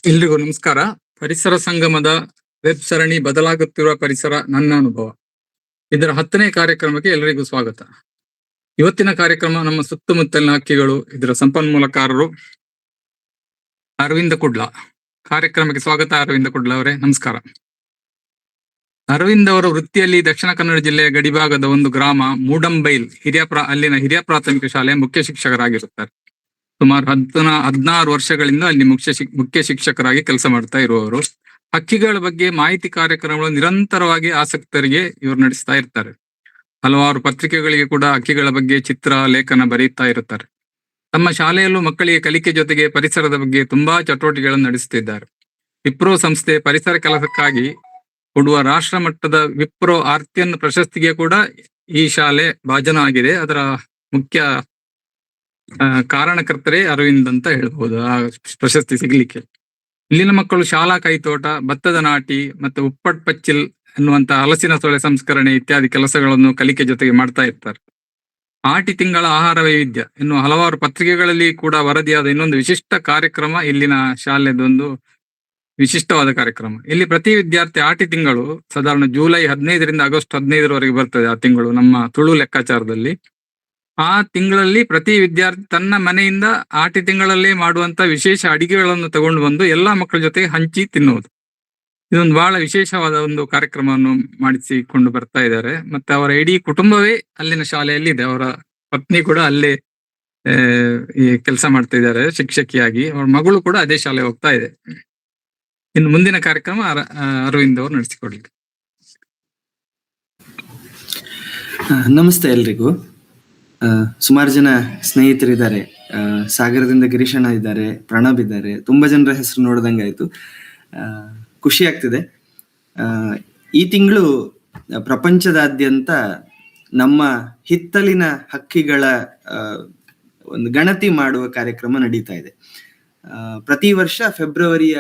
ಎಲ್ರಿಗೂ ನಮಸ್ಕಾರ. ಪರಿಸರ ಸಂಗಮದ ವೆಬ್ ಸರಣಿ ಬದಲಾಗುತ್ತಿರುವ ಪರಿಸರ ನನ್ನ ಅನುಭವ, ಇದರ 10ನೇ ಕಾರ್ಯಕ್ರಮಕ್ಕೆ ಎಲ್ಲರಿಗೂ ಸ್ವಾಗತ. ಇವತ್ತಿನ ಕಾರ್ಯಕ್ರಮ ನಮ್ಮ ಸುತ್ತಮುತ್ತಲಿನ ಹಕ್ಕಿಗಳು, ಇದರ ಸಂಪನ್ಮೂಲಕಾರರು ಅರವಿಂದ ಕುಡ್ಲ. ಕಾರ್ಯಕ್ರಮಕ್ಕೆ ಸ್ವಾಗತ ಅರವಿಂದ ಕುಡ್ಲ ಅವರೇ, ನಮಸ್ಕಾರ. ಅರವಿಂದ್ ಅವರ ವೃತ್ತಿಯಲ್ಲಿ ದಕ್ಷಿಣ ಕನ್ನಡ ಜಿಲ್ಲೆಯ ಗಡಿಭಾಗದ ಒಂದು ಗ್ರಾಮ ಮೂಡಂಬೈಲ್ ಅಲ್ಲಿನ ಹಿರಿಯ ಪ್ರಾಥಮಿಕ ಶಾಲೆಯ ಮುಖ್ಯ ಶಿಕ್ಷಕರಾಗಿರುತ್ತಾರೆ. ಸುಮಾರು 16 ವರ್ಷಗಳಿಂದ ಅಲ್ಲಿ ಮುಖ್ಯ ಶಿಕ್ಷಕರಾಗಿ ಕೆಲಸ ಮಾಡ್ತಾ ಇರುವವರು. ಹಕ್ಕಿಗಳ ಬಗ್ಗೆ ಮಾಹಿತಿ ಕಾರ್ಯಕ್ರಮಗಳು ನಿರಂತರವಾಗಿ ಆಸಕ್ತರಿಗೆ ಇವರು ನಡೆಸ್ತಾ ಇರ್ತಾರೆ. ಹಲವಾರು ಪತ್ರಿಕೆಗಳಿಗೆ ಕೂಡ ಹಕ್ಕಿಗಳ ಬಗ್ಗೆ ಚಿತ್ರ ಲೇಖನ ಬರೆಯುತ್ತಾ ಇರುತ್ತಾರೆ. ತಮ್ಮ ಶಾಲೆಯಲ್ಲೂ ಮಕ್ಕಳಿಗೆ ಕಲಿಕೆ ಜೊತೆಗೆ ಪರಿಸರದ ಬಗ್ಗೆ ತುಂಬಾ ಚಟುವಟಿಕೆಗಳನ್ನು ನಡೆಸುತ್ತಿದ್ದಾರೆ. ವಿಪ್ರೋ ಸಂಸ್ಥೆ ಪರಿಸರ ಕೆಲಸಕ್ಕಾಗಿ ಕೊಡುವ ರಾಷ್ಟ್ರ ಮಟ್ಟದ ವಿಪ್ರೋ ಆರ್ತಿಯನ್ ಪ್ರಶಸ್ತಿಗೆ ಕೂಡ ಈ ಶಾಲೆ ಭಾಜನ ಆಗಿದೆ. ಅದರ ಮುಖ್ಯ ಕಾರಣಕರ್ತರೇ ಅರವಿಂದ್ ಅಂತ ಹೇಳ್ಬೋದು ಆ ಪ್ರಶಸ್ತಿ ಸಿಗ್ಲಿಕ್ಕೆ. ಇಲ್ಲಿನ ಮಕ್ಕಳು ಶಾಲಾ ಕೈತೋಟ, ಭತ್ತದ ನಾಟಿ ಮತ್ತೆ ಉಪ್ಪಟ್ ಪಚ್ಚಿಲ್ ಎನ್ನುವಂತ ಹಲಸಿನ ಸೊಳೆ ಸಂಸ್ಕರಣೆ ಇತ್ಯಾದಿ ಕೆಲಸಗಳನ್ನು ಕಲಿಕೆ ಜೊತೆಗೆ ಮಾಡ್ತಾ ಇರ್ತಾರೆ. ಆಟಿ ತಿಂಗಳ ಆಹಾರ ವೈವಿಧ್ಯ ಎನ್ನುವ ಹಲವಾರು ಪತ್ರಿಕೆಗಳಲ್ಲಿ ಕೂಡ ವರದಿಯಾದ ಇನ್ನೊಂದು ವಿಶಿಷ್ಟ ಕಾರ್ಯಕ್ರಮ ಇಲ್ಲಿನ ಶಾಲೆದೊಂದು ವಿಶಿಷ್ಟವಾದ ಕಾರ್ಯಕ್ರಮ. ಇಲ್ಲಿ ಪ್ರತಿ ವಿದ್ಯಾರ್ಥಿ ಆಟಿ ತಿಂಗಳು ಸಾಧಾರಣ ಜುಲೈ 15ರಿಂದ ಆಗಸ್ಟ್ 15ರವರೆಗೆ ಬರ್ತದೆ. ಆ ತಿಂಗಳು ನಮ್ಮ ತುಳು ಲೆಕ್ಕಾಚಾರದಲ್ಲಿ ಆ ತಿಂಗಳಲ್ಲಿ ಪ್ರತಿ ವಿದ್ಯಾರ್ಥಿ ತನ್ನ ಮನೆಯಿಂದ ಆಟಿ ತಿಂಗಳಲ್ಲಿ ಮಾಡುವಂತ ವಿಶೇಷ ಅಡಿಗೆಗಳನ್ನು ತಗೊಂಡು ಬಂದು ಎಲ್ಲಾ ಮಕ್ಕಳ ಜೊತೆಗೆ ಹಂಚಿ ತಿನ್ನುವುದು. ಇದೊಂದು ಬಹಳ ವಿಶೇಷವಾದ ಒಂದು ಕಾರ್ಯಕ್ರಮವನ್ನು ಮಾಡಿಸಿಕೊಂಡು ಬರ್ತಾ ಇದ್ದಾರೆ. ಮತ್ತೆ ಅವರ ಇಡೀ ಕುಟುಂಬವೇ ಅಲ್ಲಿನ ಶಾಲೆಯಲ್ಲಿ ಇದೆ. ಅವರ ಪತ್ನಿ ಕೂಡ ಅಲ್ಲೇ ಈ ಕೆಲಸ ಮಾಡ್ತಾ ಇದ್ದಾರೆ ಶಿಕ್ಷಕಿಯಾಗಿ. ಅವರ ಮಗಳು ಕೂಡ ಅದೇ ಶಾಲೆ ಹೋಗ್ತಾ ಇದೆ. ಇನ್ನು ಮುಂದಿನ ಕಾರ್ಯಕ್ರಮ ಅರವಿಂದ್ ಅವರು ನಡೆಸಿಕೊಡ್ಲಿ. ನಮಸ್ತೆ ಎಲ್ರಿಗೂ. ಸುಮಾರು ಜನ ಸ್ನೇಹಿತರಿದ್ದಾರೆ. ಸಾಗರದಿಂದ ಗಿರೀಶಣ್ಣ ಇದ್ದಾರೆ, ಪ್ರಣಬ್ ಇದ್ದಾರೆ. ತುಂಬಾ ಜನರ ಹೆಸರು ನೋಡ್ದಂಗಾಯ್ತು. ಖುಷಿ ಆಗ್ತಿದೆ. ಈ ತಿಂಗಳು ಪ್ರಪಂಚದಾದ್ಯಂತ ನಮ್ಮ ಹಿತ್ತಲಿನ ಹಕ್ಕಿಗಳ ಒಂದು ಗಣತಿ ಮಾಡುವ ಕಾರ್ಯಕ್ರಮ ನಡೀತಾ ಇದೆ. ಪ್ರತಿ ವರ್ಷ ಫೆಬ್ರವರಿಯ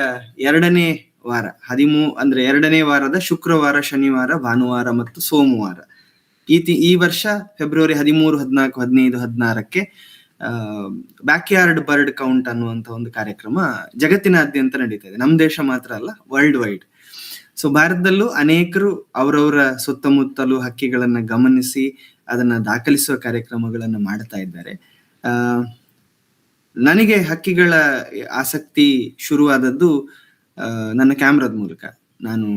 2ನೇ ವಾರ 2ನೇ ವಾರದ ಶುಕ್ರವಾರ, ಶನಿವಾರ, ಭಾನುವಾರ ಮತ್ತು ಸೋಮವಾರ. ಈ ವರ್ಷ ಫೆಬ್ರವರಿ 13, 14, 15, 16ಕ್ಕೆ ಬ್ಯಾಕ್ಯಾರ್ಡ್ ಬರ್ಡ್ ಕೌಂಟ್ ಅನ್ನುವಂತ ಒಂದು ಕಾರ್ಯಕ್ರಮ ಜಗತ್ತಿನಾದ್ಯಂತ ನಡೀತಾ ಇದೆ. ನಮ್ಮ ದೇಶ ಮಾತ್ರ ಅಲ್ಲ, ವರ್ಲ್ಡ್ ವೈಡ್. ಸೊ ಭಾರತದಲ್ಲೂ ಅನೇಕರು ಅವರವರ ಸುತ್ತಮುತ್ತಲು ಹಕ್ಕಿಗಳನ್ನ ಗಮನಿಸಿ ಅದನ್ನ ದಾಖಲಿಸುವ ಕಾರ್ಯಕ್ರಮಗಳನ್ನು ಮಾಡ್ತಾ ಇದ್ದಾರೆ. ನನಗೆ ಹಕ್ಕಿಗಳ ಆಸಕ್ತಿ ಶುರುವಾದದ್ದು ನನ್ನ ಕ್ಯಾಮ್ರಾದ ಮೂಲಕ. ನಾನು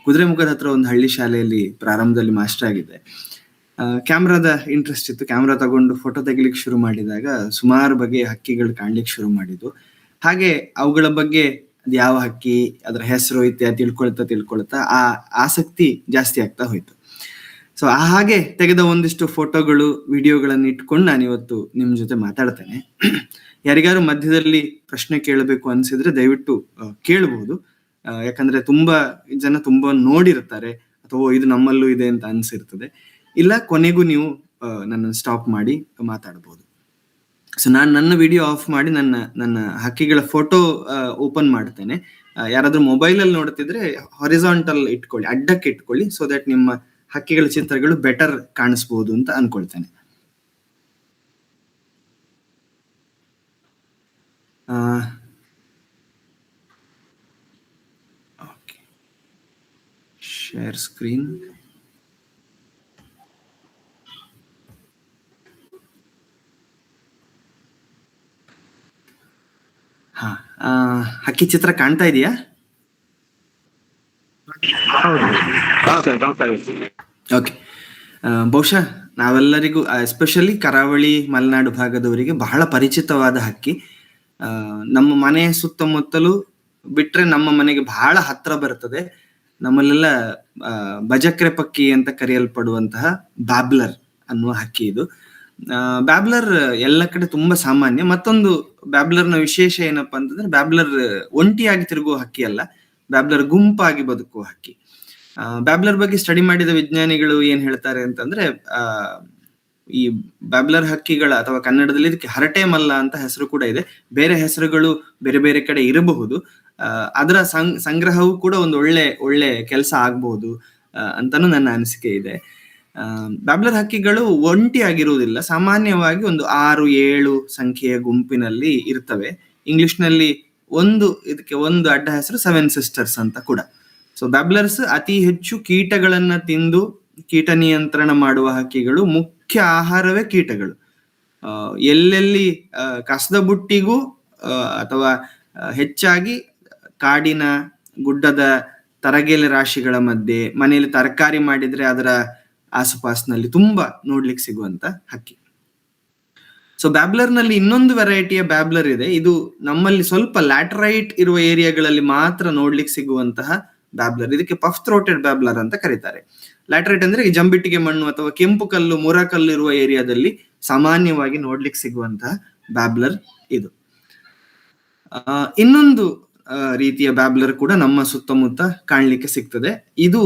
ಕುದುರೆಮುಖದ ಹತ್ರ ಒಂದು ಹಳ್ಳಿ ಶಾಲೆಯಲ್ಲಿ ಪ್ರಾರಂಭದಲ್ಲಿ ಮಾಸ್ಟರ್ ಆಗಿದ್ದೆ. ಕ್ಯಾಮ್ರಾದ ಇಂಟ್ರೆಸ್ಟ್ ಇತ್ತು. ಕ್ಯಾಮ್ರಾ ತಗೊಂಡು ಫೋಟೋ ತೆಗಿಲಿಕ್ಕೆ ಶುರು ಮಾಡಿದಾಗ ಸುಮಾರು ಬಗೆಯ ಹಕ್ಕಿಗಳು ಕಾಣ್ಲಿಕ್ಕೆ ಶುರು ಮಾಡಿದ್ವು. ಹಾಗೆ ಅವುಗಳ ಬಗ್ಗೆ ಅದು ಯಾವ ಹಕ್ಕಿ, ಅದರ ಹೆಸರು ಇತ್ಯಾದಿ ತಿಳ್ಕೊಳ್ತಾ ಆ ಆಸಕ್ತಿ ಜಾಸ್ತಿ ಆಗ್ತಾ ಹೋಯ್ತು. ಸೊ ಹಾಗೆ ತೆಗೆದ ಒಂದಿಷ್ಟು ಫೋಟೋಗಳು, ವಿಡಿಯೋಗಳನ್ನು ಇಟ್ಕೊಂಡು ನಾನು ಇವತ್ತು ನಿಮ್ ಜೊತೆ ಮಾತಾಡ್ತೇನೆ. ಯಾರಿಗಾರು ಮಧ್ಯದಲ್ಲಿ ಪ್ರಶ್ನೆ ಕೇಳಬೇಕು ಅನ್ಸಿದ್ರೆ ದಯವಿಟ್ಟು ಕೇಳಬಹುದು. ಯಾಕಂದ್ರೆ ತುಂಬಾ ಜನ ತುಂಬಾ ನೋಡಿರ್ತಾರೆ ಅಥವಾ ಇದು ನಮ್ಮಲ್ಲೂ ಇದೆ ಅಂತ ಅನ್ಸಿರ್ತದೆ. ಇಲ್ಲ ಕೊನೆಗೂ ನೀವು ನನ್ನ ಸ್ಟಾಪ್ ಮಾಡಿ ಮಾತಾಡ್ಬೋದು. ಸೊ ನಾನು ನನ್ನ ವಿಡಿಯೋ ಆಫ್ ಮಾಡಿ ನನ್ನ ಹಕ್ಕಿಗಳ ಫೋಟೋ ಓಪನ್ ಮಾಡ್ತೇನೆ. ಯಾರಾದ್ರೂ ಮೊಬೈಲ್ ಅಲ್ಲಿ ನೋಡ್ತಿದ್ರೆ ಹಾರಿಜಾಂಟಲ್ ಇಟ್ಕೊಳ್ಳಿ, ಅಡ್ಡಕ್ಕೆ ಇಟ್ಕೊಳ್ಳಿ, ಸೊ ದಟ್ ನಿಮ್ಮ ಹಕ್ಕಿಗಳ ಚಿತ್ರಗಳು ಬೆಟರ್ ಕಾಣಿಸ್ಬೋದು ಅಂತ ಅನ್ಕೊಳ್ತೇನೆ. Share screen. ಹಕ್ಕಿ ಚಿತ್ರ ಕಾಣ್ತಾ ಇದೆಯಾ? ಓಕೆ. ಬಹುಶಃ ನಾವೆಲ್ಲರಿಗೂ, ಎಸ್ಪೆಷಲಿ ಕರಾವಳಿ ಮಲೆನಾಡು ಭಾಗದವರಿಗೆ ಬಹಳ ಪರಿಚಿತವಾದ ಹಕ್ಕಿ. ನಮ್ಮ ಮನೆಯ ಸುತ್ತಮುತ್ತಲೂ ಬಿಟ್ರೆ ನಮ್ಮ ಮನೆಗೆ ಬಹಳ ಹತ್ರ ಬರ್ತದೆ. ನಮ್ಮಲ್ಲೆಲ್ಲ ಬಜಕ್ರೆ ಪಕ್ಕಿ ಅಂತ ಕರೆಯಲ್ಪಡುವಂತಹ ಬ್ಯಾಬ್ಲರ್ ಅನ್ನುವ ಹಕ್ಕಿ ಇದು. ಬ್ಯಾಬ್ಲರ್ ಎಲ್ಲ ಕಡೆ ತುಂಬಾ ಸಾಮಾನ್ಯ. ಮತ್ತೊಂದು ಬ್ಯಾಬ್ಲರ್ನ ವಿಶೇಷ ಏನಪ್ಪಾ ಅಂತಂದ್ರೆ, ಬ್ಯಾಬ್ಲರ್ ಒಂಟಿಯಾಗಿ ತಿರುಗುವ ಹಕ್ಕಿ ಅಲ್ಲ, ಬ್ಯಾಬ್ಲರ್ ಗುಂಪಾಗಿ ಬದುಕುವ ಹಕ್ಕಿ. ಬ್ಯಾಬ್ಲರ್ ಬಗ್ಗೆ ಸ್ಟಡಿ ಮಾಡಿದ ವಿಜ್ಞಾನಿಗಳು ಏನ್ ಹೇಳ್ತಾರೆ ಅಂತಂದ್ರೆ, ಈ ಬ್ಯಾಬ್ಲರ್ ಹಕ್ಕಿಗಳ ಅಥವಾ ಕನ್ನಡದಲ್ಲಿ ಇದಕ್ಕೆ ಹರಟೆ ಮಲ್ಲ ಅಂತ ಹೆಸರು ಕೂಡ ಇದೆ. ಬೇರೆ ಹೆಸರುಗಳು ಬೇರೆ ಬೇರೆ ಕಡೆ ಇರಬಹುದು. ಅದರ ಸಂಗ್ರಹವು ಕೂಡ ಒಂದು ಒಳ್ಳೆ ಕೆಲಸ ಆಗ್ಬಹುದು ಅಂತಾನು ನನ್ನ ಅನಿಸಿಕೆ ಇದೆ. ಬ್ಯಾಬ್ಲರ್ ಹಕ್ಕಿಗಳು ಒಂಟಿಯಾಗಿರುವುದಿಲ್ಲ. ಸಾಮಾನ್ಯವಾಗಿ ಒಂದು 6-7 ಸಂಖ್ಯೆಯ ಗುಂಪಿನಲ್ಲಿ ಇರ್ತವೆ. ಇಂಗ್ಲಿಷ್ ನಲ್ಲಿ ಇದಕ್ಕೆ ಒಂದು ಅಡ್ಡ ಹೆಸರು 7 ಸಿಸ್ಟರ್ಸ್ ಅಂತ ಕೂಡ. ಸೊ ಬ್ಯಾಬ್ಲರ್ಸ್ ಅತಿ ಹೆಚ್ಚು ಕೀಟಗಳನ್ನ ತಿಂದು ಕೀಟ ನಿಯಂತ್ರಣ ಮಾಡುವ ಹಕ್ಕಿಗಳು. ಮುಖ್ಯ ಆಹಾರವೇ ಕೀಟಗಳು. ಎಲ್ಲೆಲ್ಲಿ ಕಸದ ಬುಟ್ಟಿಗೂ ಅಥವಾ ಹೆಚ್ಚಾಗಿ ಕಾಡಿನ ಗುಡ್ಡದ ತರಗೆಲೆ ರಾಶಿಗಳ ಮಧ್ಯೆ ಮನೆಯಲ್ಲಿ ತರಕಾರಿ ಮಾಡಿದ್ರೆ ಅದರ ಆಸುಪಾಸಿನಲ್ಲಿ ತುಂಬಾ ನೋಡ್ಲಿಕ್ಕೆ ಸಿಗುವಂತ ಹಕ್ಕಿ. ಸೊ ಬ್ಯಾಬ್ಲರ್ ನಲ್ಲಿ ಇನ್ನೊಂದು ವೆರೈಟಿಯ ಬ್ಯಾಬ್ಲರ್ ಇದೆ. ಇದು ನಮ್ಮಲ್ಲಿ ಸ್ವಲ್ಪ ಲ್ಯಾಟರೈಟ್ ಇರುವ ಏರಿಯಾಗಳಲ್ಲಿ ಮಾತ್ರ ನೋಡ್ಲಿಕ್ಕೆ ಸಿಗುವಂತಹ ಬ್ಯಾಬ್ಲರ್. ಇದಕ್ಕೆ ಪಫ್ ಥ್ರೋಟೆಡ್ ಬ್ಯಾಬ್ಲರ್ ಅಂತ ಕರೀತಾರೆ. ಲ್ಯಾಟರೈಟ್ ಅಂದ್ರೆ ಈ ಜಂಬಿಟ್ಟಿಗೆ ಮಣ್ಣು ಅಥವಾ ಕೆಂಪು ಕಲ್ಲು, ಮುರ ಕಲ್ಲು ಇರುವ ಏರಿಯಾದಲ್ಲಿ ಸಾಮಾನ್ಯವಾಗಿ ನೋಡ್ಲಿಕ್ಕೆ ಸಿಗುವಂತಹ ಬ್ಯಾಬ್ಲರ್ ಇದು. ಇನ್ನೊಂದು ರೀತಿಯ ಬ್ಯಾಬ್ಲರ್ ಕೂಡ ನಮ್ಮ ಸುತ್ತಮುತ್ತ ಕಾಣ್ಲಿಕ್ಕೆ ಸಿಗ್ತದೆ. ಇದು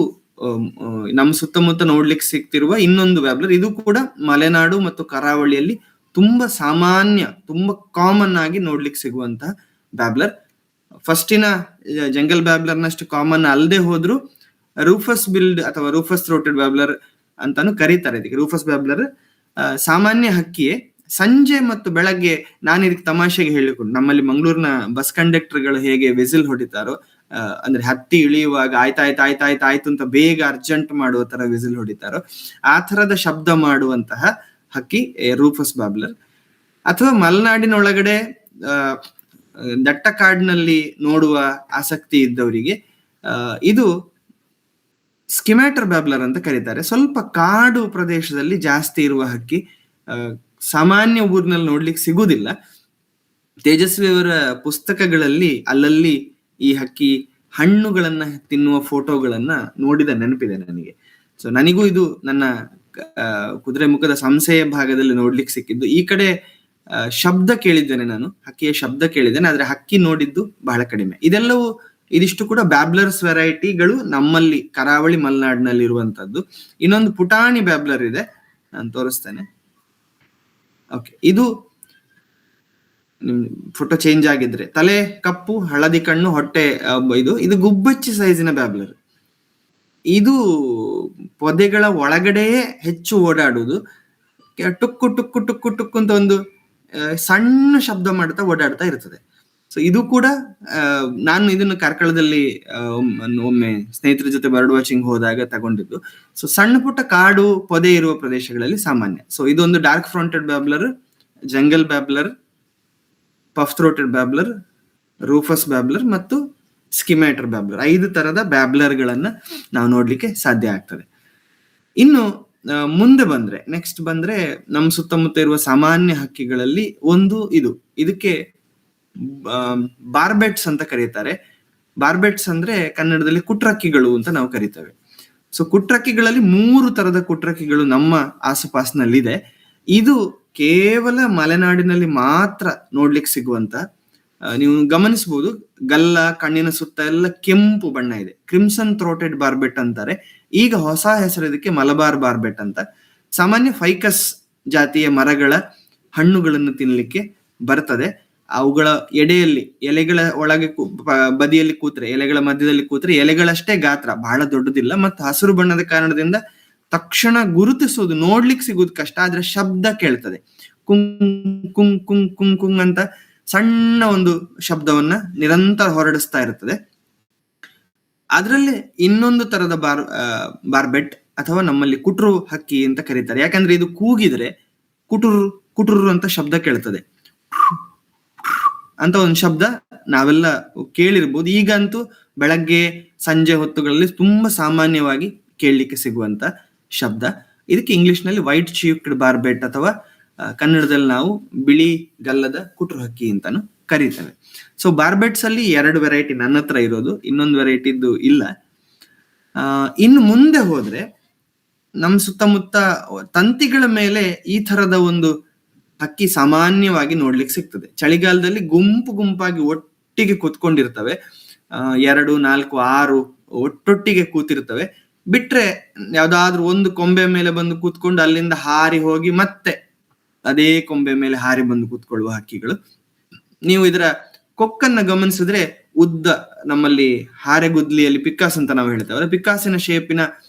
ನಮ್ಮ ಸುತ್ತಮುತ್ತ ನೋಡ್ಲಿಕ್ಕೆ ಸಿಗ್ತಿರುವ ಇನ್ನೊಂದು ಬ್ಯಾಬ್ಲರ್. ಇದು ಕೂಡ ಮಲೆನಾಡು ಮತ್ತು ಕರಾವಳಿಯಲ್ಲಿ ತುಂಬಾ ಸಾಮಾನ್ಯ, ತುಂಬಾ ಕಾಮನ್ ಆಗಿ ನೋಡ್ಲಿಕ್ಕೆ ಸಿಗುವಂತಹ ಬ್ಯಾಬ್ಲರ್. ಫಸ್ಟಿನ ಜಂಗಲ್ ಬ್ಯಾಬ್ಲರ್ ನಷ್ಟು ಕಾಮನ್ ಅಲ್ಲದೆ ಹೋದ್ರು ರೂಫಸ್ ಬಿಲ್ಡ್ ಅಥವಾ ರೂಫಸ್ ಥ್ರೋಟೆಡ್ ಬ್ಯಾಬ್ಲರ್ ಅಂತಾನು ಕರೀತಾರೆ. ಇದಕ್ಕೆ ರೂಫಸ್ ಬ್ಯಾಬ್ಲರ್ ಸಾಮಾನ್ಯ ಹಕ್ಕಿಯೇ. ಸಂಜೆ ಮತ್ತು ಬೆಳಗ್ಗೆ ನಾನು ಇದಕ್ಕೆ ತಮಾಷೆಗೆ ಹೇಳಿಕೊಂಡು, ನಮ್ಮಲ್ಲಿ ಮಂಗಳೂರಿನ ಬಸ್ ಕಂಡಕ್ಟರ್ಗಳು ಹೇಗೆ ವಿಸಿಲ್ ಹೊಡಿತಾರೋ, ಅಂದ್ರೆ ಹತ್ತಿ ಇಳಿಯುವಾಗ ಆಯ್ತಾಯ್ತು ಅಂತ ಬೇಗ ಅರ್ಜೆಂಟ್ ಮಾಡುವ ತರ ವಿಸಿಲ್ ಹೊಡಿತಾರೋ ಆ ತರದ ಶಬ್ದ ಮಾಡುವಂತಹ ಹಕ್ಕಿ ರೂಫಸ್ ಬ್ಯಾಬ್ಲರ್. ಅಥವಾ ಮಲೆನಾಡಿನೊಳಗಡೆ ದಟ್ಟ ಕಾಡಿನಲ್ಲಿ ನೋಡುವ ಆಸಕ್ತಿ ಇದ್ದವರಿಗೆ ಇದು ಸ್ಕಿಮ್ಯಾಟರ್ ಬ್ಯಾಬ್ಲರ್ ಅಂತ ಕರೀತಾರೆ. ಸ್ವಲ್ಪ ಕಾಡು ಪ್ರದೇಶದಲ್ಲಿ ಜಾಸ್ತಿ ಇರುವ ಹಕ್ಕಿ. ಸಾಮಾನ್ಯ ಊರಿನಲ್ಲಿ ನೋಡ್ಲಿಕ್ಕೆ ಸಿಗುವುದಿಲ್ಲ. ತೇಜಸ್ವಿ ಅವರ ಪುಸ್ತಕಗಳಲ್ಲಿ ಅಲ್ಲಲ್ಲಿ ಈ ಹಕ್ಕಿ ಹಣ್ಣುಗಳನ್ನ ತಿನ್ನುವ ಫೋಟೋಗಳನ್ನ ನೋಡಿದ ನೆನಪಿದೆ ನನಗೆ. ಸೊ ನನಗೂ ಇದು ನನ್ನ ಕುದುರೆಮುಖದ ಸಂಸೆಯ ಭಾಗದಲ್ಲಿ ನೋಡ್ಲಿಕ್ಕೆ ಸಿಕ್ಕಿದ್ದು. ಈ ಕಡೆ ಶಬ್ದ ಕೇಳಿದ್ದೇನೆ, ನಾನು ಹಕ್ಕಿಯ ಶಬ್ದ ಕೇಳಿದ್ದೇನೆ, ಆದ್ರೆ ಹಕ್ಕಿ ನೋಡಿದ್ದು ಬಹಳ ಕಡಿಮೆ. ಇದಿಷ್ಟು ಕೂಡ ಬ್ಯಾಬ್ಲರ್ಸ್ ವೆರೈಟಿಗಳು ನಮ್ಮಲ್ಲಿ ಕರಾವಳಿ ಮಲೆನಾಡಿನಲ್ಲಿ ಇರುವಂತದ್ದು. ಇನ್ನೊಂದು ಪುಟಾಣಿ ಬ್ಯಾಬ್ಲರ್ ಇದೆ, ನಾನು ತೋರಿಸ್ತೇನೆ. ಓಕೆ, ಇದು ಫೋಟೋ ಚೇಂಜ್ ಆಗಿದ್ರೆ ತಲೆ ಕಪ್ಪು, ಹಳದಿ ಕಣ್ಣು, ಹೊಟ್ಟೆ ಇದು ಗುಬ್ಬಚ್ಚಿ ಸೈಜಿನ ಬ್ಯಾಬ್ಲರ್. ಇದು ಪೊದೆಗಳ ಒಳಗಡೆಯೇ ಹೆಚ್ಚು ಓಡಾಡುವುದು. ಟುಕ್ಕು ಟುಕ್ಕು ಟುಕ್ಕು ಟುಕ್ಕು ಅಂತ ಒಂದು ಸಣ್ಣ ಶಬ್ದ ಮಾಡ್ತಾ ಓಡಾಡ್ತಾ ಇರ್ತದೆ. ಸೊ ಇದು ಕೂಡ ನಾನು ಇದನ್ನು ಕಾರ್ಕಳದಲ್ಲಿ ಒಮ್ಮೆ ಸ್ನೇಹಿತರ ಜೊತೆ ಬರ್ಡ್ ವಾಚಿಂಗ್ ಹೋದಾಗ ತಗೊಂಡಿದ್ದು. ಸೊ ಸಣ್ಣ ಪುಟ್ಟ ಕಾಡು ಪೊದೆ ಇರುವ ಪ್ರದೇಶಗಳಲ್ಲಿ ಸಾಮಾನ್ಯ. ಸೊ ಇದೊಂದು ಡಾರ್ಕ್ ಫ್ರಾಂಟೆಡ್ ಬ್ಯಾಬ್ಲರ್, ಜಂಗಲ್ ಬ್ಯಾಬ್ಲರ್, ಪಫ್ ಥ್ರೋಟೆಡ್ ಬ್ಯಾಬ್ಲರ್, ರೂಫಸ್ ಬ್ಯಾಬ್ಲರ್ ಮತ್ತು ಸ್ಕಿಮ್ಯಾಟರ್ ಬ್ಯಾಬ್ಲರ್. 5 ತರದ ಬ್ಯಾಬ್ಲರ್ಗಳನ್ನ ನಾವು ನೋಡ್ಲಿಕ್ಕೆ ಸಾಧ್ಯ ಆಗ್ತದೆ. ಇನ್ನು ಮುಂದೆ ನೆಕ್ಸ್ಟ್ ಬಂದ್ರೆ ನಮ್ಮ ಸುತ್ತಮುತ್ತ ಇರುವ ಸಾಮಾನ್ಯ ಹಕ್ಕಿಗಳಲ್ಲಿ ಒಂದು ಇದಕ್ಕೆ ಬಾರ್ಬೆಟ್ಸ್ ಅಂತ ಕರೀತಾರೆ. ಬಾರ್ಬೆಟ್ಸ್ ಅಂದ್ರೆ ಕನ್ನಡದಲ್ಲಿ ಕುಟ್ರಕ್ಕಿಗಳು ಅಂತ ನಾವು ಕರಿತೇವೆ. ಸೊ ಕುಟ್ರಕ್ಕಿಗಳಲ್ಲಿ 3 ತರದ ಕುಟ್ರಕ್ಕಿಗಳು ನಮ್ಮ ಆಸುಪಾಸಿನಲ್ಲಿದೆ. ಇದು ಕೇವಲ ಮಲೆನಾಡಿನಲ್ಲಿ ಮಾತ್ರ ನೋಡ್ಲಿಕ್ಕೆ ಸಿಗುವಂತ. ನೀವು ಗಮನಿಸಬಹುದು, ಗಲ್ಲ, ಕಣ್ಣಿನ ಸುತ್ತ ಎಲ್ಲ ಕೆಂಪು ಬಣ್ಣ ಇದೆ. ಕ್ರಿಮ್ಸನ್ ಥ್ರೋಟೆಡ್ ಬಾರ್ಬೆಟ್ ಅಂತಾರೆ. ಈಗ ಹೊಸ ಹೆಸರು ಇದಕ್ಕೆ ಮಲಬಾರ್ ಬಾರ್ಬೆಟ್ ಅಂತ. ಸಾಮಾನ್ಯ ಫೈಕಸ್ ಜಾತಿಯ ಮರಗಳ ಹಣ್ಣುಗಳನ್ನು ತಿನ್ಲಿಕ್ಕೆ ಬರ್ತದೆ. ಅವುಗಳ ಎಡೆಯಲ್ಲಿ, ಎಲೆಗಳ ಒಳಗೆ ಬದಿಯಲ್ಲಿ ಕೂತ್ರೆ, ಎಲೆಗಳ ಮಧ್ಯದಲ್ಲಿ ಕೂತ್ರೆ ಎಲೆಗಳಷ್ಟೇ ಗಾತ್ರ, ಬಹಳ ದೊಡ್ಡದಿಲ್ಲ. ಮತ್ತು ಹಸಿರು ಬಣ್ಣದ ಕಾರಣದಿಂದ ತಕ್ಷಣ ಗುರುತಿಸುವುದು, ನೋಡ್ಲಿಕ್ಕೆ ಸಿಗುವುದು ಕಷ್ಟ. ಆದ್ರೆ ಶಬ್ದ ಕೇಳ್ತದೆ, ಕುಂಗ್ ಕುಂಗ್ ಕುಂಗ್ ಕುಂಗ್ ಕುಂಗ್ ಅಂತ ಸಣ್ಣ ಒಂದು ಶಬ್ದವನ್ನ ನಿರಂತರ ಹೊರಡಿಸ್ತಾ ಇರ್ತದೆ. ಅದರಲ್ಲಿ ಇನ್ನೊಂದು ತರದ ಬಾರ್ಬೆಟ್ ಅಥವಾ ನಮ್ಮಲ್ಲಿ ಕುಟ್ರು ಹಕ್ಕಿ ಅಂತ ಕರೀತಾರೆ. ಯಾಕಂದ್ರೆ ಇದು ಕೂಗಿದ್ರೆ ಕುಟುರು ಕುಟುರು ಅಂತ ಶಬ್ದ ಕೇಳ್ತದೆ. ಅಂತ ಒಂದು ಶಬ್ದ ನಾವೆಲ್ಲ ಕೇಳಿರ್ಬೋದು. ಈಗಂತೂ ಬೆಳಗ್ಗೆ ಸಂಜೆ ಹೊತ್ತುಗಳಲ್ಲಿ ತುಂಬಾ ಸಾಮಾನ್ಯವಾಗಿ ಕೇಳಲಿಕ್ಕೆ ಸಿಗುವಂತ ಶಬ್ದ. ಇದಕ್ಕೆ ಇಂಗ್ಲಿಷ್ ನಲ್ಲಿ ವೈಟ್ ಚೀಕ್ಡ್ ಬಾರ್ಬೆಟ್ ಅಥವಾ ಕನ್ನಡದಲ್ಲಿ ನಾವು ಬಿಳಿ ಗಲ್ಲದ ಕುಟ್ರು ಹಕ್ಕಿ ಅಂತಾನು ಕರೀತೇವೆ. ಸೊ ಬಾರ್ಬೆಟ್ಸ್ ಅಲ್ಲಿ 2 ವೆರೈಟಿ ನನ್ನ ಹತ್ರ ಇರೋದು, ಇನ್ನೊಂದು ವೆರೈಟಿದ್ದು ಇಲ್ಲ. ಇನ್ನು ಮುಂದೆ ಹೋದ್ರೆ ನಮ್ಮ ಸುತ್ತಮುತ್ತ ತಂತಿಗಳ ಮೇಲೆ ಈ ತರದ ಒಂದು ಹಕ್ಕಿ ಸಾಮಾನ್ಯವಾಗಿ ನೋಡ್ಲಿಕ್ಕೆ ಸಿಗ್ತದೆ. ಚಳಿಗಾಲದಲ್ಲಿ ಗುಂಪು ಗುಂಪಾಗಿ ಒಟ್ಟಿಗೆ ಕೂತ್ಕೊಂಡಿರ್ತವೆ. 2, 4, 6 ಒಟ್ಟೊಟ್ಟಿಗೆ ಕೂತಿರ್ತವೆ. ಬಿಟ್ರೆ ಯಾವ್ದಾದ್ರು ಒಂದು ಕೊಂಬೆ ಮೇಲೆ ಬಂದು ಕೂತ್ಕೊಂಡು ಅಲ್ಲಿಂದ ಹಾರಿ ಹೋಗಿ ಮತ್ತೆ ಅದೇ ಕೊಂಬೆ ಮೇಲೆ ಹಾರಿ ಬಂದು ಕೂತ್ಕೊಳ್ಳುವ ಹಕ್ಕಿಗಳು. ನೀವು ಇದರ ಕೊಕ್ಕನ್ನ ಗಮನಿಸಿದ್ರೆ ಉದ್ದ, ನಮ್ಮಲ್ಲಿ ಹಾರೆಗುದ್ಲಿಯಲ್ಲಿ ಪಿಕ್ಕಾಸ್ ಅಂತ ನಾವು ಹೇಳ್ತೇವೆ, ಪಿಕ್ಕಾಸಿನ ಶೇಪಿನ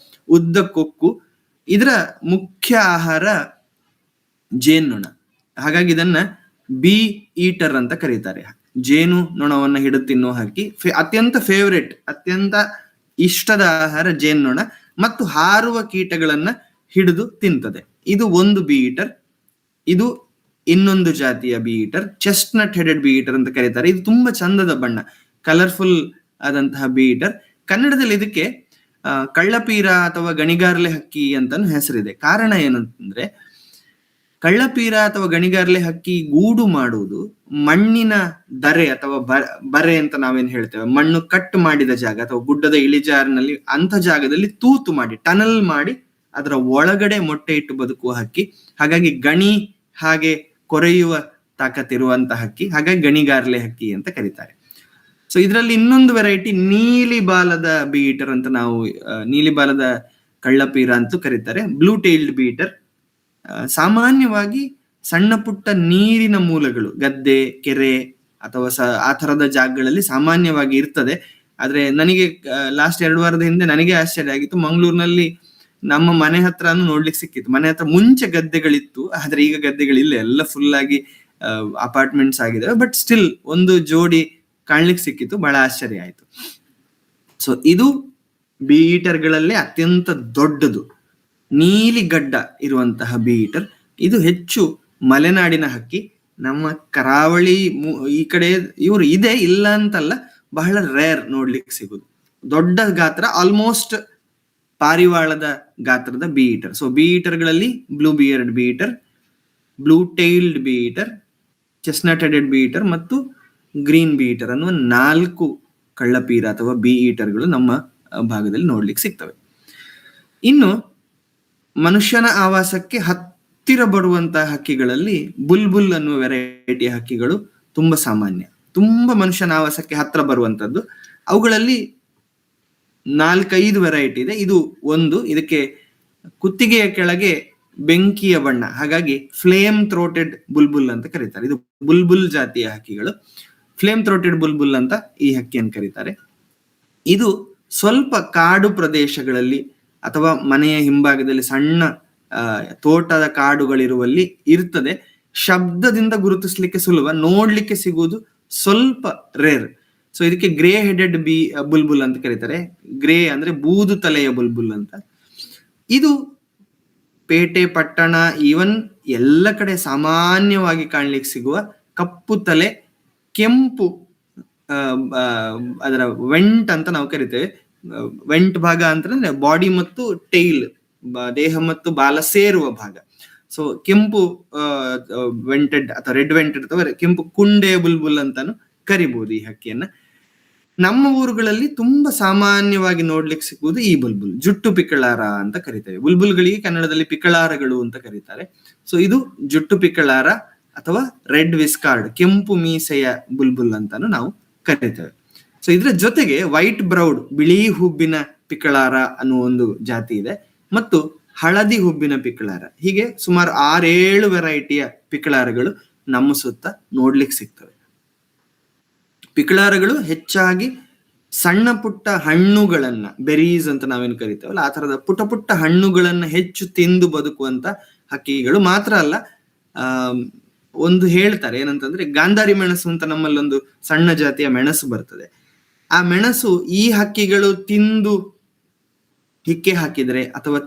ಉದ್ದ ಕೊಕ್ಕು. ಇದರ ಮುಖ್ಯ ಆಹಾರ ಜೇನ್ನೊಣ. ಹಾಗಾಗಿ ಇದನ್ನ ಬಿ ಈಟರ್ ಅಂತ ಕರೀತಾರೆ. ಜೇನು ನೊಣವನ್ನ ಹಿಡಿದು ತಿನ್ನೋ ಹಕ್ಕಿ. ಅತ್ಯಂತ ಫೇವರೆಟ್, ಅತ್ಯಂತ ಇಷ್ಟದ ಆಹಾರ ಜೇನ್ನೊಣ, ಮತ್ತು ಹಾರುವ ಕೀಟಗಳನ್ನ ಹಿಡಿದು ತಿಂತದೆ. ಇದು ಒಂದು ಬಿ ಈಟರ್. ಇದು ಇನ್ನೊಂದು ಜಾತಿಯ B eater, chestnut headed bee eater ಅಂತ ಕರೀತಾರೆ. ಇದು ತುಂಬಾ ಚಂದದ ಬಣ್ಣ, ಕಲರ್ಫುಲ್ ಆದಂತಹ ಬಿ ಈಟರ್. ಕನ್ನಡದಲ್ಲಿ ಇದಕ್ಕೆ ಕಳ್ಳಪೀರ ಅಥವಾ ಗಣಿಗಾರ್ಲೆ ಹಕ್ಕಿ ಅಂತಾನು ಹೆಸರಿದೆ. ಕಾರಣ ಏನಂತಂದ್ರೆ, ಕಳ್ಳಪೀರ ಅಥವಾ ಗಣಿಗಾರ್ಲೆ ಹಕ್ಕಿ ಗೂಡು ಮಾಡುವುದು ಮಣ್ಣಿನ ದರೆ ಅಥವಾ ಬರೆ ಅಂತ ನಾವೇನ್ ಹೇಳ್ತೇವೆ, ಮಣ್ಣು ಕಟ್ ಮಾಡಿದ ಜಾಗ ಅಥವಾ ಗುಡ್ಡದ ಇಳಿಜಾರಿನಲ್ಲಿ ಅಂಥ ಜಾಗದಲ್ಲಿ ತೂತು ಮಾಡಿ, ಟನಲ್ ಮಾಡಿ ಅದರ ಒಳಗಡೆ ಮೊಟ್ಟೆ ಇಟ್ಟು ಬದುಕುವ ಹಕ್ಕಿ. ಹಾಗಾಗಿ ಗಣಿ ಹಾಗೆ ಕೊರೆಯುವ ತಾಕತ್ತಿರುವಂತ ಹಕ್ಕಿ, ಹಾಗಾಗಿ ಗಣಿಗಾರ್ಲೆ ಹಕ್ಕಿ ಅಂತ ಕರೀತಾರೆ. ಸೊ ಇದರಲ್ಲಿ ಇನ್ನೊಂದು ವೆರೈಟಿ ನೀಲಿ ಬಾಲದ ಬಿ ಈಟರ್ ಅಂತ ನಾವು, ನೀಲಿ ಬಾಲದ ಕಳ್ಳಪೀರ ಅಂತೂ ಕರೀತಾರೆ, ಬ್ಲೂ ಟೈಲ್ಡ್ ಬಿ ಈಟರ್. ಸಾಮಾನ್ಯವಾಗಿ ಸಣ್ಣ ಪುಟ್ಟ ನೀರಿನ ಮೂಲಗಳು, ಗದ್ದೆ, ಕೆರೆ ಅಥವಾ ಆ ತರದ ಜಾಗಗಳಲ್ಲಿ ಸಾಮಾನ್ಯವಾಗಿ ಇರ್ತದೆ. ಆದ್ರೆ ನನಗೆ ಲಾಸ್ಟ್ 2 ವಾರದ ಹಿಂದೆ ನನಗೆ ಆಶ್ಚರ್ಯ ಆಗಿತ್ತು, ಮಂಗಳೂರಿನಲ್ಲಿ ನಮ್ಮ ಮನೆ ಹತ್ರನೂ ನೋಡ್ಲಿಕ್ಕೆ ಸಿಕ್ಕಿತ್ತು. ಮನೆ ಹತ್ರ ಮುಂಚೆ ಗದ್ದೆಗಳಿತ್ತು, ಆದ್ರೆ ಈಗ ಗದ್ದೆಗಳಿಲ್ಲ, ಎಲ್ಲ ಫುಲ್ ಆಗಿ ಅಪಾರ್ಟ್ಮೆಂಟ್ಸ್ ಆಗಿದಾವೆ. ಬಟ್ ಸ್ಟಿಲ್ ಒಂದು ಜೋಡಿ ಕಾಣ್ಲಿಕ್ಕೆ ಸಿಕ್ಕಿತ್ತು, ಬಹಳ ಆಶ್ಚರ್ಯ ಆಯ್ತು. ಸೊ ಇದು ಬಿ ಈಟರ್ಗಳಲ್ಲೇ ಅತ್ಯಂತ ದೊಡ್ಡದು, ನೀಲಿ ಗಡ್ಡ ಇರುವಂತಹ ಬಿ ಈಟರ್. ಇದು ಹೆಚ್ಚು ಮಲೆನಾಡಿನ ಹಕ್ಕಿ. ನಮ್ಮ ಕರಾವಳಿ ಈ ಕಡೆ ಇವರು ಇದೆ, ಇಲ್ಲ ಅಂತಲ್ಲ, ಬಹಳ ರೇರ್ ನೋಡ್ಲಿಕ್ಕೆ ಸಿಗುದು. ದೊಡ್ಡ ಗಾತ್ರ, ಆಲ್ಮೋಸ್ಟ್ ಪಾರಿವಾಳದ ಗಾತ್ರದ ಬಿ ಈಟರ್. ಸೊ ಬಿ ಈಟರ್ಗಳಲ್ಲಿ blue bearded bee eater, blue tailed bee eater, chestnut headed bee eater ಮತ್ತು ಗ್ರೀನ್ ಬಿ ಈಟರ್ ಅನ್ನುವ 4 ಕಳ್ಳಪೀರ ಅಥವಾ ಬಿ ಈಟರ್ಗಳು ನಮ್ಮ ಭಾಗದಲ್ಲಿ ನೋಡ್ಲಿಕ್ಕೆ ಸಿಗ್ತವೆ. ಇನ್ನು ಮನುಷ್ಯನ ಆವಾಸಕ್ಕೆ ಹತ್ತಿರ ಬರುವಂತಹ ಹಕ್ಕಿಗಳಲ್ಲಿ ಬುಲ್ಬುಲ್ ಅನ್ನುವ ವೆರೈಟಿಯ ಹಕ್ಕಿಗಳು ತುಂಬಾ ಸಾಮಾನ್ಯ, ತುಂಬಾ ಮನುಷ್ಯನ ಆವಾಸಕ್ಕೆ ಹತ್ರ ಬರುವಂತದ್ದು. ಅವುಗಳಲ್ಲಿ 4-5 ವೆರೈಟಿ ಇದೆ. ಇದು ಒಂದು, ಇದಕ್ಕೆ ಕುತ್ತಿಗೆಯ ಕೆಳಗೆ ಬೆಂಕಿಯ ಬಣ್ಣ, ಹಾಗಾಗಿ ಫ್ಲೇಮ್ ಥ್ರೋಟೆಡ್ ಬುಲ್ಬುಲ್ ಅಂತ ಕರೀತಾರೆ. ಇದು ಬುಲ್ಬುಲ್ ಜಾತಿಯ ಹಕ್ಕಿಗಳು. ಫ್ಲೇಮ್ ಥ್ರೋಟೆಡ್ ಬುಲ್ಬುಲ್ ಅಂತ ಈ ಹಕ್ಕಿಯನ್ನು ಕರೀತಾರೆ. ಇದು ಸ್ವಲ್ಪ ಕಾಡು ಪ್ರದೇಶಗಳಲ್ಲಿ ಅಥವಾ ಮನೆಯ ಹಿಂಭಾಗದಲ್ಲಿ ಸಣ್ಣ ತೋಟದ ಕಾಡುಗಳಿರುವಲ್ಲಿ ಇರ್ತದೆ. ಶಬ್ದದಿಂದ ಗುರುತಿಸ್ಲಿಕ್ಕೆ ಸುಲಭ, ನೋಡ್ಲಿಕ್ಕೆ ಸಿಗುವುದು ಸ್ವಲ್ಪ ರೇರ್. ಸೊ ಇದಕ್ಕೆ ಗ್ರೇ ಹೆಡೆಡ್ ಬುಲ್ಬುಲ್ ಅಂತ ಕರೀತಾರೆ. ಗ್ರೇ ಅಂದ್ರೆ ಬೂದು ತಲೆಯ ಬುಲ್ಬುಲ್ ಅಂತ. ಇದು ಪೇಟೆ, ಪಟ್ಟಣ, ಈವನ್ ಎಲ್ಲ ಕಡೆ ಸಾಮಾನ್ಯವಾಗಿ ಕಾಣ್ಲಿಕ್ಕೆ ಸಿಗುವ ಕಪ್ಪು ತಲೆ, ಕೆಂಪು ಅದರ ವೆಂಟ್ ಅಂತ ನಾವು ಕರಿತೇವೆ. ವೆಂಟ್ ಭಾಗ ಅಂತಂದ್ರೆ ಬಾಡಿ ಮತ್ತು ಟೈಲ್, ದೇಹ ಮತ್ತು ಬಾಲ ಸೇರುವ ಭಾಗ. ಸೊ ಕೆಂಪು ವೆಂಟೆಡ್ ಅಥವಾ ರೆಡ್ ವೆಂಟೆಡ್ ಅಥವಾ ಕೆಂಪು ಕುಂಡೆ ಬುಲ್ಬುಲ್ ಅಂತಾನು ಕರಿಬಹುದು ಈ ಹಕ್ಕಿಯನ್ನ. ನಮ್ಮ ಊರುಗಳಲ್ಲಿ ತುಂಬಾ ಸಾಮಾನ್ಯವಾಗಿ ನೋಡ್ಲಿಕ್ಕೆ ಸಿಗುವುದು ಈ ಬುಲ್ಬುಲ್, ಜುಟ್ಟು ಪಿಕ್ಕಳಾರ ಅಂತ ಕರಿತೇವೆ. ಬುಲ್ಬುಲ್ಗಳಿಗೆ ಕನ್ನಡದಲ್ಲಿ ಪಿಕ್ಕಳಾರಗಳು ಅಂತ ಕರೀತಾರೆ. ಸೊ ಇದು ಜುಟ್ಟು ಪಿಕ್ಕಳಾರ ಅಥವಾ ರೆಡ್ ವಿಸ್ಕಾರ್ಡ್, ಕೆಂಪು ಮೀಸೆಯ ಬುಲ್ಬುಲ್ ಅಂತಾನು ನಾವು ಕರಿತೇವೆ. ಸೊ ಇದ್ರ ಜೊತೆಗೆ ವೈಟ್ ಬ್ರೌಡ್, ಬಿಳಿ ಹುಬ್ಬಿನ ಪಿಕ್ಕಳಾರ ಅನ್ನುವ ಒಂದು ಜಾತಿ ಇದೆ, ಮತ್ತು ಹಳದಿ ಹುಬ್ಬಿನ ಪಿಕ್ಕಳಾರ. ಹೀಗೆ ಸುಮಾರು 6-7 ವೆರೈಟಿಯ ಪಿಕ್ಕಳಾರಗಳು ನಮ್ಮ ಸುತ್ತ ನೋಡ್ಲಿಕ್ಕೆ ಸಿಗ್ತವೆ. ಪಿಕ್ಕಳಾರಗಳು ಹೆಚ್ಚಾಗಿ ಸಣ್ಣ ಪುಟ್ಟ ಹಣ್ಣುಗಳನ್ನ, ಬೆರೀಸ್ ಅಂತ ನಾವೇನು ಕರಿತೇವಲ್ಲ, ಆ ತರದ ಪುಟ್ಟ ಪುಟ್ಟ ಹಣ್ಣುಗಳನ್ನ ಹೆಚ್ಚು ತಿಂದು ಬದುಕುವಂತ ಹಕ್ಕಿಗಳು. ಮಾತ್ರ ಅಲ್ಲ, ಒಂದು ಹೇಳ್ತಾರೆ ಏನಂತಂದ್ರೆ, ಗಾಂಧಾರಿ ಮೆಣಸು ಅಂತ ನಮ್ಮಲ್ಲೊಂದು ಸಣ್ಣ ಜಾತಿಯ ಮೆಣಸು ಬರ್ತದೆ. ಆ ಮೆಣಸು ಈ ಹಕ್ಕಿಗಳು ತಿಂದು ಹಿಕ್ಕೆ ಹಾಕಿದ್ರೆ ಅಥವಾ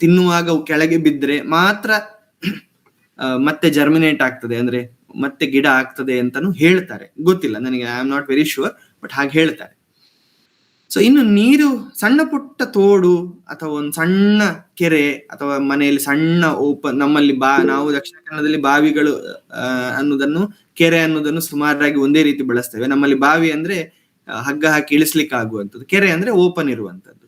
ತಿನ್ನುವಾಗ ಕೆಳಗೆ ಬಿದ್ದರೆ ಮಾತ್ರ ಮತ್ತೆ ಜರ್ಮಿನೇಟ್ ಆಗ್ತದೆ, ಅಂದ್ರೆ ಮತ್ತೆ ಗಿಡ ಆಗ್ತದೆ ಅಂತಾನು ಹೇಳ್ತಾರೆ. ಗೊತ್ತಿಲ್ಲ ನನಗೆ, I am not very sure, but ಹಾಗೆ ಹೇಳ್ತಾರೆ. ಸೊ ಇನ್ನು ನೀರು, ಸಣ್ಣ ಪುಟ್ಟ ತೋಡು ಅಥವಾ ಒಂದು ಸಣ್ಣ ಕೆರೆ ಅಥವಾ ಮನೆಯಲ್ಲಿ ಸಣ್ಣ ಓಪನ್, ನಮ್ಮಲ್ಲಿ ನಾವು ದಕ್ಷಿಣ ಕನ್ನಡದಲ್ಲಿ ಬಾವಿಗಳು ಅನ್ನೋದನ್ನು, ಕೆರೆ ಅನ್ನೋದನ್ನು ಸುಮಾರಾಗಿ ಒಂದೇ ರೀತಿ ಬಳಸ್ತೇವೆ. ನಮ್ಮಲ್ಲಿ ಬಾವಿ ಅಂದ್ರೆ ಹಗ್ಗ ಹಾಕಿ ಇಳಿಸ್ಲಿಕ್ಕೆ ಆಗುವಂಥದ್ದು, ಕೆರೆ ಅಂದ್ರೆ ಓಪನ್ ಇರುವಂತದ್ದು.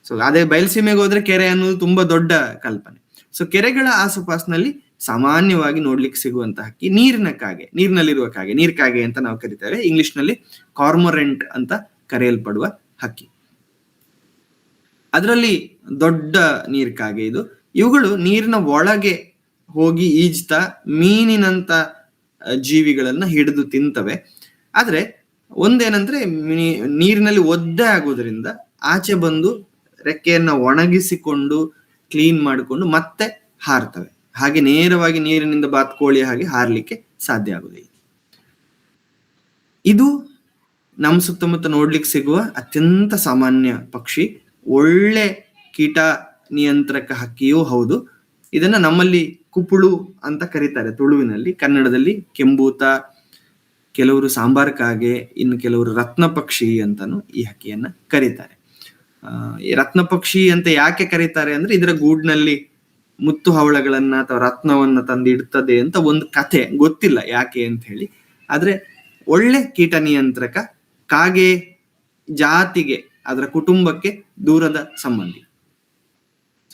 ಸೊ ಅದೇ ಬಯಲ್ಸೀಮೆಗೆ ಹೋದ್ರೆ ಕೆರೆ ಅನ್ನೋದು ತುಂಬಾ ದೊಡ್ಡ ಕಲ್ಪನೆ. ಸೊ ಕೆರೆಗಳ ಆಸುಪಾಸಿನಲ್ಲಿ ಸಾಮಾನ್ಯವಾಗಿ ನೋಡ್ಲಿಕ್ಕೆ ಸಿಗುವಂತಹ ಹಕ್ಕಿ ನೀರಿನ ಕಾಗೆ, ನೀರಿನಲ್ಲಿರುವ ಕಾಗೆ, ನೀರ್ಕಾಗೆ ಅಂತ ನಾವು ಕರಿತೇವೆ. ಇಂಗ್ಲಿಷ್ ನಲ್ಲಿ ಕಾರ್ಮೊರೆಂಟ್ ಅಂತ ಕರೆಯಲ್ಪಡುವ ಹಕ್ಕಿ. ಅದರಲ್ಲಿ ದೊಡ್ಡ ನೀರ್ಕಾಗೆ ಇದು. ಇವುಗಳು ನೀರಿನ ಒಳಗೆ ಹೋಗಿ ಈಜ್ತಾ ಮೀನಿನಂತ ಜೀವಿಗಳನ್ನ ಹಿಡಿದು ತಿಂತವೆ. ಆದ್ರೆ ಒಂದೇನಂದ್ರೆ, ನೀರಿನಲ್ಲಿ ಒದ್ದೆ ಆಗೋದ್ರಿಂದ ಆಚೆ ಬಂದು ರೆಕ್ಕೆಯನ್ನ ಒಣಗಿಸಿಕೊಂಡು ಕ್ಲೀನ್ ಮಾಡಿಕೊಂಡು ಮತ್ತೆ ಹಾರ್ತವೆ. ಹಾಗೆ ನೇರವಾಗಿ ನೀರಿನಿಂದ ಬಾತ್ಕೋಳಿಯ ಹಾಗೆ ಹಾರ್ಲಿಕ್ಕೆ ಸಾಧ್ಯ ಆಗುದಿಲ್ಲ. ಇದು ನಮ್ಮ ಸುತ್ತಮುತ್ತ ನೋಡ್ಲಿಕ್ಕೆ ಸಿಗುವ ಅತ್ಯಂತ ಸಾಮಾನ್ಯ ಪಕ್ಷಿ. ಒಳ್ಳೆ ಕೀಟ ನಿಯಂತ್ರಕ ಹಕ್ಕಿಯೂ ಹೌದು. ಇದನ್ನ ನಮ್ಮಲ್ಲಿ ಕುಪುಳು ಅಂತ ಕರೀತಾರೆ ತುಳುವಿನಲ್ಲಿ, ಕನ್ನಡದಲ್ಲಿ ಕೆಂಬೂತ, ಕೆಲವರು ಸಾಂಬಾರ್ ಕಾಗೆ, ಇನ್ನು ಕೆಲವರು ರತ್ನ ಪಕ್ಷಿ ಅಂತಾನು ಈ ಹಕ್ಕಿಯನ್ನ ಕರೀತಾರೆ. ಈ ರತ್ನ ಪಕ್ಷಿ ಅಂತ ಯಾಕೆ ಕರೀತಾರೆ ಅಂದ್ರೆ ಇದರ ಗೂಡ್ನಲ್ಲಿ ಮುತ್ತು ಹವಳಗಳನ್ನ ಅಥವಾ ರತ್ನವನ್ನ ತಂದಿಡ್ತದೆ ಅಂತ ಒಂದು ಕಥೆ, ಗೊತ್ತಿಲ್ಲ ಯಾಕೆ ಅಂತ ಹೇಳಿ. ಆದ್ರೆ ಒಳ್ಳೆ ಕೀಟ ನಿಯಂತ್ರಕ, ಕಾಗೆ ಜಾತಿಗೆ, ಅದರ ಕುಟುಂಬಕ್ಕೆ ದೂರದ ಸಂಬಂಧಿ.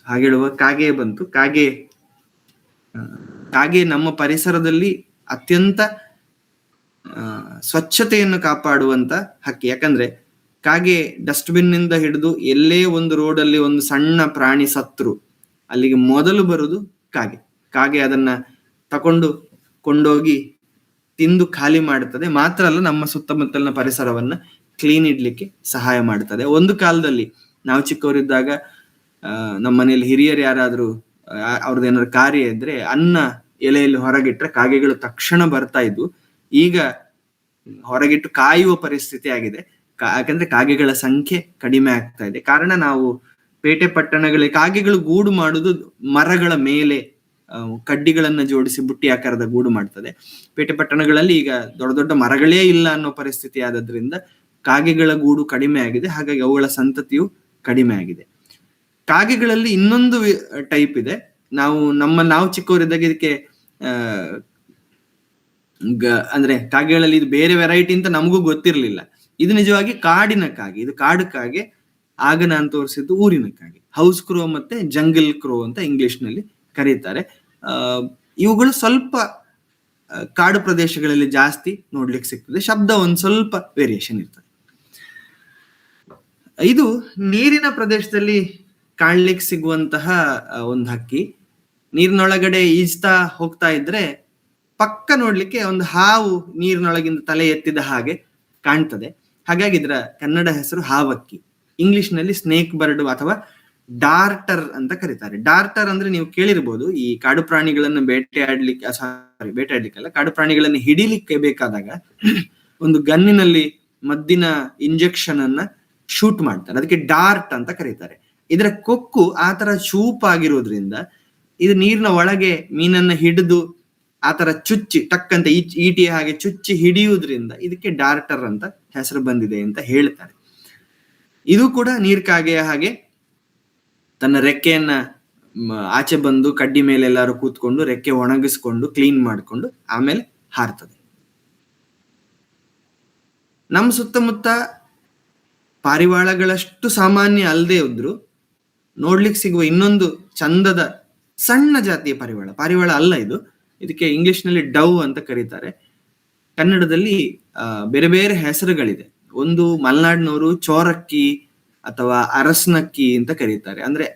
ಹಾಗೇಳುವ ಕಾಗೆ ಬಂತು. ಕಾಗೆ ನಮ್ಮ ಪರಿಸರದಲ್ಲಿ ಅತ್ಯಂತ ಸ್ವಚ್ಛತೆಯನ್ನು ಕಾಪಾಡುವಂತ ಹಕ್ಕಿ. ಯಾಕಂದ್ರೆ ಕಾಗೆ ಡಸ್ಟ್ಬಿನ್ ನಿಂದ ಹಿಡಿದು ಎಲ್ಲೇ ಒಂದು ರೋಡಲ್ಲಿ ಒಂದು ಸಣ್ಣ ಪ್ರಾಣಿ ಸತ್ರು ಅಲ್ಲಿಗೆ ಮೊದಲು ಬರುದು ಕಾಗೆ ಅದನ್ನ ಕೊಂಡೋಗಿ ತಿಂದು ಖಾಲಿ ಮಾಡುತ್ತದೆ. ಮಾತ್ರ ಅಲ್ಲ, ನಮ್ಮ ಸುತ್ತಮುತ್ತಲಿನ ಪರಿಸರವನ್ನ ಕ್ಲೀನ್ ಇಡ್ಲಿಕ್ಕೆ ಸಹಾಯ ಮಾಡ್ತದೆ. ಒಂದು ಕಾಲದಲ್ಲಿ ನಾವು ಚಿಕ್ಕವರಿದ್ದಾಗ ನಮ್ಮ ಮನೆಯಲ್ಲಿ ಹಿರಿಯರು ಯಾರಾದ್ರೂ ಅವ್ರದ್ದು ಏನಾದ್ರು ಕಾರ್ಯ ಇದ್ರೆ ಅನ್ನ ಎಲೆಯಲ್ಲಿ ಹೊರಗಿಟ್ರೆ ಕಾಗೆಗಳು ತಕ್ಷಣ ಬರ್ತಾ ಇದ್ವು. ಈಗ ಹೊರಗಿಟ್ಟು ಕಾಯುವ ಪರಿಸ್ಥಿತಿ ಆಗಿದೆ. ಯಾಕಂದ್ರೆ ಕಾಗೆಗಳ ಸಂಖ್ಯೆ ಕಡಿಮೆ ಆಗ್ತಾ ಇದೆ. ಕಾರಣ ನಾವು ಪೇಟೆ ಪಟ್ಟಣಗಳಲ್ಲಿ ಕಾಗೆಗಳು ಗೂಡು ಮಾಡುದು ಮರಗಳ ಮೇಲೆ ಕಡ್ಡಿಗಳನ್ನ ಜೋಡಿಸಿ ಬುಟ್ಟಿ ಆಕಾರದ ಗೂಡು ಮಾಡ್ತದೆ. ಪೇಟೆ ಪಟ್ಟಣಗಳಲ್ಲಿ ಈಗ ದೊಡ್ಡ ದೊಡ್ಡ ಮರಗಳೇ ಇಲ್ಲ ಅನ್ನೋ ಪರಿಸ್ಥಿತಿ ಆದ್ರಿಂದ ಕಾಗೆಗಳ ಗೂಡು ಕಡಿಮೆ ಆಗಿದೆ. ಹಾಗಾಗಿ ಅವುಗಳ ಸಂತತಿಯು ಕಡಿಮೆ ಆಗಿದೆ. ಕಾಗೆಗಳಲ್ಲಿ ಇನ್ನೊಂದು ಟೈಪ್ ಇದೆ. ನಾವು ಚಿಕ್ಕವರಿದ್ದಾಗ ಇದಕ್ಕೆ ಅಂದ್ರೆ ಕಾಗೆಗಳಲ್ಲಿ ಇದು ಬೇರೆ ವೆರೈಟಿ ಅಂತ ನಮಗೂ ಗೊತ್ತಿರ್ಲಿಲ್ಲ. ಇದು ನಿಜವಾಗಿ ಕಾಡಿನ ಕಾಗೆ. ಇದು ಕಾಡು ಕಾಗೆ. ಆಗ ನಾನು ತೋರಿಸಿದ್ದು ಊರಿನ ಕಾಗೆ. ಹೌಸ್ ಕ್ರೋ ಮತ್ತೆ ಜಂಗಲ್ ಕ್ರೋ ಅಂತ ಇಂಗ್ಲಿಷ್ ನಲ್ಲಿ ಕರೀತಾರೆ. ಇವುಗಳು ಸ್ವಲ್ಪ ಕಾಡು ಪ್ರದೇಶಗಳಲ್ಲಿ ಜಾಸ್ತಿ ನೋಡ್ಲಿಕ್ಕೆ ಸಿಗ್ತದೆ. ಶಬ್ದ ಒಂದ್ ಸ್ವಲ್ಪ ವೇರಿಯೇಷನ್ ಇರ್ತದೆ. ಇದು ನೀರಿನ ಪ್ರದೇಶದಲ್ಲಿ ಕಾಣ್ಲಿಕ್ಕೆ ಸಿಗುವಂತಹ ಒಂದು ಹಕ್ಕಿ. ನೀರಿನೊಳಗಡೆ ಈಜ್ತಾ ಹೋಗ್ತಾ ಇದ್ರೆ ಪಕ್ಕ ನೋಡ್ಲಿಕ್ಕೆ ಒಂದು ಹಾವು ನೀರಿನೊಳಗಿಂದ ತಲೆ ಎತ್ತಿದ ಹಾಗೆ ಕಾಣ್ತದೆ. ಹಾಗಾಗಿ ಇದರ ಕನ್ನಡ ಹೆಸರು ಹಾವಕ್ಕಿ. ಇಂಗ್ಲಿಷ್ ನಲ್ಲಿ ಸ್ನೇಕ್ ಬರ್ಡ್ ಅಥವಾ ಡಾರ್ಟರ್ ಅಂತ ಕರೀತಾರೆ. ಡಾರ್ಟರ್ ಅಂದ್ರೆ ನೀವು ಕೇಳಿರ್ಬೋದು, ಈ ಕಾಡು ಪ್ರಾಣಿಗಳನ್ನು ಬೇಟೆಯಾಡ್ಲಿಕ್ಕಲ್ಲ, ಕಾಡು ಪ್ರಾಣಿಗಳನ್ನು ಹಿಡಿಲಿಕ್ಕೆ ಬೇಕಾದಾಗ ಒಂದು ಗನ್ನಿನಲ್ಲಿ ಮದ್ದಿನ ಇಂಜೆಕ್ಷನ್ ಅನ್ನ ಶೂಟ್ ಮಾಡ್ತಾರೆ. ಅದಕ್ಕೆ ಡಾರ್ಟ್ ಅಂತ ಕರೀತಾರೆ. ಇದರ ಕೊಕ್ಕು ಆತರ ಚೂಪಾಗಿರೋದ್ರಿಂದ ಇದು ನೀರಿನ ಒಳಗೆ ಮೀನನ್ನ ಹಿಡಿದು ಆತರ ಚುಚ್ಚಿ ಟಕ್ಕಂತ ಈಟಿಯ ಹಾಗೆ ಚುಚ್ಚಿ ಹಿಡಿಯುವುದ್ರಿಂದ ಇದಕ್ಕೆ ಡಾರ್ಟರ್ ಅಂತ ಹೆಸರು ಬಂದಿದೆ ಅಂತ ಹೇಳ್ತಾರೆ. ಇದು ಕೂಡ ನೀರ್ಕಾಗೆಯ ಹಾಗೆ ತನ್ನ ರೆಕ್ಕೆಯನ್ನ ಆಚೆ ಬಂದು ಕಡ್ಡಿ ಮೇಲೆ ಎಲ್ಲಾರು ಕೂತ್ಕೊಂಡು ರೆಕ್ಕೆ ಒಣಗಿಸ್ಕೊಂಡು ಕ್ಲೀನ್ ಮಾಡಿಕೊಂಡು ಆಮೇಲೆ ಹಾರ್ತದೆ. ನಮ್ಮ ಸುತ್ತಮುತ್ತ ಪಾರಿವಾಳಗಳಷ್ಟು ಸಾಮಾನ್ಯ ಅಲ್ಲದೆ ಇದ್ರು ನೋಡ್ಲಿಕ್ಕೆ ಸಿಗುವ ಇನ್ನೊಂದು ಚಂದದ ಸಣ್ಣ ಜಾತಿಯ ಪಾರಿವಾಳ ಅಲ್ಲ ಇದು. ಇದಕ್ಕೆ ಇಂಗ್ಲಿಷ್ ನಲ್ಲಿ ಡವ್ ಅಂತ ಕರೀತಾರೆ. ಕನ್ನಡದಲ್ಲಿ ಬೇರೆ ಬೇರೆ ಹೆಸರುಗಳಿದೆ. ಒಂದು ಮಲೆನಾಡಿನವರು ಚೋರಕ್ಕಿ ಅಥವಾ ಅರಸನಕ್ಕಿ ಅಂತ ಕರೀತಾರೆ. ಅಂದ್ರೆ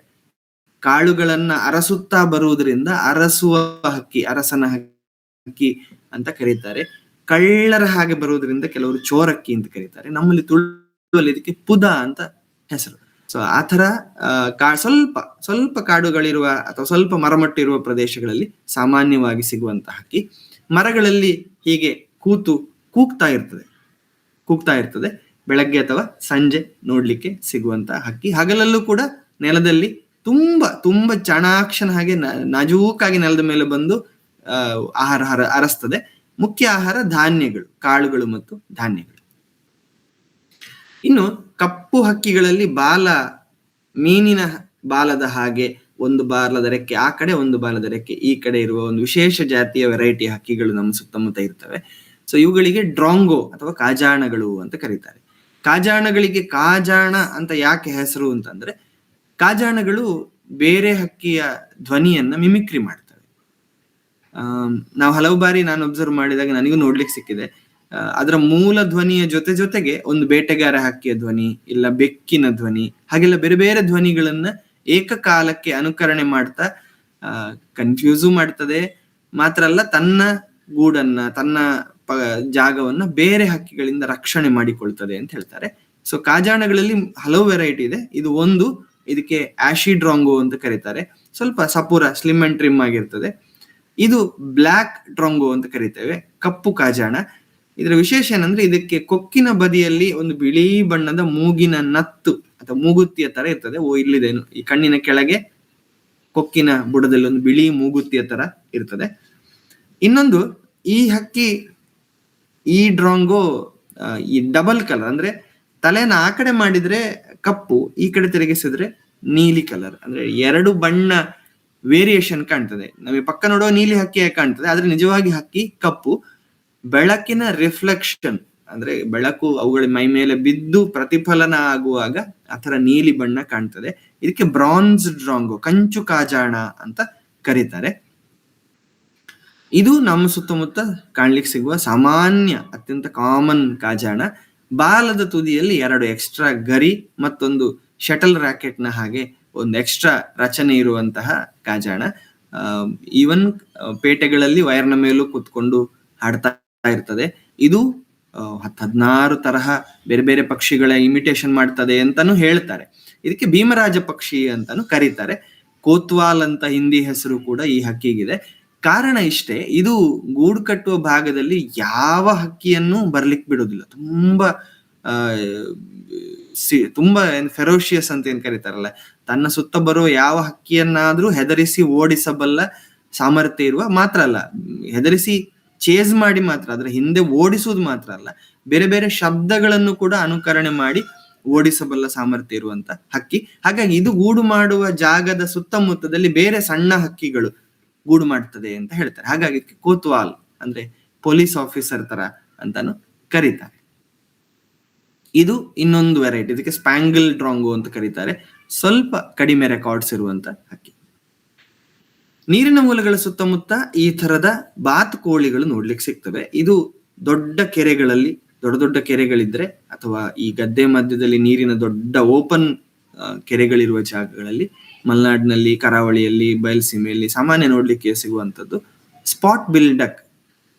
ಕಾಳುಗಳನ್ನ ಅರಸುತ್ತಾ ಬರುವುದರಿಂದ ಅರಸುವ ಹಕ್ಕಿ, ಅರಸನ ಹಕ್ಕಿ ಅಂತ ಕರೀತಾರೆ. ಕಳ್ಳರ ಹಾಗೆ ಬರುವುದರಿಂದ ಕೆಲವರು ಚೋರಕ್ಕಿ ಅಂತ ಕರೀತಾರೆ. ನಮ್ಮಲ್ಲಿ ತುಳುವಲ್ಲಿ ಇದಕ್ಕೆ ಪುದ ಅಂತ ಹೆಸರು. ಸೊ ಆತರ ಸ್ವಲ್ಪ ಕಾಡುಗಳಿರುವ ಅಥವಾ ಸ್ವಲ್ಪ ಮರಮಟ್ಟಿರುವ ಪ್ರದೇಶಗಳಲ್ಲಿ ಸಾಮಾನ್ಯವಾಗಿ ಸಿಗುವಂತ ಹಕ್ಕಿ. ಮರಗಳಲ್ಲಿ ಹೀಗೆ ಕೂಗ್ತಾ ಇರ್ತದೆ. ಬೆಳಗ್ಗೆ ಅಥವಾ ಸಂಜೆ ನೋಡ್ಲಿಕ್ಕೆ ಸಿಗುವಂತ ಹಕ್ಕಿ. ಹಗಲಲ್ಲೂ ಕೂಡ ನೆಲದಲ್ಲಿ ತುಂಬಾ ಚಾಣಾಕ್ಷನ ಹಾಗೆ ನಾಜೂಕಾಗಿ ನೆಲದ ಮೇಲೆ ಬಂದು ಆಹಾರ ಅರಸ್ತದೆ. ಮುಖ್ಯ ಆಹಾರ ಧಾನ್ಯಗಳು, ಕಾಳುಗಳು ಮತ್ತು ಧಾನ್ಯಗಳು. ಇನ್ನು ಕಪ್ಪು ಹಕ್ಕಿಗಳಲ್ಲಿ ಮೀನಿನ ಬಾಲದ ಹಾಗೆ ಒಂದು ಬಾಲದ ರೆಕ್ಕೆ ಆ ಕಡೆ, ಒಂದು ಬಾಲದ ರೆಕ್ಕೆ ಈ ಕಡೆ ಇರುವ ಒಂದು ವಿಶೇಷ ಜಾತಿಯ ವೆರೈಟಿ ಹಕ್ಕಿಗಳು ನಮ್ಮ ಸುತ್ತಮುತ್ತ ಇರ್ತವೆ. ಸೊ ಇವುಗಳಿಗೆ ಡ್ರಾಂಗೋ ಅಥವಾ ಕಾಜಾಣಗಳು ಅಂತ ಕರೀತಾರೆ. ಕಾಜಾಣಗಳಿಗೆ ಕಾಜಾಣ ಅಂತ ಯಾಕೆ ಹೆಸರು ಅಂತಂದ್ರೆ, ಕಾಜಾಣಗಳು ಬೇರೆ ಹಕ್ಕಿಯ ಧ್ವನಿಯನ್ನ ಮಿಮಿಕ್ರಿ ಮಾಡ್ತವೆ. ನಾವು ಹಲವು ಬಾರಿ ನಾನು ಅಬ್ಸರ್ವ್ ಮಾಡಿದಾಗ ನನಗೂ ನೋಡ್ಲಿಕ್ಕೆ ಸಿಕ್ಕಿದೆ. ಅದರ ಮೂಲ ಧ್ವನಿಯ ಜೊತೆಗೆ ಒಂದು ಬೇಟೆಗಾರ ಹಕ್ಕಿಯ ಧ್ವನಿ, ಇಲ್ಲ ಬೆಕ್ಕಿನ ಧ್ವನಿ, ಹಾಗೆಲ್ಲ ಬೇರೆ ಬೇರೆ ಧ್ವನಿಗಳನ್ನ ಏಕಕಾಲಕ್ಕೆ ಅನುಕರಣೆ ಮಾಡ್ತಾ ಕನ್ಫ್ಯೂಸು ಮಾಡ್ತದೆ. ಮಾತ್ರ ಅಲ್ಲ, ತನ್ನ ಗೂಡನ್ನ, ತನ್ನ ಜಾಗವನ್ನ ಬೇರೆ ಹಕ್ಕಿಗಳಿಂದ ರಕ್ಷಣೆ ಮಾಡಿಕೊಳ್ತದೆ ಅಂತ ಹೇಳ್ತಾರೆ. ಸೊ ಕಾಜಾಣಗಳಲ್ಲಿ ಹಲವು ವೆರೈಟಿ ಇದೆ. ಇದು ಒಂದು, ಇದಕ್ಕೆ ಆಶಿ ಡ್ರಾಂಗೋ ಅಂತ ಕರೀತಾರೆ. ಸ್ವಲ್ಪ ಸಪೂರ, ಸ್ಲಿಮ್ ಅಂಡ್ ಟ್ರಿಮ್ ಆಗಿರ್ತದೆ. ಇದು ಬ್ಲ್ಯಾಕ್ ಡ್ರಾಂಗೋ ಅಂತ ಕರಿತೇವೆ, ಕಪ್ಪು ಕಾಜಾಣ. ಇದರ ವಿಶೇಷ ಏನಂದ್ರೆ ಇದಕ್ಕೆ ಕೊಕ್ಕಿನ ಬದಿಯಲ್ಲಿ ಒಂದು ಬಿಳಿ ಬಣ್ಣದ ಮೂಗಿನ ನತ್ತು ಅಥವಾ ಮೂಗುತಿಯ ತರ ಇರ್ತದೆ. ಇಲ್ಲಿದೆ ಈ ಕಣ್ಣಿನ ಕೆಳಗೆ ಕೊಕ್ಕಿನ ಬುಡದಲ್ಲಿ ಒಂದು ಬಿಳಿ ಮೂಗುತಿಯ ತರ ಇರ್ತದೆ. ಇನ್ನೊಂದು, ಈ ಹಕ್ಕಿ ಈ ಡ್ರಾಂಗೋ ಈ ಡಬಲ್ ಕಲರ್, ಅಂದ್ರೆ ತಲೆನ ಆ ಕಡೆ ಮಾಡಿದ್ರೆ ಕಪ್ಪು, ಈ ಕಡೆ ತಿರುಗಿಸಿದ್ರೆ ನೀಲಿ ಕಲರ್, ಅಂದ್ರೆ 2 ಬಣ್ಣ ವೇರಿಯೇಷನ್ ಕಾಣ್ತದೆ. ನಮಗೆ ಪಕ್ಕ ನೋಡುವ ನೀಲಿ ಹಕ್ಕಿ ಕಾಣ್ತದೆ, ಆದ್ರೆ ನಿಜವಾಗಿ ಹಕ್ಕಿ ಕಪ್ಪು. ಬೆಳಕಿನ ರಿಫ್ಲೆಕ್ಷನ್ ಅಂದ್ರೆ ಬೆಳಕು ಅವುಗಳ ಮೈ ಮೇಲೆ ಬಿದ್ದು ಪ್ರತಿಫಲನ ಆಗುವಾಗ ಆತರ ನೀಲಿ ಬಣ್ಣ ಕಾಣ್ತದೆ. ಇದಕ್ಕೆ ಬ್ರಾನ್ಸ್ ಡ್ರಾಂಗೋ, ಕಂಚು ಕಾಜಾಣ ಅಂತ ಕರೀತಾರೆ. ಇದು ನಮ್ಮ ಸುತ್ತಮುತ್ತ ಕಾಣ್ಲಿಕ್ಕೆ ಸಿಗುವ ಸಾಮಾನ್ಯ ಅತ್ಯಂತ ಕಾಮನ್ ಕಾಜಾಣ. ಬಾಲದ ತುದಿಯಲ್ಲಿ 2 ಎಕ್ಸ್ಟ್ರಾ ಗರಿ ಮತ್ತೊಂದು ಶಟಲ್ ರಾಕೆಟ್ ನ ಹಾಗೆ ಒಂದು ಎಕ್ಸ್ಟ್ರಾ ರಚನೆ ಇರುವಂತಹ ಕಾಜಾಣ. ಈವನ್ ಪೇಟೆಗಳಲ್ಲಿ ವೈರ್ನ ಮೇಲೂ ಕುತ್ಕೊಂಡು ಹಾಡ್ತಾ ಇರ್ತದೆ. ಇದು 16 ತರಹ ಬೇರೆ ಬೇರೆ ಪಕ್ಷಿಗಳ ಇಮಿಟೇಷನ್ ಮಾಡ್ತದೆ ಅಂತಾನು ಹೇಳ್ತಾರೆ. ಇದಕ್ಕೆ ಭೀಮರಾಜ ಪಕ್ಷಿ ಅಂತಾನು ಕರೀತಾರೆ. ಕೋತ್ವಾಲ್ ಅಂತ ಹಿಂದಿ ಹೆಸರು ಕೂಡ ಈ ಹಕ್ಕಿಗಿದೆ. ಕಾರಣ ಇಷ್ಟೇ, ಇದು ಗೂಡು ಕಟ್ಟುವ ಭಾಗದಲ್ಲಿ ಯಾವ ಹಕ್ಕಿಯನ್ನು ಬರ್ಲಿಕ್ಕೆ ಬಿಡುದಿಲ್ಲ. ತುಂಬಾ ಫೆರೋಷಿಯಸ್ ಅಂತ ಏನ್ ಕರೀತಾರಲ್ಲ, ತನ್ನ ಸುತ್ತ ಬರುವ ಯಾವ ಹಕ್ಕಿಯನ್ನಾದ್ರೂ ಹೆದರಿಸಿ ಓಡಿಸಬಲ್ಲ ಸಾಮರ್ಥ್ಯ ಇರುವ, ಮಾತ್ರ ಅಲ್ಲ ಹೆದರಿಸಿ ಚೇಸ್ ಮಾಡಿ ಮಾತ್ರ, ಅದರ ಹಿಂದೆ ಓಡಿಸುವುದು ಮಾತ್ರ ಅಲ್ಲ, ಬೇರೆ ಬೇರೆ ಶಬ್ದಗಳನ್ನು ಕೂಡ ಅನುಕರಣೆ ಮಾಡಿ ಓಡಿಸಬಲ್ಲ ಸಾಮರ್ಥ್ಯ ಇರುವಂತ ಹಕ್ಕಿ. ಹಾಗಾಗಿ ಇದು ಗೂಡು ಮಾಡುವ ಜಾಗದ ಸುತ್ತಮುತ್ತದಲ್ಲಿ ಬೇರೆ ಸಣ್ಣ ಹಕ್ಕಿಗಳು ಗೂಡು ಮಾಡ್ತದೆ ಅಂತ ಹೇಳ್ತಾರೆ. ಹಾಗಾಗಿ ಕೋತ್ವಾಲ್ ಅಂದ್ರೆ ಪೊಲೀಸ್ ಆಫೀಸರ್ ತರ ಅಂತಾನು ಕರೀತಾರೆ. ಇದು ಇನ್ನೊಂದು ವೆರೈಟಿ, ಇದಕ್ಕೆ ಸ್ಪ್ಯಾಂಗಲ್ ಡ್ರಾಂಗೋ ಅಂತ ಕರೀತಾರೆ. ಸ್ವಲ್ಪ ಕಡಿಮೆ ರೆಕಾರ್ಡ್ಸ್ ಇರುವಂತ ಹಕ್ಕಿ. ನೀರಿನ ಮೂಲಗಳ ಸುತ್ತಮುತ್ತ ಈ ತರದ ಬಾತುಕೋಳಿಗಳು ನೋಡ್ಲಿಕ್ಕೆ ಸಿಗ್ತವೆ. ಇದು ದೊಡ್ಡ ಕೆರೆಗಳಲ್ಲಿ, ದೊಡ್ಡ ದೊಡ್ಡ ಕೆರೆಗಳಿದ್ರೆ ಅಥವಾ ಈ ಗದ್ದೆ ಮಧ್ಯದಲ್ಲಿ ನೀರಿನ ದೊಡ್ಡ ಓಪನ್ ಕೆರೆಗಳಿರುವ ಜಾಗಗಳಲ್ಲಿ, ಮಲೆನಾಡಿನಲ್ಲಿ, ಕರಾವಳಿಯಲ್ಲಿ, ಬಯಲುಸೀಮೆಯಲ್ಲಿ ಸಾಮಾನ್ಯ ನೋಡ್ಲಿಕ್ಕೆ ಸಿಗುವಂತದ್ದು ಸ್ಪಾಟ್ ಬಿಲ್ ಡಕ್.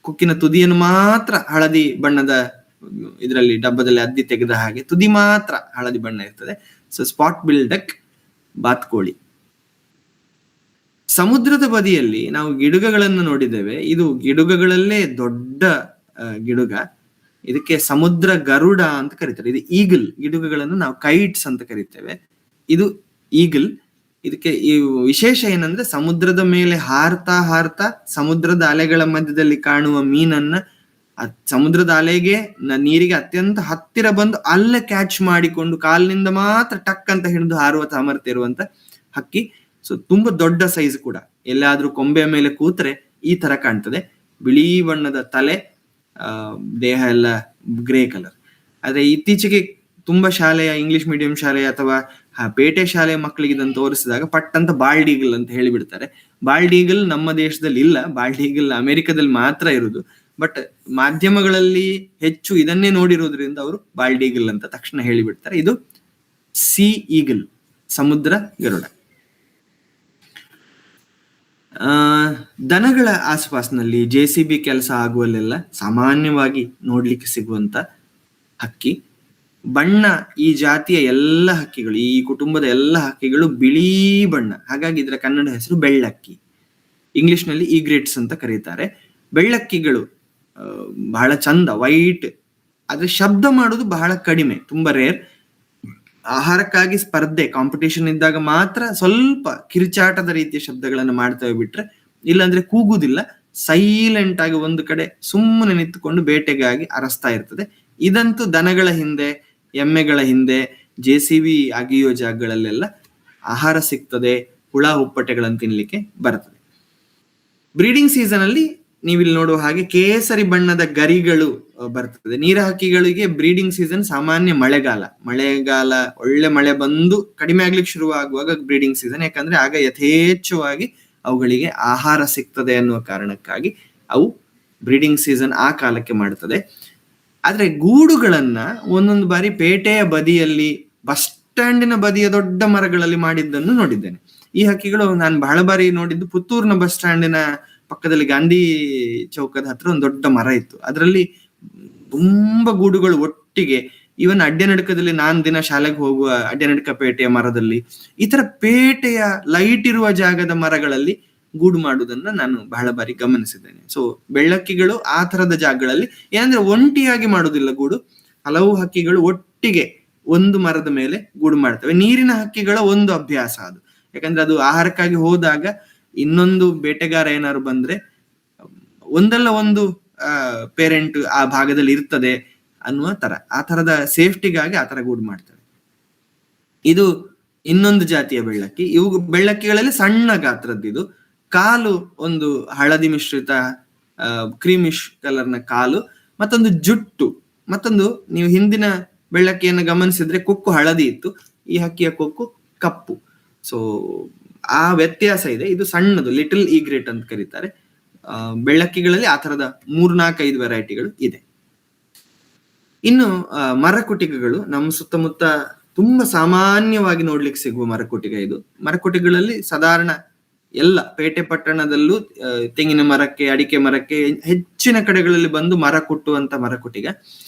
ಕೊಕ್ಕಿನ ತುದಿಯನ್ನು ಮಾತ್ರ ಹಳದಿ ಬಣ್ಣದ ಇದರಲ್ಲಿ ಡಬ್ಬದಲ್ಲಿ ಅದ್ದಿ ತೆಗೆದ ಹಾಗೆ ತುದಿ ಮಾತ್ರ ಹಳದಿ ಬಣ್ಣ ಇರ್ತದೆ. ಸೊ ಸ್ಪಾಟ್ ಬಿಲ್ ಡಕ್ ಬಾತ್ಕೋಳಿ. ಸಮುದ್ರದ ಬದಿಯಲ್ಲಿ ನಾವು ಗಿಡುಗಗಳನ್ನು ನೋಡಿದ್ದೇವೆ. ಇದು ಗಿಡುಗಗಳಲ್ಲೇ ದೊಡ್ಡ ಗಿಡುಗ. ಇದಕ್ಕೆ ಸಮುದ್ರ ಗರುಡ ಅಂತ ಕರೀತಾರೆ. ಇದು ಈಗಲ್. ಗಿಡುಗಗಳನ್ನು ನಾವು ಕೈಟ್ಸ್ ಅಂತ ಕರಿತೇವೆ. ಇದು ಈಗಲ್. ಇದಕ್ಕೆ ಈ ವಿಶೇಷ ಏನಂದ್ರೆ, ಸಮುದ್ರದ ಮೇಲೆ ಹಾರ್ತಾ ಹಾರ್ತಾ ಸಮುದ್ರದ ಅಲೆಗಳ ಮಧ್ಯದಲ್ಲಿ ಕಾಣುವ ಮೀನನ್ನ ಸಮುದ್ರದ ಅಲೆಗೆ ನೀರಿಗೆ ಅತ್ಯಂತ ಹತ್ತಿರ ಬಂದು ಅಲ್ಲೇ ಕ್ಯಾಚ್ ಮಾಡಿಕೊಂಡು ಕಾಲಿನಿಂದ ಮಾತ್ರ ಟಕ್ ಅಂತ ಹಿಡಿದು ಹಾರುವ ಸಾಮರ್ಥ್ಯ ಇರುವಂತ ಹಕ್ಕಿ. ಸೊ ತುಂಬಾ ದೊಡ್ಡ ಸೈಜ್ ಕೂಡ. ಎಲ್ಲಾದ್ರೂ ಕೊಂಬೆಯ ಮೇಲೆ ಕೂತ್ರೆ ಈ ತರ ಕಾಣ್ತದೆ. ಬಿಳಿ ಬಣ್ಣದ ತಲೆ, ದೇಹ ಎಲ್ಲ ಗ್ರೇ ಕಲರ್. ಆದ್ರೆ ಇತ್ತೀಚೆಗೆ ತುಂಬಾ ಶಾಲೆಯ, ಇಂಗ್ಲಿಷ್ ಮೀಡಿಯಂ ಶಾಲೆಯ ಅಥವಾ ಪೇಟೆ ಶಾಲೆಯ ಮಕ್ಕಳಿಗೆ ಇದನ್ನು ತೋರಿಸಿದಾಗ ಪಟ್ ಅಂತ ಬಾಲ್ಡ್ ಈಗಲ್ ಅಂತ ಹೇಳಿಬಿಡ್ತಾರೆ. ಬಾಲ್ಡ್ ಈಗಲ್ ನಮ್ಮ ದೇಶದಲ್ಲಿ ಇಲ್ಲ, ಬಾಲ್ಡ್ ಈಗಲ್ ಅಮೆರಿಕದಲ್ಲಿ ಮಾತ್ರ ಇರುವುದು. ಬಟ್ ಮಾಧ್ಯಮಗಳಲ್ಲಿ ಹೆಚ್ಚು ಇದನ್ನೇ ನೋಡಿರೋದ್ರಿಂದ ಅವರು ಬಾಲ್ಡ್ ಈಗಲ್ ಅಂತ ತಕ್ಷಣ ಹೇಳಿಬಿಡ್ತಾರೆ. ಇದು ಸಿ ಈಗಲ್, ಸಮುದ್ರ ಗರುಡ. ದನಗಳ ಆಸುಪಾಸಿನಲ್ಲಿ JCB ಕೆಲಸ ಆಗುವಲ್ಲೆಲ್ಲ ಸಾಮಾನ್ಯವಾಗಿ ನೋಡ್ಲಿಕ್ಕೆ ಸಿಗುವಂತ ಹಕ್ಕಿ. ಬಣ್ಣ ಈ ಜಾತಿಯ ಎಲ್ಲ ಹಕ್ಕಿಗಳು, ಈ ಕುಟುಂಬದ ಎಲ್ಲ ಹಕ್ಕಿಗಳು ಬಿಳಿ ಬಣ್ಣ. ಹಾಗಾಗಿ ಇದರ ಕನ್ನಡ ಹೆಸರು ಬೆಳ್ಳಕ್ಕಿ. ಇಂಗ್ಲಿಷ್ ನಲ್ಲಿ ಈಗ್ರೆಟ್ಸ್ ಅಂತ ಕರೀತಾರೆ. ಬೆಳ್ಳಕ್ಕಿಗಳು ಬಹಳ ಚಂದ, ವೈಟ್. ಆದ್ರೆ ಶಬ್ದ ಮಾಡೋದು ಬಹಳ ಕಡಿಮೆ, ತುಂಬಾ ರೇರ್. ಆಹಾರಕ್ಕಾಗಿ ಸ್ಪರ್ಧೆ, ಕಾಂಪಿಟೇಷನ್ ಇದ್ದಾಗ ಮಾತ್ರ ಸ್ವಲ್ಪ ಕಿರುಚಾಟದ ರೀತಿಯ ಶಬ್ದಗಳನ್ನು ಮಾಡ್ತೇವೆ, ಬಿಟ್ರೆ ಇಲ್ಲಾಂದ್ರೆ ಕೂಗುದಿಲ್ಲ. ಸೈಲೆಂಟ್ ಆಗಿ ಒಂದು ಕಡೆ ಸುಮ್ಮನೆ ನಿಂತುಕೊಂಡು ಬೇಟೆಗಾಗಿ ಅರಸ್ತಾ ಇರ್ತದೆ. ಇದಂತೂ ದನಗಳ ಹಿಂದೆ, ಎಮ್ಮೆಗಳ ಹಿಂದೆ, JCB ಅಗಿಯೋ ಜಾಗಗಳಲ್ಲೆಲ್ಲ ಆಹಾರ ಸಿಗ್ತದೆ, ಹುಳ ಹುಪ್ಪಟೆಗಳನ್ನು ತಿನ್ಲಿಕ್ಕೆ ಬರ್ತದೆ. ಬ್ರೀಡಿಂಗ್ ಸೀಸನ್ ಅಲ್ಲಿ ನೀವಿಲ್ಲಿ ನೋಡುವ ಹಾಗೆ ಕೇಸರಿ ಬಣ್ಣದ ಗರಿಗಳು ಬರ್ತದೆ. ನೀರ ಹಕ್ಕಿಗಳಿಗೆ ಬ್ರೀಡಿಂಗ್ ಸೀಸನ್ ಸಾಮಾನ್ಯ ಮಳೆಗಾಲ ಒಳ್ಳೆ ಮಳೆ ಬಂದು ಕಡಿಮೆ ಆಗ್ಲಿಕ್ಕೆ ಶುರುವಾಗುವಾಗ ಬ್ರೀಡಿಂಗ್ ಸೀಸನ್. ಯಾಕಂದ್ರೆ ಆಗ ಯಥೇಚ್ಛವಾಗಿ ಅವುಗಳಿಗೆ ಆಹಾರ ಸಿಗ್ತದೆ ಅನ್ನುವ ಕಾರಣಕ್ಕಾಗಿ ಅವು ಬ್ರೀಡಿಂಗ್ ಸೀಸನ್ ಆ ಕಾಲಕ್ಕೆ ಮಾಡ್ತದೆ. ಆದ್ರೆ ಗೂಡುಗಳನ್ನ ಒಂದೊಂದು ಬಾರಿ ಪೇಟೆಯ ಬದಿಯಲ್ಲಿ, ಬಸ್ ಸ್ಟ್ಯಾಂಡಿನ ಬದಿಯ ದೊಡ್ಡ ಮರಗಳಲ್ಲಿ ಮಾಡಿದ್ದನ್ನು ನೋಡಿದ್ದೇನೆ. ಈ ಹಕ್ಕಿಗಳು ನಾನು ಬಹಳ ಬಾರಿ ನೋಡಿದ್ದು ಪುತ್ತೂರಿನ ಬಸ್ ಸ್ಟ್ಯಾಂಡಿನ ಪಕ್ಕದಲ್ಲಿ ಗಾಂಧಿ ಚೌಕದ ಹತ್ರ ಒಂದು ದೊಡ್ಡ ಮರ ಇತ್ತು. ಅದರಲ್ಲಿ ತುಂಬಾ ಗೂಡುಗಳು ಒಟ್ಟಿಗೆ. ಇವನ್ ಅಡ್ಡನಡ್ಕದಲ್ಲಿ ನಾನು ದಿನ ಶಾಲೆಗೆ ಹೋಗುವ ಅಡ್ಡನಡ್ಕ ಪೇಟೆಯ ಮರದಲ್ಲಿ, ಈ ತರ ಪೇಟೆಯ ಲೈಟ್ ಇರುವ ಜಾಗದ ಮರಗಳಲ್ಲಿ ಗೂಡು ಮಾಡುವುದನ್ನ ನಾನು ಬಹಳ ಬಾರಿ ಗಮನಿಸಿದ್ದೇನೆ. ಸೊ ಬೆಳ್ಳಕ್ಕಿಗಳು ಆ ತರದ ಜಾಗಗಳಲ್ಲಿ ಏನಂದ್ರೆ ಒಂಟಿಯಾಗಿ ಮಾಡುವುದಿಲ್ಲ ಗೂಡು, ಹಲವು ಹಕ್ಕಿಗಳು ಒಟ್ಟಿಗೆ ಒಂದು ಮರದ ಮೇಲೆ ಗೂಡು ಮಾಡ್ತವೆ. ನೀರಿನ ಹಕ್ಕಿಗಳ ಒಂದು ಅಭ್ಯಾಸ ಅದು, ಯಾಕಂದ್ರೆ ಅದು ಆಹಾರಕ್ಕಾಗಿ ಹೋದಾಗ ಇನ್ನೊಂದು ಬೇಟೆಗಾರ ಏನಾದ್ರು ಬಂದ್ರೆ ಒಂದಲ್ಲ ಒಂದು ಪೇರೆಂಟ್ ಆ ಭಾಗದಲ್ಲಿ ಇರ್ತದೆ ಅನ್ನುವ ತರ, ಆ ತರದ ಸೇಫ್ಟಿಗಾಗಿ ಆ ತರ ಗೂಡು ಮಾಡ್ತವೆ. ಇದು ಇನ್ನೊಂದು ಜಾತಿಯ ಬೆಳ್ಳಕ್ಕಿ. ಇವು ಬೆಳ್ಳಕ್ಕಿಗಳಲ್ಲಿ ಸಣ್ಣ ಗಾತ್ರದ್ದು. ಇದು ಕಾಲು ಒಂದು ಹಳದಿ ಮಿಶ್ರಿತ ಕ್ರೀಮಿಶ್ ಕಲರ್ನ ಕಾಲು, ಮತ್ತೊಂದು ಜುಟ್ಟು, ಮತ್ತೊಂದು ನೀವು ಹಿಂದಿನ ಬೆಳ್ಳಕ್ಕಿಯನ್ನು ಗಮನಿಸಿದ್ರೆ ಕೊಕ್ಕು ಹಳದಿ ಇತ್ತು, ಈ ಹಕ್ಕಿಯ ಕೊಕ್ಕು ಕಪ್ಪು. ಸೊ ಆ ವ್ಯತ್ಯಾಸ ಇದೆ. ಇದು ಸಣ್ಣದು, ಲಿಟಲ್ ಈಗ್ರೇಟ್ ಅಂತ ಕರೀತಾರೆ. ಬೆಳ್ಳಕ್ಕಿಗಳಲ್ಲಿ ಆ ತರದ 3-4-5 ವೆರೈಟಿಗಳು ಇದೆ. ಇನ್ನು ಮರಕುಟಿಕಗಳು ನಮ್ಮ ಸುತ್ತಮುತ್ತ ತುಂಬಾ ಸಾಮಾನ್ಯವಾಗಿ ನೋಡ್ಲಿಕ್ಕೆ ಸಿಗುವ ಮರಕುಟಿಗ ಇದು. ಮರಕುಟಿಗಳಲ್ಲಿ ಸಾಧಾರಣ ಎಲ್ಲ ಪೇಟೆ ಪಟ್ಟಣದಲ್ಲೂ ತೆಂಗಿನ ಮರಕ್ಕೆ, ಅಡಿಕೆ ಮರಕ್ಕೆ ಹೆಚ್ಚಿನ ಕಡೆಗಳಲ್ಲಿ ಬಂದು ಮರ ಕುಟ್ಟುವಂತ ಮರಕುಟಿಗ.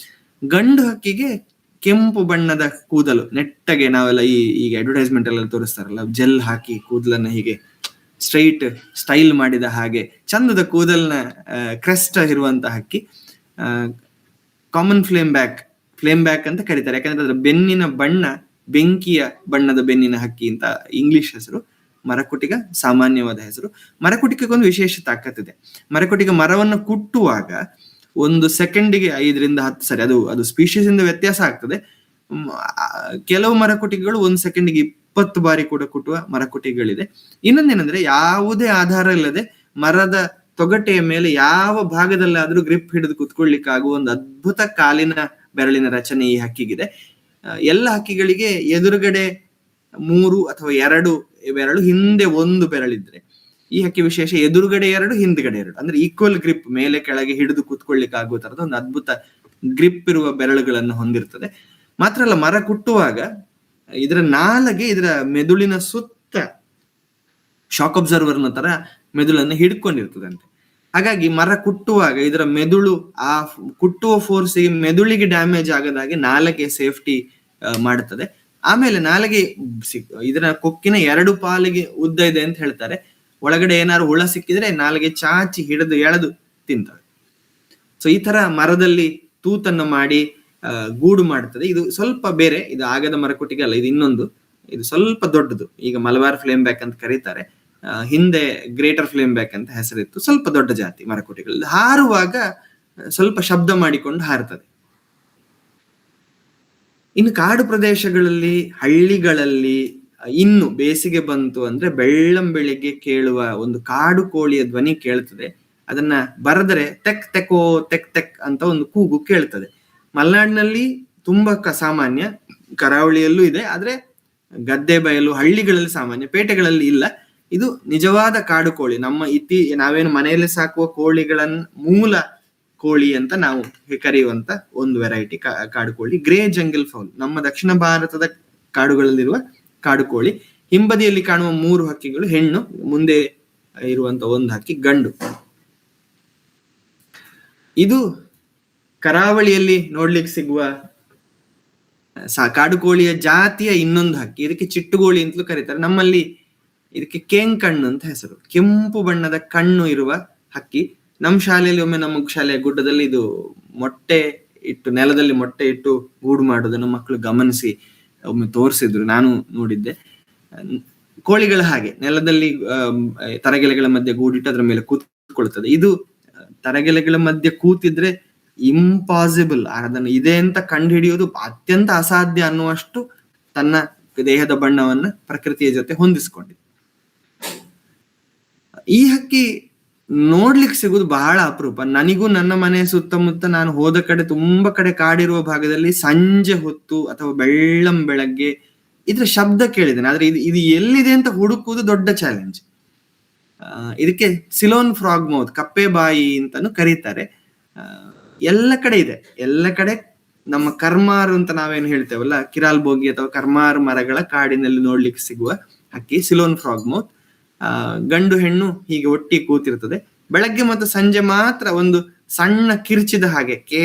ಗಂಡು ಹಕ್ಕಿಗೆ ಕೆಂಪು ಬಣ್ಣದ ಕೂದಲು, ನೆಟ್ಟಗೆ ನಾವೆಲ್ಲ ಈಗ ಅಡ್ವರ್ಟೈಸ್ಮೆಂಟ್ ಎಲ್ಲ ತೋರಿಸ್ತಾರಲ್ಲ, ಜೆಲ್ ಹಾಕಿ ಕೂದಲನ್ನ ಹೀಗೆ ಸ್ಟ್ರೈಟ್ ಸ್ಟೈಲ್ ಮಾಡಿದ ಹಾಗೆ ಚಂದದ ಕೂದಲ್ನ ಕ್ರೆಸ್ಟ್ ಇರುವಂತ ಹಕ್ಕಿ. ಕಾಮನ್ ಫ್ಲೇಮ್ ಬ್ಯಾಕ್ ಅಂತ ಕರೀತಾರೆ, ಯಾಕಂದ್ರೆ ಅದರ ಬೆನ್ನಿನ ಬಣ್ಣ ಬೆಂಕಿಯ ಬಣ್ಣದ ಬೆನ್ನಿನ ಹಕ್ಕಿ ಅಂತ ಇಂಗ್ಲಿಷ್ ಹೆಸರು. ಮರಕುಟಿಗ ಸಾಮಾನ್ಯವಾದ ಹೆಸರು. ಮರಕುಟಿಗೊಂದು ವಿಶೇಷ ತಾಕತ್ತಿದೆ. ಮರಕುಟಿಗ ಮರವನ್ನು ಕುಟ್ಟುವಾಗ 1 ಸೆಕೆಂಡಿಗೆ 5-10 ಸರಿ, ಅದು ಸ್ಪೀಶೀಸ್ ಇಂದ ವ್ಯತ್ಯಾಸ ಆಗ್ತದೆ. ಕೆಲವು ಮರಕುಟಿಗಳು 1 ಸೆಕೆಂಡಿಗೆ 20 ಬಾರಿ ಕೂಡ ಕುಟ್ಟುವ ಮರಕುಟಿಗಳಿದೆ. ಇನ್ನೊಂದೇನಂದ್ರೆ, ಯಾವುದೇ ಆಧಾರ ಇಲ್ಲದೆ ಮರದ ತೊಗಟೆಯ ಮೇಲೆ ಯಾವ ಭಾಗದಲ್ಲಾದ್ರೂ ಗ್ರಿಪ್ ಹಿಡಿದು ಕುತ್ಕೊಳ್ಲಿಕ್ಕೆ ಆಗುವ ಒಂದು ಅದ್ಭುತ ಕಾಲಿನ ಬೆರಳಿನ ರಚನೆ ಈ ಹಕ್ಕಿಗಿದೆ. ಎಲ್ಲ ಹಕ್ಕಿಗಳಿಗೆ ಎದುರುಗಡೆ 3 ಅಥವಾ 2 ಬೆರಳು, ಹಿಂದೆ 1 ಬೆರಳಿದ್ರೆ, ಈ ಹಕ್ಕಿ ವಿಶೇಷ ಎದುರುಗಡೆ 2 ಹಿಂದ್ಗಡೆ 2, ಅಂದ್ರೆ ಈಕ್ವಲ್ ಗ್ರಿಪ್, ಮೇಲೆ ಕೆಳಗೆ ಹಿಡಿದು ಕುತ್ಕೊಳ್ಲಿಕ್ಕೆ ಆಗುವ ತರದ ಒಂದು ಅದ್ಭುತ ಗ್ರಿಪ್ ಇರುವ ಬೆರಳುಗಳನ್ನು ಹೊಂದಿರ್ತದೆ. ಮಾತ್ರ ಅಲ್ಲ, ಮರ ಕುಟ್ಟುವಾಗ ಇದರ ನಾಲಗೆ ಇದರ ಮೆದುಳಿನ ಸುತ್ತ ಶಾಕ್ ಅಬ್ಸರ್ವರ್ನ ತರ ಮೆದುಳನ್ನು ಹಿಡ್ಕೊಂಡಿರ್ತದಂತೆ. ಹಾಗಾಗಿ ಮರ ಕುಟ್ಟುವಾಗ ಇದರ ಮೆದುಳು ಆ ಕುಟ್ಟುವ ಫೋರ್ಸಿಗೆ ಮೆದುಳಿಗೆ ಡ್ಯಾಮೇಜ್ ಆಗದಾಗೆ ನಾಲಗೆ ಸೇಫ್ಟಿ ಮಾಡುತ್ತದೆ. ಆಮೇಲೆ ನಾಲಗೆ ಇದರ ಕೊಕ್ಕಿನ 2 ಪಾಲಿಗೆ ಉದ್ದ ಇದೆ ಅಂತ ಹೇಳ್ತಾರೆ. ಒಳಗಡೆ ಏನಾದ್ರು ಹುಳ ಸಿಕ್ಕಿದ್ರೆ ನಾಲಗೆ ಚಾಚಿ ಹಿಡಿದು ಎಳೆದು ತಿಂತವೆ. ಸೊ ಈ ತರ ಮರದಲ್ಲಿ ತೂತನ್ನು ಮಾಡಿ ಗೂಡು ಮಾಡ್ತದೆ. ಇದು ಸ್ವಲ್ಪ ಬೇರೆ, ಇದು ಆಗದ ಮರಕುಟಿಗೆ ಅಲ್ಲ, ಇದು ಇನ್ನೊಂದು, ಇದು ಸ್ವಲ್ಪ ದೊಡ್ಡದು. ಈಗ ಮಲಬಾರ್ ಫ್ಲೇಮ್ ಬ್ಯಾಕ್ ಅಂತ ಕರೀತಾರೆ, ಹಿಂದೆ ಗ್ರೇಟರ್ ಫ್ಲೇಮ್ ಬ್ಯಾಕ್ ಅಂತ ಹೆಸರಿತ್ತು. ಸ್ವಲ್ಪ ದೊಡ್ಡ ಜಾತಿ ಮರಕುಟಿಗಳಲ್ಲಿ. ಹಾರುವಾಗ ಸ್ವಲ್ಪ ಶಬ್ದ ಮಾಡಿಕೊಂಡು ಹಾರುತ್ತದೆ. ಇನ್ನು ಕಾಡು ಪ್ರದೇಶಗಳಲ್ಲಿ, ಹಳ್ಳಿಗಳಲ್ಲಿ ಇನ್ನು ಬೇಸಿಗೆ ಬಂತು ಅಂದ್ರೆ ಬೆಳ್ಳಂಬೆಳಿಗ್ಗೆ ಕೇಳುವ ಒಂದು ಕಾಡು ಕೋಳಿಯ ಧ್ವನಿ ಕೇಳ್ತದೆ. ಅದನ್ನ ಬರೆದರೆ ತೆಕ್ ತೆಕೋ ತೆಕ್ ತೆಕ್ ಅಂತ ಒಂದು ಕೂಗು ಕೇಳ್ತದೆ. ಮಲೆನಾಡಿನಲ್ಲಿ ತುಂಬಾ ಸಾಮಾನ್ಯ, ಕರಾವಳಿಯಲ್ಲೂ ಇದೆ, ಆದ್ರೆ ಗದ್ದೆ ಬಯಲು ಹಳ್ಳಿಗಳಲ್ಲಿ ಸಾಮಾನ್ಯ, ಪೇಟೆಗಳಲ್ಲಿ ಇಲ್ಲ. ಇದು ನಿಜವಾದ ಕಾಡು ಕೋಳಿ. ನಮ್ಮ ನಾವೇನು ಮನೆಯಲ್ಲಿ ಸಾಕುವ ಕೋಳಿಗಳನ್ನ ಮೂಲ ಕೋಳಿ ಅಂತ ನಾವು ಕರೆಯುವಂತ ಒಂದು ವೆರೈಟಿ ಕಾಡು ಕೋಳಿ, ಗ್ರೇ ಜಂಗಲ್ ಫೌಲ್. ನಮ್ಮ ದಕ್ಷಿಣ ಭಾರತದ ಕಾಡುಗಳಲ್ಲಿರುವ ಕಾಡು ಕೋಳಿ. ಹಿಂಬದಿಯಲ್ಲಿ ಕಾಣುವ 3 ಹಕ್ಕಿಗಳು ಹೆಣ್ಣು, ಮುಂದೆ ಇರುವಂತ 1 ಹಕ್ಕಿ ಗಂಡು. ಇದು ಕರಾವಳಿಯಲ್ಲಿ ನೋಡ್ಲಿಕ್ಕೆ ಸಿಗುವ ಕಾಡು ಕೋಳಿಯ ಜಾತಿಯ ಇನ್ನೊಂದು ಹಕ್ಕಿ. ಇದಕ್ಕೆ ಚಿಟ್ಟುಗೋಳಿ ಅಂತಲೂ ಕರೀತಾರೆ. ನಮ್ಮಲ್ಲಿ ಇದಕ್ಕೆ ಕೇಂಕಣ್ಣು ಅಂತ ಹೆಸರು. ಕೆಂಪು ಬಣ್ಣದ ಕಣ್ಣು ಇರುವ ಹಕ್ಕಿ. ನಮ್ಮ ಶಾಲೆಯಲ್ಲಿ ಒಮ್ಮೆ, ನಮ್ಮ ಶಾಲೆಯ ಗುಡ್ಡದಲ್ಲಿ ಇದು ಮೊಟ್ಟೆ ಇಟ್ಟು, ನೆಲದಲ್ಲಿ ಮೊಟ್ಟೆ ಇಟ್ಟು ಗೂಡು ಮಾಡೋದನ್ನು ಮಕ್ಕಳು ಗಮನಿಸಿ ಒಮ್ಮೆ ತೋರಿಸಿದ್ರು, ನಾನು ನೋಡಿದ್ದೆ. ಕೋಳಿಗಳ ಹಾಗೆ ನೆಲದಲ್ಲಿ ತರಗೆಲೆಗಳ ಮಧ್ಯೆ ಗೂಡಿಟ್ಟು ಅದ್ರ ಮೇಲೆ ಕೂತ್ಕೊಳ್ತದೆ. ಇದು ತರಗೆಲೆಗಳ ಮಧ್ಯೆ ಕೂತಿದ್ರೆ ಇಂಪಾಸಿಬಲ್, ಅದನ್ನು ಇದೆ ಅಂತ ಕಂಡು ಹಿಡಿಯೋದು ಅತ್ಯಂತ ಅಸಾಧ್ಯ ಅನ್ನುವಷ್ಟು ತನ್ನ ದೇಹದ ಬಣ್ಣವನ್ನ ಪ್ರಕೃತಿಯ ಜೊತೆ ಹೊಂದಿಸ್ಕೊಂಡಿದೆ. ಈ ಹಕ್ಕಿ ನೋಡ್ಲಿಕ್ಕೆ ಸಿಗುದು ಬಹಳ ಅಪರೂಪ. ನನಗೂ ನನ್ನ ಮನೆಯ ಸುತ್ತಮುತ್ತ ನಾನು ಹೋದ ಕಡೆ, ತುಂಬಾ ಕಡೆ ಕಾಡಿರುವ ಭಾಗದಲ್ಲಿ ಸಂಜೆ ಹೊತ್ತು ಅಥವಾ ಬೆಳಗ್ಗೆ ಇದ್ರ ಶಬ್ದ ಕೇಳಿದ್ದೇನೆ. ಆದ್ರೆ ಇದು ಎಲ್ಲಿದೆ ಅಂತ ಹುಡುಕುವುದು ದೊಡ್ಡ ಚಾಲೆಂಜ್. ಇದಕ್ಕೆ ಸಿಲೋನ್ ಫ್ರಾಗ್ ಮೌತ್, ಕಪ್ಪೆ ಬಾಯಿ ಅಂತಾನು ಕರೀತಾರೆ. ಎಲ್ಲ ಕಡೆ ಇದೆ. ಎಲ್ಲ ಕಡೆ ನಮ್ಮ ಕರ್ಮಾರು ಅಂತ ನಾವೇನು ಹೇಳ್ತೇವಲ್ಲ, ಕಿರಾಲ್ ಬೋಗಿ ಅಥವಾ ಕರ್ಮಾರು ಮರಗಳ ಕಾಡಿನಲ್ಲಿ ನೋಡ್ಲಿಕ್ಕೆ ಸಿಗುವ ಹಕ್ಕಿ ಸಿಲೋನ್ ಫ್ರಾಗ್ ಮೌತ್. ಗಂಡು ಹೆಣ್ಣು ಹೀಗೆ ಒಟ್ಟಿಗೆ ಕೂತಿರ್ತದೆ. ಬೆಳಗ್ಗೆ ಮತ್ತು ಸಂಜೆ ಮಾತ್ರ ಒಂದು ಸಣ್ಣ ಕಿರ್ಚಿದ ಹಾಗೆ, ಕೇ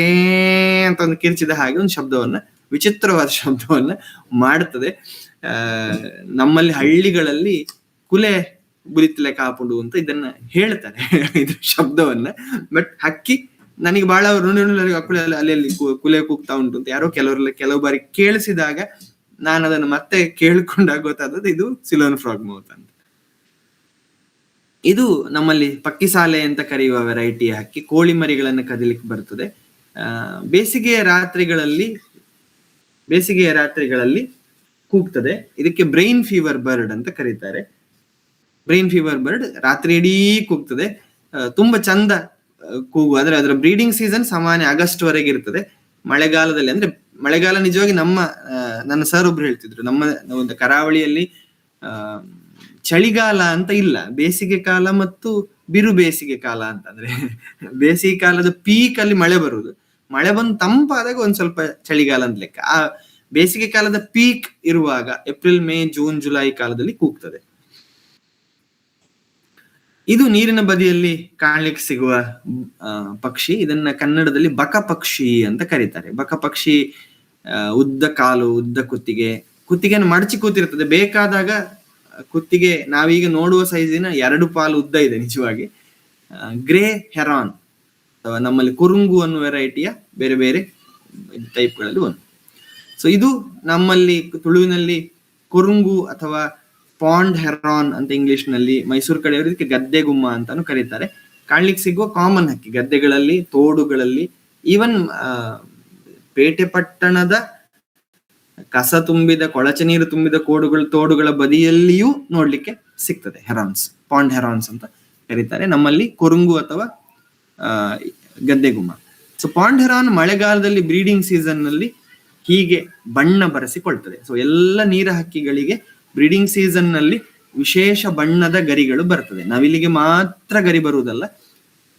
ಅಂತ ಒಂದು ಕಿರ್ಚಿದ ಹಾಗೆ ಒಂದು ಶಬ್ದವನ್ನ, ವಿಚಿತ್ರವಾದ ಶಬ್ದವನ್ನ ಮಾಡುತ್ತದೆ. ನಮ್ಮಲ್ಲಿ ಹಳ್ಳಿಗಳಲ್ಲಿ ಕುಲೆ ಬುಲಿತ್ಲೆ ಕಾಪುಂಡು ಅಂತ ಇದನ್ನ ಹೇಳ್ತಾರೆ ಇದ್ರ ಶಬ್ದವನ್ನ. ಬಟ್ ಹಕ್ಕಿ ನನಗೆ ಬಹಳ ಅಲ್ಲಿ ಕುಲೆ ಕೂಗ್ತಾ ಉಂಟು ಅಂತ ಯಾರೋ ಕೆಲವು ಬಾರಿ ಕೇಳಿಸಿದಾಗ ನಾನು ಅದನ್ನು ಮತ್ತೆ ಕೇಳ್ಕೊಂಡಾಗ ಗೊತ್ತಾದದ್ದು ಇದು ಸಿಲೋನ್ ಫ್ರಾಗ್ ಮೌತ್ ಅಂತ. ಇದು ನಮ್ಮಲ್ಲಿ ಪಕ್ಕಿಸಾಲೆ ಅಂತ ಕರೆಯುವ ವೆರೈಟಿ ಹಕ್ಕಿ. ಕೋಳಿ ಮರಿಗಳನ್ನು ಕದಿಲಿಕ್ಕೆ ಬರ್ತದೆ. ಬೇಸಿಗೆಯ ರಾತ್ರಿಗಳಲ್ಲಿ ಕೂಗ್ತದೆ. ಇದಕ್ಕೆ ಬ್ರೈನ್ ಫೀವರ್ ಬರ್ಡ್ ಅಂತ ಕರೀತಾರೆ. ಬ್ರೈನ್ ಫೀವರ್ ಬರ್ಡ್ ರಾತ್ರಿ ಇಡೀ ಕೂಗ್ತದೆ, ತುಂಬಾ ಚಂದ ಕೂಗು. ಆದ್ರೆ ಅದರ ಬ್ರೀಡಿಂಗ್ ಸೀಸನ್ ಸಾಮಾನ್ಯ ಆಗಸ್ಟ್ ವರೆಗೆ ಇರ್ತದೆ. ಮಳೆಗಾಲದಲ್ಲಿ ಅಂದ್ರೆ ಮಳೆಗಾಲ ನಿಜವಾಗಿ ನನ್ನ ಸರ್ ಒಬ್ರು ಹೇಳ್ತಿದ್ರು, ನಮ್ಮ ಒಂದು ಕರಾವಳಿಯಲ್ಲಿ ಚಳಿಗಾಲ ಅಂತ ಇಲ್ಲ, ಬೇಸಿಗೆ ಕಾಲ ಮತ್ತು ಬಿರು ಬೇಸಿಗೆ ಕಾಲ ಅಂತ. ಅಂದ್ರೆ ಬೇಸಿಗೆ ಕಾಲದ ಪೀಕ್ ಅಲ್ಲಿ ಮಳೆ ಬರುವುದು, ಮಳೆ ಬಂದು ತಂಪಾದಾಗ ಒಂದ್ ಸ್ವಲ್ಪ ಚಳಿಗಾಲ ಅಂತ ಲೆಕ್ಕ. ಆ ಬೇಸಿಗೆ ಕಾಲದ ಪೀಕ್ ಇರುವಾಗ ಏಪ್ರಿಲ್, ಮೇ, ಜೂನ್, ಜುಲೈ ಕಾಲದಲ್ಲಿ ಕೂಗ್ತದೆ. ಇದು ನೀರಿನ ಬದಿಯಲ್ಲಿ ಕಾಣ್ಲಿಕ್ಕೆ ಸಿಗುವ ಪಕ್ಷಿ. ಇದನ್ನ ಕನ್ನಡದಲ್ಲಿ ಬಕ ಪಕ್ಷಿ ಅಂತ ಕರೀತಾರೆ. ಬಕ ಪಕ್ಷಿ ಉದ್ದ ಕಾಲು, ಉದ್ದ ಕುತ್ತಿಗೆಯನ್ನು ಮಡಚಿ ಕೂತಿರ್ತದೆ. ಬೇಕಾದಾಗ ಕುತ್ತಿಗೆ ನಾವೀಗ ನೋಡುವ ಸೈಜಿನ 2 ಪಾಲು ಉದ್ದ ಇದೆ ನಿಜವಾಗಿ. ಗ್ರೇ ಹೆರಾನ್ ಅಥವಾ ನಮ್ಮಲ್ಲಿ ಕುರುಂಗು ಅನ್ನುವ ವೆರೈಟಿಯ ಬೇರೆ ಬೇರೆ ಟೈಪ್ಗಳಲ್ಲಿ ಒಂದು. ಸೊ ಇದು ನಮ್ಮಲ್ಲಿ ತುಳುವಿನಲ್ಲಿ ಕುರುಂಗು ಅಥವಾ ಪಾಂಡ್ ಹೆರಾನ್ ಅಂತ ಇಂಗ್ಲಿಷ್ ನಲ್ಲಿ, ಮೈಸೂರು ಕಡೆಯವರು ಇದಕ್ಕೆ ಗದ್ದೆ ಗುಮ್ಮ ಅಂತಾನು ಕರೀತಾರೆ. ಕಾಣ್ಲಿಕ್ಕೆ ಸಿಗುವ ಕಾಮನ್ ಹಕ್ಕಿ ಗದ್ದೆಗಳಲ್ಲಿ, ತೋಡುಗಳಲ್ಲಿ, ಈವನ್ ಪೇಟೆ ಪಟ್ಟಣದ ಕಸ ತುಂಬಿದ, ಕೊಳಚೆ ನೀರು ತುಂಬಿದ ತೋಡುಗಳ ಬದಿಯಲ್ಲಿಯೂ ನೋಡ್ಲಿಕ್ಕೆ ಸಿಗ್ತದೆ ಹೆರಾನ್ಸ್. ಪಾಂಡ್ ಹೆರಾನ್ಸ್ ಅಂತ ಕರೀತಾರೆ. ನಮ್ಮಲ್ಲಿ ಕುರುಂಗು ಅಥವಾ ಗದ್ದೆಗುಮ್ಮ. ಸೊ ಪಾಂಡ್ ಹೆರಾನ್ ಮಳೆಗಾಲದಲ್ಲಿ ಬ್ರೀಡಿಂಗ್ ಸೀಸನ್ ನಲ್ಲಿ ಹೀಗೆ ಬಣ್ಣ ಬರೆಸಿಕೊಳ್ತದೆ. ಸೊ ಎಲ್ಲ ನೀರ ಹಕ್ಕಿಗಳಿಗೆ ಬ್ರೀಡಿಂಗ್ ಸೀಸನ್ ನಲ್ಲಿ ವಿಶೇಷ ಬಣ್ಣದ ಗರಿಗಳು ಬರ್ತದೆ. ನವಿಲಿಗೆ ಮಾತ್ರ ಗರಿ ಬರುವುದಲ್ಲ,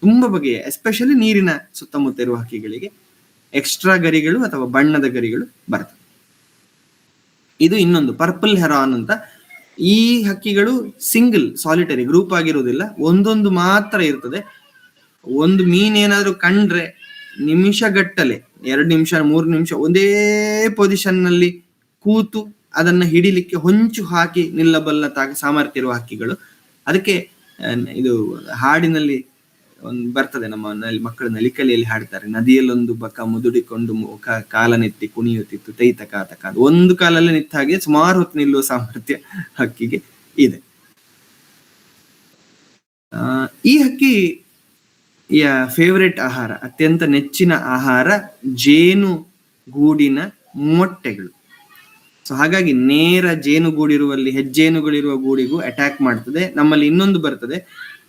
ತುಂಬಾ ಬಗೆಯ ಎಸ್ಪೆಷಲಿ ನೀರಿನ ಸುತ್ತಮುತ್ತ ಇರುವ ಹಕ್ಕಿಗಳಿಗೆ ಎಕ್ಸ್ಟ್ರಾ ಗರಿಗಳು ಅಥವಾ ಬಣ್ಣದ ಗರಿಗಳು ಬರ್ತದೆ. ಇದು ಇನ್ನೊಂದು ಪರ್ಪಲ್ ಹೆರಾನ್ ಅಂತ. ಈ ಹಕ್ಕಿಗಳು ಸಿಂಗಲ್ ಸಾಲಿಟರಿ ಗ್ರೂಪ್ ಆಗಿರುವುದಿಲ್ಲ, ಒಂದೊಂದು ಮಾತ್ರ ಇರ್ತದೆ. ಒಂದು ಮೀನ್ ಏನಾದ್ರು ಕಂಡ್ರೆ ನಿಮಿಷಗಟ್ಟಲೆ, 2 ನಿಮಿಷ 3 ನಿಮಿಷ ಒಂದೇ ಪೊಸಿಷನ್ ನಲ್ಲಿ ಕೂತು ಅದನ್ನ ಹಿಡಿಲಿಕ್ಕೆ ಹೊಂಚು ಹಾಕಿ ನಿಲ್ಲಬಲ್ಲ ಸಾಮರ್ಥ್ಯ ಇರುವ ಹಕ್ಕಿಗಳು. ಅದಕ್ಕೆ ಇದು ಹಾಡಿನಲ್ಲಿ ಒಂದು ಬರ್ತದೆ, ನಮ್ಮ ಮಕ್ಕಳು ನಲಿಕಲಿಯಲ್ಲಿ ಹಾಡ್ತಾರೆ, ನದಿಯಲ್ಲೊಂದು ಬಕ ಮುದುಡಿಕೊಂಡು ಕಾಲನೆತ್ತಿ ಕುಣಿಯುತ್ತಿತ್ತು ತೈತಕ ತಕ. ಒಂದು ಕಾಲಲ್ಲೇ ನಿಂತ ಹಾಗೆ ಸುಮಾರು ಹೊತ್ತು ನಿಲ್ಲುವ ಸಾಮರ್ಥ್ಯ ಹಕ್ಕಿಗೆ ಇದೆ. ಈ ಹಕ್ಕಿಯ ಫೇವರೇಟ್ ಆಹಾರ, ಅತ್ಯಂತ ನೆಚ್ಚಿನ ಆಹಾರ ಜೇನು ಗೂಡಿನ ಮೊಟ್ಟೆಗಳು. ಸೊ ಹಾಗಾಗಿ ನೇರ ಜೇನುಗೂಡಿರುವಲ್ಲಿ, ಹೆಜ್ಜೇನುಗಳಿರುವ ಗೂಡಿಗೂ ಅಟ್ಯಾಕ್ ಮಾಡ್ತದೆ. ನಮ್ಮಲ್ಲಿ ಇನ್ನೊಂದು ಬರ್ತದೆ,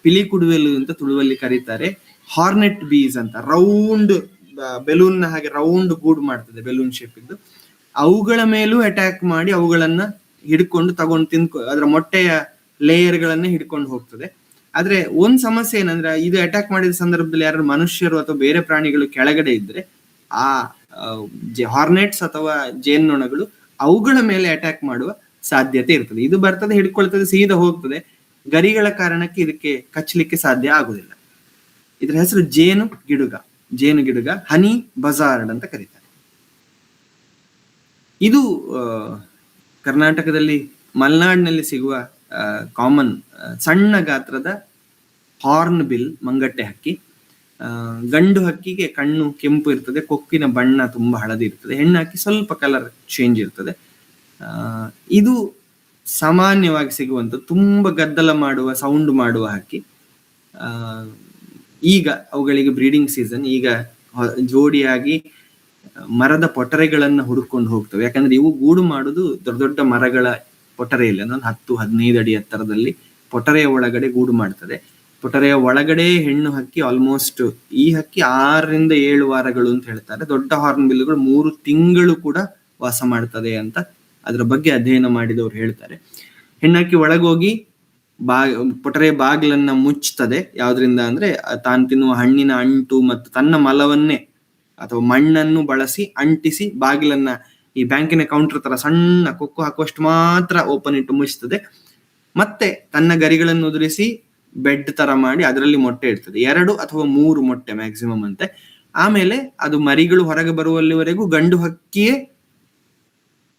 ಪಿಲಿ ಕುಡುವೆಲು ಅಂತ ತುಳುವಲ್ಲಿ ಕರೀತಾರೆ, ಹಾರ್ನೆಟ್ ಬೀಸ್ ಅಂತ. ರೌಂಡ್ ಬೆಲೂನ್ ಹಾಗೆ ರೌಂಡ್ ಗೂಡು ಮಾಡ್ತದೆ, ಬೆಲೂನ್ ಶೇಪ್ ಇದ್ದು. ಅವುಗಳ ಮೇಲೂ ಅಟ್ಯಾಕ್ ಮಾಡಿ ಅವುಗಳನ್ನ ಹಿಡ್ಕೊಂಡು ತಗೊಂಡು ಅದರ ಮೊಟ್ಟೆಯ ಲೇಯರ್ ಗಳನ್ನ ಹಿಡ್ಕೊಂಡು ಹೋಗ್ತದೆ. ಆದ್ರೆ ಒಂದ್ ಸಮಸ್ಯೆ ಏನಂದ್ರೆ, ಇದು ಅಟ್ಯಾಕ್ ಮಾಡಿದ ಸಂದರ್ಭದಲ್ಲಿ ಯಾರು ಮನುಷ್ಯರು ಅಥವಾ ಬೇರೆ ಪ್ರಾಣಿಗಳು ಕೆಳಗಡೆ ಇದ್ರೆ ಆ ಹಾರ್ನೆಟ್ಸ್ ಅಥವಾ ಜೇನ್ನೊಣಗಳು ಅವುಗಳ ಮೇಲೆ ಅಟ್ಯಾಕ್ ಮಾಡುವ ಸಾಧ್ಯತೆ ಇರ್ತದೆ. ಇದು ಬರ್ತದೆ, ಹಿಡ್ಕೊಳ್ತದೆ, ಸೀದಾ ಹೋಗ್ತದೆ. ಗರಿಗಳ ಕಾರಣಕ್ಕೆ ಇದಕ್ಕೆ ಕಚ್ಚಲಿಕ್ಕೆ ಸಾಧ್ಯ ಆಗುದಿಲ್ಲ. ಇದರ ಹೆಸರು ಜೇನು ಗಿಡುಗ, ಹನಿ ಬಜಾರ್ಡ್ ಅಂತ ಕರೀತಾರೆ. ಇದು ಕರ್ನಾಟಕದಲ್ಲಿ ಮಲೆನಾಡಿನಲ್ಲಿ ಸಿಗುವ ಕಾಮನ್ ಸಣ್ಣ ಗಾತ್ರದ ಹಾರ್ನ್ ಬಿಲ್ ಮಂಗಟ್ಟೆ ಹಕ್ಕಿ. ಗಂಡು ಹಕ್ಕಿಗೆ ಕಣ್ಣು ಕೆಂಪು ಇರ್ತದೆ, ಕೊಕ್ಕಿನ ಬಣ್ಣ ತುಂಬಾ ಹಳದಿ ಇರ್ತದೆ. ಹೆಣ್ಣು ಹಕ್ಕಿ ಸ್ವಲ್ಪ ಕಲರ್ ಚೇಂಜ್ ಇರ್ತದೆ. ಇದು ಸಾಮಾನ್ಯವಾಗಿ ಸಿಗುವಂತ ತುಂಬಾ ಗದ್ದಲ ಮಾಡುವ, ಸೌಂಡ್ ಮಾಡುವ ಹಕ್ಕಿ. ಈಗ ಅವುಗಳಿಗೆ ಬ್ರೀಡಿಂಗ್ ಸೀಸನ್. ಈಗ ಜೋಡಿಯಾಗಿ ಮರದ ಪೊಟರೆಗಳನ್ನ ಹುಡುಕೊಂಡು ಹೋಗ್ತವೆ. ಯಾಕಂದ್ರೆ ಇವು ಗೂಡು ಮಾಡುದು ದೊಡ್ಡ ದೊಡ್ಡ ಮರಗಳ ಪೊಟರೆಯಲ್ಲಿ, ಅಂದ್ರೆ 10-15 ಅಡಿ ಎತ್ತರದಲ್ಲಿ ಪೊಟರೆಯ ಒಳಗಡೆ ಗೂಡು ಮಾಡ್ತದೆ. ಪೊಟರೆಯ ಒಳಗಡೆ ಹೆಣ್ಣು ಹಕ್ಕಿ ಆಲ್ಮೋಸ್ಟ್, ಈ ಹಕ್ಕಿ 6-7 ವಾರಗಳು ಅಂತ ಹೇಳ್ತಾರೆ. ದೊಡ್ಡ ಹಾರ್ನ್ ಬಿಲ್ಲುಗಳು 3 ತಿಂಗಳು ಕೂಡ ವಾಸ ಮಾಡ್ತದೆ ಅಂತ ಅದರ ಬಗ್ಗೆ ಅಧ್ಯಯನ ಮಾಡಿದವರು ಹೇಳ್ತಾರೆ. ಹೆಣ್ಣಕ್ಕಿ ಒಳಗೋಗಿ ಪೊಟರೆಯ ಬಾಗಿಲನ್ನ ಮುಚ್ಚುತ್ತದೆ. ಯಾವ್ದ್ರಿಂದ ಅಂದ್ರೆ ತಾನು ತಿನ್ನುವ ಹಣ್ಣಿನ ಅಂಟು ಮತ್ತು ತನ್ನ ಮಲವನ್ನೇ ಅಥವಾ ಮಣ್ಣನ್ನು ಬಳಸಿ ಅಂಟಿಸಿ ಬಾಗಿಲನ್ನ ಈ ಬ್ಯಾಂಕಿನ ಕೌಂಟರ್ ತರ ಸಣ್ಣ ಕೊಕ್ಕು ಹಾಕುವಷ್ಟು ಮಾತ್ರ ಓಪನ್ ಇಟ್ಟು ಮುಚ್ಚುತ್ತದೆ. ಮತ್ತೆ ತನ್ನ ಗರಿಗಳನ್ನು ಉದುರಿಸಿ ಬೆಡ್ ತರ ಮಾಡಿ ಅದರಲ್ಲಿ ಮೊಟ್ಟೆ ಇಡ್ತದೆ. 2 ಅಥವಾ 3 ಮೊಟ್ಟೆ ಮ್ಯಾಕ್ಸಿಮಮ್ ಅಂತೆ. ಆಮೇಲೆ ಅದು ಮರಿಗಳು ಹೊರಗೆ ಬರುವಲ್ಲಿವರೆಗೂ ಗಂಡು ಹಕ್ಕಿಯೇ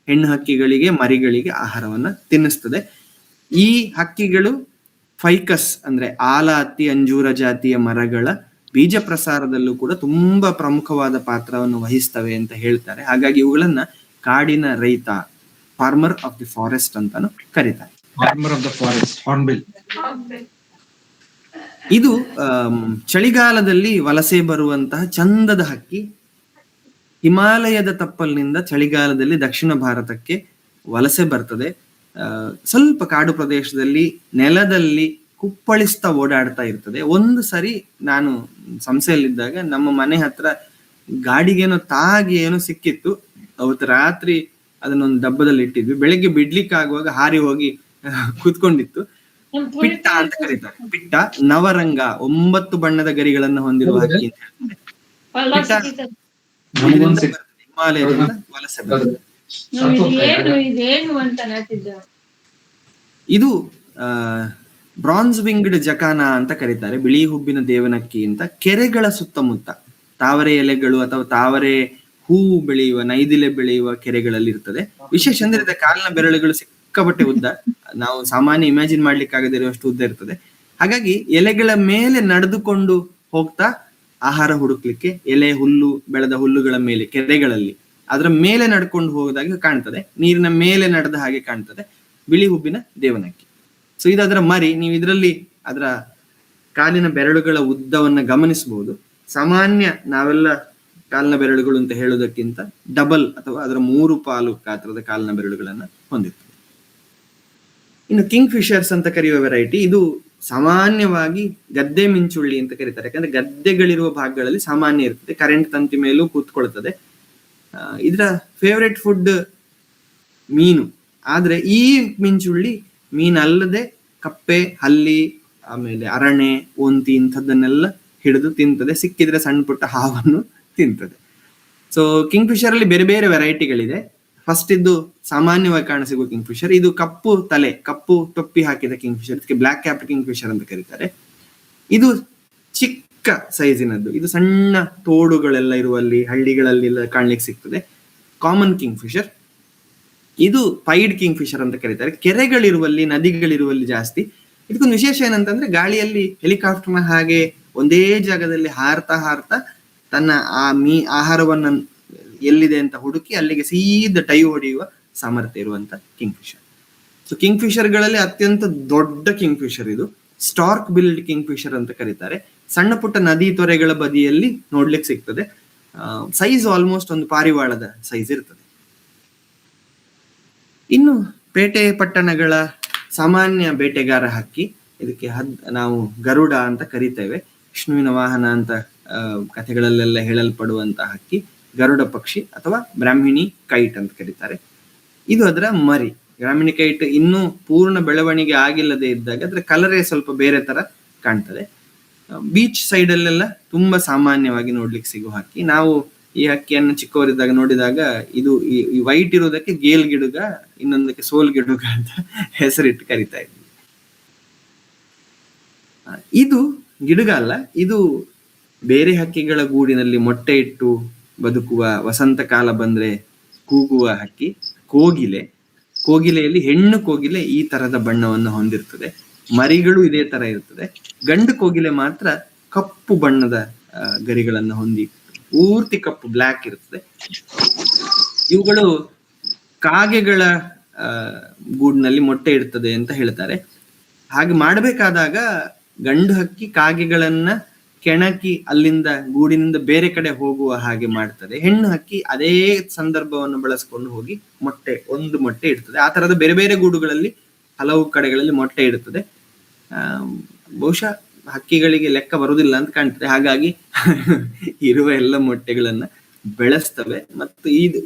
ಹೆಣ್ಣು ಹಕ್ಕಿಗಳಿಗೆ, ಮರಿಗಳಿಗೆ ಆಹಾರವನ್ನ ತಿನ್ನಿಸ್ತದೆ. ಈ ಹಕ್ಕಿಗಳು ಫೈಕಸ್ ಅಂದ್ರೆ ಆಲಾತಿ ಅಂಜೂರ ಜಾತಿಯ ಮರಗಳ ಬೀಜ ಪ್ರಸಾರದಲ್ಲೂ ಕೂಡ ತುಂಬಾ ಪ್ರಮುಖವಾದ ಪಾತ್ರವನ್ನು ವಹಿಸ್ತವೆ ಅಂತ ಹೇಳ್ತಾರೆ. ಹಾಗಾಗಿ ಇವುಗಳನ್ನ ಕಾಡಿನ ರೈತ, ಫಾರ್ಮರ್ ಆಫ್ ದಿ ಫಾರೆಸ್ಟ್ ಅಂತಾನು ಕರೀತಾರೆ. Farmer of the forest, Hornbill. ಇದು ಚಳಿಗಾಲದಲ್ಲಿ ವಲಸೆ ಬರುವಂತಹ ಚಂದದ ಹಕ್ಕಿ. ಹಿಮಾಲಯದ ತಪ್ಪಲಿನಿಂದ ಚಳಿಗಾಲದಲ್ಲಿ ದಕ್ಷಿಣ ಭಾರತಕ್ಕೆ ವಲಸೆ ಬರ್ತದೆ. ಸ್ವಲ್ಪ ಕಾಡು ಪ್ರದೇಶದಲ್ಲಿ ನೆಲದಲ್ಲಿ ಕುಪ್ಪಳಿಸ್ತಾ ಓಡಾಡ್ತಾ ಇರ್ತದೆ. ಒಂದು ಸರಿ ನಾನು ಸಂಸೆಯಲ್ಲಿದ್ದಾಗ ನಮ್ಮ ಮನೆ ಹತ್ರ ಗಾಡಿಗೇನೋ ತಾಗಿ ಏನೋ ಸಿಕ್ಕಿತ್ತು. ಅವತ್ತು ರಾತ್ರಿ ಅದನ್ನೊಂದು ಡಬ್ಬದಲ್ಲಿ ಇಟ್ಟಿದ್ವಿ. ಬೆಳಗ್ಗೆ ಬಿಡ್ಲಿಕ್ಕೆ ಆಗುವಾಗ ಹಾರಿ ಹೋಗಿ ಕೂತ್ಕೊಂಡಿತ್ತು. ಪಿಟ್ಟ ಅಂತ ಕರೀತಾರೆ. ಪಿಟ್ಟ ನವರಂಗ, 9 ಬಣ್ಣದ ಗರಿಗಳನ್ನು ಹೊಂದಿರುವ ಹಕ್ಕಿ ಅಂತ ಹೇಳ್ತಾರೆ. ಪಿಟ್ಟ ಹಿಮಾಲಯದಿಂದ ವಲಸೆ ಬರ್ತದೆ. ಇದು ಬ್ರಾನ್ಸ್ ವಿಂಗ್ಡ್ ಜಕಾನ ಅಂತ ಕರೀತಾರೆ. ಬಿಳಿ ಹುಬ್ಬಿನ ದೇವನಕ್ಕಿ ಅಂತ. ಕೆರೆಗಳ ಸುತ್ತಮುತ್ತ ತಾವರೆ ಎಲೆಗಳು ಅಥವಾ ತಾವರೆ ಹೂವು ಬೆಳೆಯುವ, ನೈದಿಲೆ ಬೆಳೆಯುವ ಕೆರೆಗಳಲ್ಲಿ ಇರ್ತದೆ. ವಿಶೇಷ ಅಂದ್ರೆ ಇದರ ಕಾಲಿನ ಬೆರಳುಗಳು ಸಿಕ್ಕಾಪಟ್ಟೆ ಉದ್ದ, ನಾವು ಸಾಮಾನ್ಯ ಇಮ್ಯಾಜಿನ್ ಮಾಡ್ಲಿಕ್ಕೆ ಆಗದಿರುವಷ್ಟು ಉದ್ದ ಇರ್ತದೆ. ಹಾಗಾಗಿ ಎಲೆಗಳ ಮೇಲೆ ನಡೆದುಕೊಂಡು ಹೋಗ್ತಾ ಆಹಾರ ಹುಡುಕ್ಲಿಕ್ಕೆ, ಎಲೆ ಹುಲ್ಲು ಬೆಳೆದ ಹುಲ್ಲುಗಳ ಮೇಲೆ ಕೆರೆಗಳಲ್ಲಿ ಅದರ ಮೇಲೆ ನಡ್ಕೊಂಡು ಹೋದಾಗ ಕಾಣ್ತದೆ. ನೀರಿನ ಮೇಲೆ ನಡೆದ ಹಾಗೆ ಕಾಣ್ತದೆ ಬಿಳಿ ಹುಬ್ಬಿನ ದೇವನಕ್ಕಿ. ಸೊ ಇದು ಅದರ ಮರಿ. ನೀವು ಇದರಲ್ಲಿ ಅದರ ಕಾಲಿನ ಬೆರಳುಗಳ ಉದ್ದವನ್ನ ಗಮನಿಸಬಹುದು. ಸಾಮಾನ್ಯ ನಾವೆಲ್ಲ ಕಾಲಿನ ಬೆರಳುಗಳು ಅಂತ ಹೇಳೋದಕ್ಕಿಂತ ಡಬಲ್ ಅಥವಾ ಅದರ 3 ಪಾಲು ಗಾತ್ರದ ಕಾಲಿನ ಬೆರಳುಗಳನ್ನ ಹೊಂದಿರ್ತದೆ. ಇನ್ನು ಕಿಂಗ್ ಫಿಶರ್ಸ್ ಅಂತ ಕರೆಯುವ ವೆರೈಟಿ, ಇದು ಸಾಮಾನ್ಯವಾಗಿ ಗದ್ದೆ ಮಿಂಚುಳ್ಳಿ ಅಂತ ಕರೀತಾರೆ. ಯಾಕಂದ್ರೆ ಗದ್ದೆಗಳಿರುವ ಭಾಗಗಳಲ್ಲಿ ಸಾಮಾನ್ಯ ಇರ್ತದೆ. ಕರೆಂಟ್ ತಂತಿ ಮೇಲೂ ಕೂತ್ಕೊಳ್ತದೆ. ಇದರ ಫೇವರೆಟ್ ಫುಡ್ ಮೀನು. ಆದ್ರೆ ಈ ಮಿಂಚುಳ್ಳಿ ಮೀನಲ್ಲದೆ ಕಪ್ಪೆ, ಹಲ್ಲಿ, ಆಮೇಲೆ ಅರಣೆ, ಒಂತಿ ಇಂಥದ್ದನ್ನೆಲ್ಲ ಹಿಡಿದು ತಿಂತದೆ. ಸಿಕ್ಕಿದ್ರೆ ಸಣ್ಣ ಪುಟ್ಟ ಹಾವನ್ನು ತಿಂತದೆ. ಸೊ ಕಿಂಗ್ ಫಿಶರ್ ಅಲ್ಲಿ ಬೇರೆ ಬೇರೆ ವೆರೈಟಿಗಳಿದೆ. ಫಸ್ಟ್ ಇದ್ದು ಸಾಮಾನ್ಯವಾಗಿ ಕಾಣಸಿಗುವ ಕಿಂಗ್ ಫಿಶರ್. ಇದು ಕಪ್ಪು ತಲೆ, ಕಪ್ಪು ಟೊಪ್ಪಿ ಹಾಕಿದ ಕಿಂಗ್ ಫಿಶರ್. ಇದಕ್ಕೆ ಬ್ಲಾಕ್ ಕ್ಯಾಪ್ ಕಿಂಗ್ ಫಿಶರ್ ಅಂತ ಕರೀತಾರೆ. ಇದು ಚಿಕ್ಕ ಸೈಜಿನದ್ದು. ಇದು ಸಣ್ಣ ತೋಡುಗಳೆಲ್ಲ ಇರುವಲ್ಲಿ, ಹಳ್ಳಿಗಳಲ್ಲಿ ಕಾಣ್ಲಿಕ್ಕೆ ಸಿಗ್ತದೆ. Common king Fisher. ಇದು ಪೈಡ್ ಕಿಂಗ್ ಫಿಶರ್ ಅಂತ ಕರೀತಾರೆ. ಕೆರೆಗಳಿರುವಲ್ಲಿ, ನದಿಗಳಿರುವಲ್ಲಿ ಜಾಸ್ತಿ. ಇದಕ್ಕೊಂದು ವಿಶೇಷ ಏನಂತಂದ್ರೆ ಗಾಳಿಯಲ್ಲಿ ಹೆಲಿಕಾಪ್ಟರ್ನ ಹಾಗೆ ಒಂದೇ ಜಾಗದಲ್ಲಿ ಹಾರ್ತಾ ಹಾರ್ತಾ ತನ್ನ ಆಹಾರವನ್ನ ಎಲ್ಲಿದೆ ಅಂತ ಹುಡುಕಿ ಅಲ್ಲಿಗೆ ಸೀದಾ ಟೈ ಹೊಡೆಯುವ ಸಾಮರ್ಥ್ಯ ಇರುವಂತ king Fisher. So king Fisher ಗಳಲ್ಲಿ ಅತ್ಯಂತ ದೊಡ್ಡ ಕಿಂಗ್ ಫಿಶರ್ ಇದು. ಸ್ಟಾರ್ಕ್ ಬಿಲ್ಡ್ ಕಿಂಗ್ ಫಿಶರ್ ಅಂತ ಕರೀತಾರೆ. ಸಣ್ಣ ಪುಟ್ಟ ನದಿ ತೊರೆಗಳ ಬದಿಯಲ್ಲಿ ನೋಡ್ಲಿಕ್ಕೆ ಸಿಗ್ತದೆ. ಸೈಜ್ ಆಲ್ಮೋಸ್ಟ್ ಒಂದು ಪಾರಿವಾಳದ ಸೈಜ್ ಇರ್ತದೆ. ಇನ್ನು ಪೇಟೆ ಪಟ್ಟಣಗಳ ಸಾಮಾನ್ಯ ಬೇಟೆಗಾರ ಹಕ್ಕಿ, ಇದಕ್ಕೆ ನಾವು ಗರುಡ ಅಂತ ಕರಿತೇವೆ. ವಿಷ್ಣುವಿನ ವಾಹನ ಅಂತ ಕಥೆಗಳಲ್ಲೆಲ್ಲ ಹೇಳಲ್ಪಡುವಂತ ಹಕ್ಕಿ ಗರುಡ ಪಕ್ಷಿ ಅಥವಾ ಬ್ರಾಹ್ಮಿಣಿ ಕೈಟ್ ಅಂತ ಕರೀತಾರೆ. ಇದು ಅದರ ಮರಿ. ಬ್ರಾಹ್ಮಿಣಿ ಕೈಟ್ ಇನ್ನೂ ಪೂರ್ಣ ಬೆಳವಣಿಗೆ ಆಗಿಲ್ಲದೆ ಇದ್ದಾಗ ಅದರ ಕಲರೇ ಸ್ವಲ್ಪ ಬೇರೆ ತರ ಕಾಣ್ತದೆ. ಬೀಚ್ ಸೈಡ್ ಅಲ್ಲೆಲ್ಲ ತುಂಬಾ ಸಾಮಾನ್ಯವಾಗಿ ನೋಡ್ಲಿಕ್ಕೆ ಸಿಗುವ ಹಕ್ಕಿ. ನಾವು ಈ ಹಕ್ಕಿಯನ್ನು ಚಿಕ್ಕವರಿದ್ದಾಗ ನೋಡಿದಾಗ ಇದು ಈ ವೈಟ್ ಇರುವುದಕ್ಕೆ ಗೇಲ್ ಗಿಡುಗ, ಇನ್ನೊಂದಕ್ಕೆ ಸೋಲ್ ಗಿಡುಗ ಅಂತ ಹೆಸರಿಟ್ಟು ಕರಿತಾ ಇದ್ವಿ. ಇದು ಗಿಡುಗ ಅಲ್ಲ, ಇದು ಬೇರೆ ಹಕ್ಕಿಗಳ ಗೂಡಿನಲ್ಲಿ ಮೊಟ್ಟೆ ಇಟ್ಟು ಬದುಕುವ, ವಸಂತ ಕಾಲ ಬಂದ್ರೆ ಕೂಗುವ ಹಕ್ಕಿ ಕೋಗಿಲೆ. ಕೋಗಿಲೆಯಲ್ಲಿ ಹೆಣ್ಣು ಕೋಗಿಲೆ ಈ ತರದ ಬಣ್ಣವನ್ನು ಹೊಂದಿರ್ತದೆ. ಮರಿಗಳು ಇದೇ ತರ ಇರ್ತದೆ. ಗಂಡು ಕೋಗಿಲೆ ಮಾತ್ರ ಕಪ್ಪು ಬಣ್ಣದ ಗರಿಗಳನ್ನು ಹೊಂದಿ ಪೂರ್ತಿ ಕಪ್ಪು ಬ್ಲ್ಯಾಕ್ ಇರ್ತದೆ. ಇವುಗಳು ಕಾಗೆಗಳ ಗೂಡಿನಲ್ಲಿ ಮೊಟ್ಟೆ ಇಡ್ತದೆ ಅಂತ ಹೇಳ್ತಾರೆ. ಹಾಗೆ ಮಾಡಬೇಕಾದಾಗ ಗಂಡು ಹಕ್ಕಿ ಕಾಗೆಗಳನ್ನ ಕೆಣಕಿ ಅಲ್ಲಿಂದ ಗೂಡಿನಿಂದ ಬೇರೆ ಕಡೆ ಹೋಗುವ ಹಾಗೆ ಮಾಡ್ತದೆ. ಹೆಣ್ಣು ಹಕ್ಕಿ ಅದೇ ಸಂದರ್ಭವನ್ನು ಬಳಸ್ಕೊಂಡು ಹೋಗಿ ಒಂದು ಮೊಟ್ಟೆ ಇಡ್ತದೆ. ಆ ತರದ ಬೇರೆ ಬೇರೆ ಗೂಡುಗಳಲ್ಲಿ ಹಲವು ಕಡೆಗಳಲ್ಲಿ ಮೊಟ್ಟೆ ಇಡುತ್ತದೆ. ಬಹುಶಃ ಹಕ್ಕಿಗಳಿಗೆ ಲೆಕ್ಕ ಬರುವುದಿಲ್ಲ ಅಂತ ಕಾಣ್ತದೆ. ಹಾಗಾಗಿ ಇರುವ ಎಲ್ಲ ಮೊಟ್ಟೆಗಳನ್ನ ಬೆಳೆಸ್ತವೆ ಮತ್ತು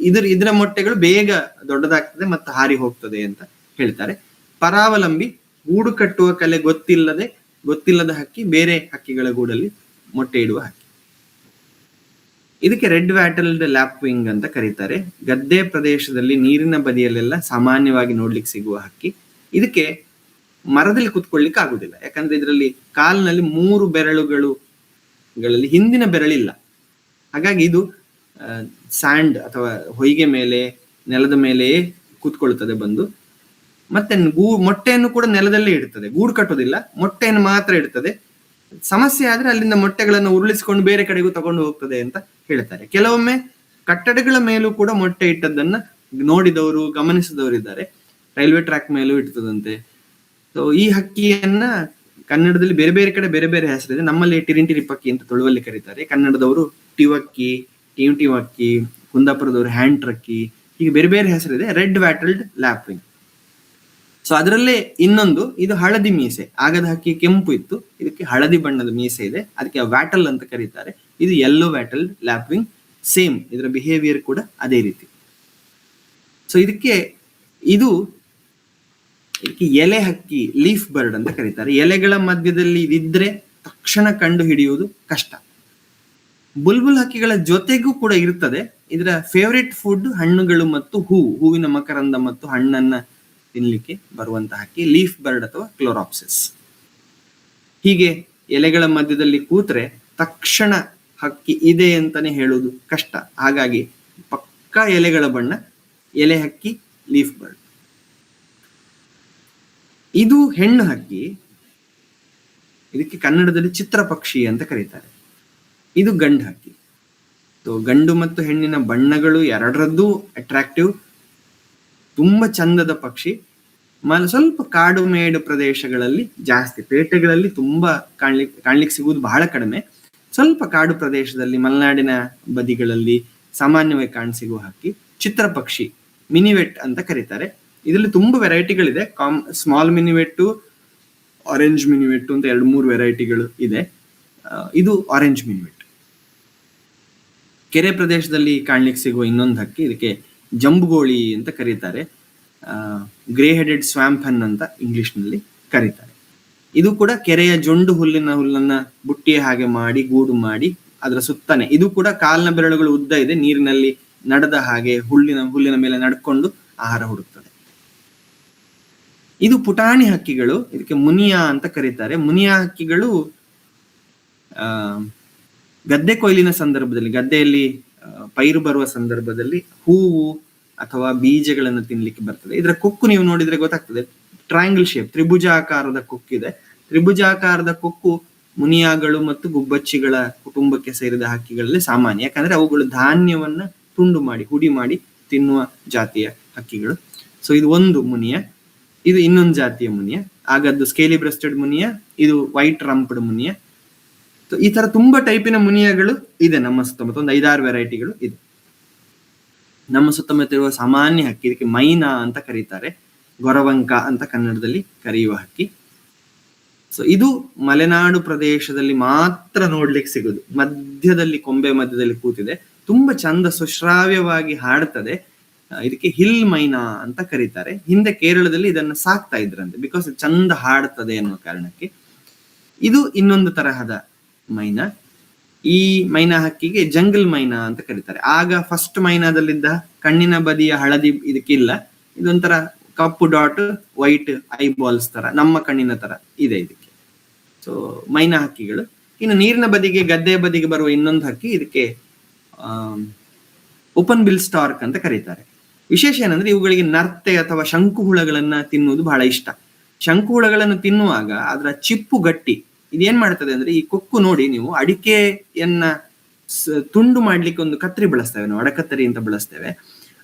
ಇದರ ಮೊಟ್ಟೆಗಳು ಬೇಗ ದೊಡ್ಡದಾಗ್ತದೆ ಮತ್ತು ಹಾರಿ ಹೋಗ್ತದೆ ಅಂತ ಹೇಳ್ತಾರೆ. ಪರಾವಲಂಬಿ, ಗೂಡು ಕಟ್ಟುವ ಕಲೆ ಗೊತ್ತಿಲ್ಲದ ಹಕ್ಕಿ, ಬೇರೆ ಹಕ್ಕಿಗಳ ಗೂಡಲ್ಲಿ ಮೊಟ್ಟೆ ಇಡುವ ಹಕ್ಕಿ. ಇದಕ್ಕೆ ರೆಡ್ ವ್ಯಾಟಲ್ಡ್ ಲ್ಯಾಪ್ವಿಂಗ್ ಅಂತ ಕರೀತಾರೆ. ಗದ್ದೆ ಪ್ರದೇಶದಲ್ಲಿ ನೀರಿನ ಬದಿಯಲ್ಲೆಲ್ಲ ಸಾಮಾನ್ಯವಾಗಿ ನೋಡ್ಲಿಕ್ಕೆ ಸಿಗುವ ಹಕ್ಕಿ. ಇದಕ್ಕೆ ಮರದಲ್ಲಿ ಕುತ್ಕೊಳ್ಲಿಕ್ಕೆ ಆಗುದಿಲ್ಲ. ಯಾಕಂದ್ರೆ ಇದರಲ್ಲಿ ಕಾಲಿನಲ್ಲಿ 3 ಬೆರಳುಗಳಲ್ಲಿ ಹಿಂದಿನ ಬೆರಳಿಲ್ಲ. ಹಾಗಾಗಿ ಇದು ಸ್ಯಾಂಡ್ ಅಥವಾ ಹೊಯ್ಗೆ ಮೇಲೆ, ನೆಲದ ಮೇಲೆಯೇ ಕೂತ್ಕೊಳ್ತದೆ ಬಂದು. ಮತ್ತೆ ಮೊಟ್ಟೆಯನ್ನು ಕೂಡ ನೆಲದಲ್ಲೇ ಇಡ್ತದೆ, ಗೂಡು ಕಟ್ಟೋದಿಲ್ಲ, ಮೊಟ್ಟೆಯನ್ನು ಮಾತ್ರ ಇಡ್ತದೆ. ಸಮಸ್ಯೆ ಆದ್ರೆ ಅಲ್ಲಿಂದ ಮೊಟ್ಟೆಗಳನ್ನು ಉರುಳಿಸಿಕೊಂಡು ಬೇರೆ ಕಡೆಗೂ ತಗೊಂಡು ಹೋಗ್ತದೆ ಅಂತ ಹೇಳ್ತಾರೆ. ಕೆಲವೊಮ್ಮೆ ಕಟ್ಟಡಗಳ ಮೇಲೂ ಕೂಡ ಮೊಟ್ಟೆ ಇಟ್ಟದ್ದನ್ನ ನೋಡಿದವರು, ಗಮನಿಸಿದವರು ಇದ್ದಾರೆ. ರೈಲ್ವೆ ಟ್ರ್ಯಾಕ್ ಮೇಲೂ ಇಡ್ತದಂತೆ. ಸೊ ಈ ಹಕ್ಕಿಯನ್ನ ಕನ್ನಡದಲ್ಲಿ ಬೇರೆ ಬೇರೆ ಕಡೆ ಬೇರೆ ಬೇರೆ ಹೆಸರಿದೆ. ನಮ್ಮಲ್ಲಿ ಟಿರಿಂಟಿರಿ ಪಕ್ಕಿ ಅಂತ ತುಳುವಲ್ಲಿ ಕರೀತಾರೆ, ಕನ್ನಡದವರು ಟಿವಕ್ಕಿ, ಟಿವಕ್ಕಿ, ಕುಂದಾಪುರದವರು ಹ್ಯಾಂಡ್ ಟ್ರಕ್ಕಿ, ಹೀಗೆ ಬೇರೆ ಬೇರೆ ಹೆಸರಿದೆ. ರೆಡ್ ವ್ಯಾಟಲ್ಡ್ ಲ್ಯಾಪ್ವಿಂಗ್. ಸೊ ಅದರಲ್ಲೇ ಇನ್ನೊಂದು, ಇದು ಹಳದಿ ಮೀಸೆ. ಆಗದ ಹಕ್ಕಿ ಕೆಂಪು ಇತ್ತು, ಇದಕ್ಕೆ ಹಳದಿ ಬಣ್ಣದ ಮೀಸೆ ಇದೆ, ಅದಕ್ಕೆ ವ್ಯಾಟಲ್ ಅಂತ ಕರೀತಾರೆ. ಇದು ಯೆಲ್ಲೋ ವ್ಯಾಟಲ್ಡ್ ಲ್ಯಾಪ್ವಿಂಗ್. ಸೇಮ್, ಇದರ ಬಿಹೇವಿಯರ್ ಕೂಡ ಅದೇ ರೀತಿ. ಸೊ ಇದಕ್ಕೆ ಎಲೆ ಹಕ್ಕಿ, ಲೀಫ್ ಬರ್ಡ್ ಅಂತ ಕರೀತಾರೆ. ಎಲೆಗಳ ಮಧ್ಯದಲ್ಲಿ ಇದಿದ್ರೆ ತಕ್ಷಣ ಕಂಡು ಹಿಡಿಯುವುದು ಕಷ್ಟ. ಬುಲ್ಬುಲ್ ಹಕ್ಕಿಗಳ ಜೊತೆಗೂ ಕೂಡ ಇರ್ತದೆ. ಇದರ ಫೇವರೇಟ್ ಫುಡ್ ಹಣ್ಣುಗಳು ಮತ್ತು ಹೂವಿನ ಮಕರಂದ ಮತ್ತು ಹಣ್ಣನ್ನ ತಿನ್ಲಿಕ್ಕೆ ಬರುವಂತಹ ಹಕ್ಕಿ ಲೀಫ್ ಬರ್ಡ್ ಅಥವಾ ಕ್ಲೋರಾಪ್ಸಿಸ್. ಹೀಗೆ ಎಲೆಗಳ ಮಧ್ಯದಲ್ಲಿ ಕೂತ್ರೆ ತಕ್ಷಣ ಹಕ್ಕಿ ಇದೆ ಅಂತಾನೆ ಹೇಳುವುದು ಕಷ್ಟ. ಹಾಗಾಗಿ ಪಕ್ಕಾ ಎಲೆಗಳ ಬಣ್ಣ, ಎಲೆ ಹಕ್ಕಿ, ಲೀಫ್ ಬರ್ಡ್. ಇದು ಹೆಣ್ಣು ಹಕ್ಕಿ. ಇದಕ್ಕೆ ಕನ್ನಡದಲ್ಲಿ ಚಿತ್ರ ಪಕ್ಷಿ ಅಂತ ಕರೀತಾರೆ. ಇದು ಗಂಡು ಹಕ್ಕಿ. ಗಂಡು ಮತ್ತು ಹೆಣ್ಣಿನ ಬಣ್ಣಗಳು ಎರಡರದ್ದು ಅಟ್ರಾಕ್ಟಿವ್, ತುಂಬಾ ಚಂದದ ಪಕ್ಷಿ. ಸ್ವಲ್ಪ ಕಾಡು ಮೇಡು ಪ್ರದೇಶಗಳಲ್ಲಿ ಜಾಸ್ತಿ, ಪೇಟೆಗಳಲ್ಲಿ ತುಂಬಾ ಕಾಣ್ಲಿಕ್ಕೆ ಸಿಗುವುದು ಬಹಳ ಕಡಿಮೆ. ಸ್ವಲ್ಪ ಕಾಡು ಪ್ರದೇಶದಲ್ಲಿ, ಮಲೆನಾಡಿನ ಬದಿಗಳಲ್ಲಿ ಸಾಮಾನ್ಯವಾಗಿ ಕಾಣಸಿಗುವ ಹಕ್ಕಿ ಚಿತ್ರ ಪಕ್ಷಿ, ಮಿನಿವೆಟ್ ಅಂತ ಕರೀತಾರೆ. ಇದರಲ್ಲಿ ತುಂಬಾ ವೆರೈಟಿಗಳಿದೆ. ಸ್ಮಾಲ್ ಮಿನಿವೆಟ್ಟು, ಆರೆಂಜ್ ಮಿನಿವೆಟ್ಟು ಅಂತ 2-3 ವೆರೈಟಿಗಳು ಇದೆ. ಇದು ಆರೆಂಜ್ ಮಿನಿವೆಟ್. ಕೆರೆ ಪ್ರದೇಶದಲ್ಲಿ ಕಾಣ್ಲಿಕ್ಕೆ ಸಿಗುವ ಇನ್ನೊಂದು ಹಕ್ಕಿ, ಇದಕ್ಕೆ ಜಂಬುಗೋಳಿ ಅಂತ ಕರೀತಾರೆ. ಗ್ರೇ ಹೆಡೆಡ್ ಸ್ವಾಂಪನ್ ಅಂತ ಇಂಗ್ಲಿಷ್ ನಲ್ಲಿ ಕರೀತಾರೆ. ಇದು ಕೂಡ ಕೆರೆಯ ಜೊಂಡು ಹುಲ್ಲನ್ನ ಬುಟ್ಟಿಯ ಹಾಗೆ ಮಾಡಿ ಗೂಡು ಮಾಡಿ ಅದರ ಸುತ್ತನೆ, ಇದು ಕೂಡ ಕಾಲಿನ ಬೆರಳುಗಳು ಉದ್ದ ಇದೆ, ನೀರಿನಲ್ಲಿ ನಡೆದ ಹಾಗೆ ಹುಲ್ಲಿನ ಮೇಲೆ ನಡ್ಕೊಂಡು ಆಹಾರ ಹುಡುಕ್ತದೆ. ಇದು ಪುಟಾಣಿ ಹಕ್ಕಿಗಳು, ಇದಕ್ಕೆ ಮುನಿಯಾ ಅಂತ ಕರೀತಾರೆ. ಮುನಿಯಾ ಹಕ್ಕಿಗಳು ಗದ್ದೆ ಕೊಯ್ಲಿನ ಸಂದರ್ಭದಲ್ಲಿ, ಗದ್ದೆಯಲ್ಲಿ ಪೈರು ಬರುವ ಸಂದರ್ಭದಲ್ಲಿ ಹೂವು ಅಥವಾ ಬೀಜಗಳನ್ನು ತಿನ್ಲಿಕ್ಕೆ ಬರ್ತದೆ. ಇದರ ಕೊಕ್ಕು ನೀವು ನೋಡಿದ್ರೆ ಗೊತ್ತಾಗ್ತದೆ, ಟ್ರಯಾಂಗಲ್ ಶೇಪ್, ತ್ರಿಭುಜಾಕಾರದ ಕೊಕ್ಕಿದೆ. ತ್ರಿಭುಜಾಕಾರದ ಕೊಕ್ಕು ಮುನಿಯಾಗಳು ಮತ್ತು ಗುಬ್ಬಚ್ಚಿಗಳ ಕುಟುಂಬಕ್ಕೆ ಸೇರಿದ ಹಕ್ಕಿಗಳಲ್ಲಿ ಸಾಮಾನ್ಯ. ಯಾಕಂದ್ರೆ ಅವುಗಳು ಧಾನ್ಯವನ್ನ ತುಂಡು ಮಾಡಿ, ಹುಡಿ ಮಾಡಿ ತಿನ್ನುವ ಜಾತಿಯ ಹಕ್ಕಿಗಳು. ಸೊ ಇದು ಒಂದು ಮುನಿಯ. ಇದು ಇನ್ನೊಂದು ಜಾತಿಯ ಮುನಿಯ. ಆಗದ್ದು ಸ್ಕೇಲಿ ಬ್ರೆಸ್ಟೆಡ್ ಮುನಿಯ, ಇದು ವೈಟ್ ರಂಪ್ಡ್ ಮುನಿಯ. ಈ ತರ ತುಂಬಾ ಟೈಪಿನ ಮುನಿಯಗಳು ಇದೆ ನಮ್ಮ ಸುತ್ತಮುತ್ತ. ಒಂದು 5-6 ವೆರೈಟಿಗಳು ಇದೆ ನಮ್ಮ ಸುತ್ತಮುತ್ತ ಇರುವ ಸಾಮಾನ್ಯ ಹಕ್ಕಿ. ಇದಕ್ಕೆ ಮೈನಾ ಅಂತ ಕರೀತಾರೆ, ಗೊರವಂಕ ಅಂತ ಕನ್ನಡದಲ್ಲಿ ಕರೆಯುವ ಹಕ್ಕಿ. ಸೊ ಇದು ಮಲೆನಾಡು ಪ್ರದೇಶದಲ್ಲಿ ಮಾತ್ರ ನೋಡ್ಲಿಕ್ಕೆ ಸಿಗುದು. ಮಧ್ಯದಲ್ಲಿ, ಕೊಂಬೆ ಮಧ್ಯದಲ್ಲಿ ಕೂತಿದೆ, ತುಂಬಾ ಚಂದ ಸುಶ್ರಾವ್ಯವಾಗಿ ಹಾಡ್ತದೆ. ಇದಕ್ಕೆ ಹಿಲ್ ಮೈನಾ ಅಂತ ಕರೀತಾರೆ. ಹಿಂದೆ ಕೇರಳದಲ್ಲಿ ಇದನ್ನು ಸಾಕ್ತಾ ಇದ್ರಂತೆ, ಬಿಕಾಸ್ ಚಂದ ಹಾಡ್ತದೆ ಅನ್ನುವ ಕಾರಣಕ್ಕೆ. ಇದು ಇನ್ನೊಂದು ತರಹದ ಮೈನಾ. ಈ ಮೈನಾ ಹಕ್ಕಿಗೆ ಜಂಗಲ್ ಮೈನಾ ಅಂತ ಕರೀತಾರೆ. ಆಗ ಫಸ್ಟ್ ಮೈನಾದಲ್ಲಿದ್ದ ಕಣ್ಣಿನ ಬದಿಯ ಹಳದಿ ಇದಕ್ಕಿಲ್ಲ, ಇದೊಂಥರ ಕಪ್ಪು ಡಾಟ್, ವೈಟ್ ಐ ಬಾಲ್ಸ್ ತರ, ನಮ್ಮ ಕಣ್ಣಿನ ತರ ಇದೆ ಇದಕ್ಕೆ. ಸೊ ಮೈನಾ ಹಕ್ಕಿಗಳು. ಇನ್ನು ನೀರಿನ ಬದಿಗೆ, ಗದ್ದೆಯ ಬದಿಗೆ ಬರುವ ಇನ್ನೊಂದು ಹಕ್ಕಿ, ಇದಕ್ಕೆ ಓಪನ್ ಬಿಲ್ ಸ್ಟಾರ್ಕ್ ಅಂತ ಕರೀತಾರೆ. ವಿಶೇಷ ಏನಂದ್ರೆ ಇವುಗಳಿಗೆ ನರ್ತೆ ಅಥವಾ ಶಂಕುಹುಳಗಳನ್ನ ತಿನ್ನುವುದು ಬಹಳ ಇಷ್ಟ. ಶಂಕುಹುಳಗಳನ್ನು ತಿನ್ನುವಾಗ ಅದರ ಚಿಪ್ಪು ಗಟ್ಟಿ. ಇದೇನ್ ಮಾಡ್ತದೆ ಅಂದ್ರೆ, ಈ ಕೊಕ್ಕು ನೋಡಿ ನೀವು, ಅಡಿಕೆಯನ್ನ ತುಂಡು ಮಾಡ್ಲಿಕ್ಕೆ ಒಂದು ಕತ್ತರಿ ಬಳಸ್ತೇವೆ ನಾವು, ಅಡಕತ್ತರಿ ಅಂತ ಬಳಸ್ತೇವೆ.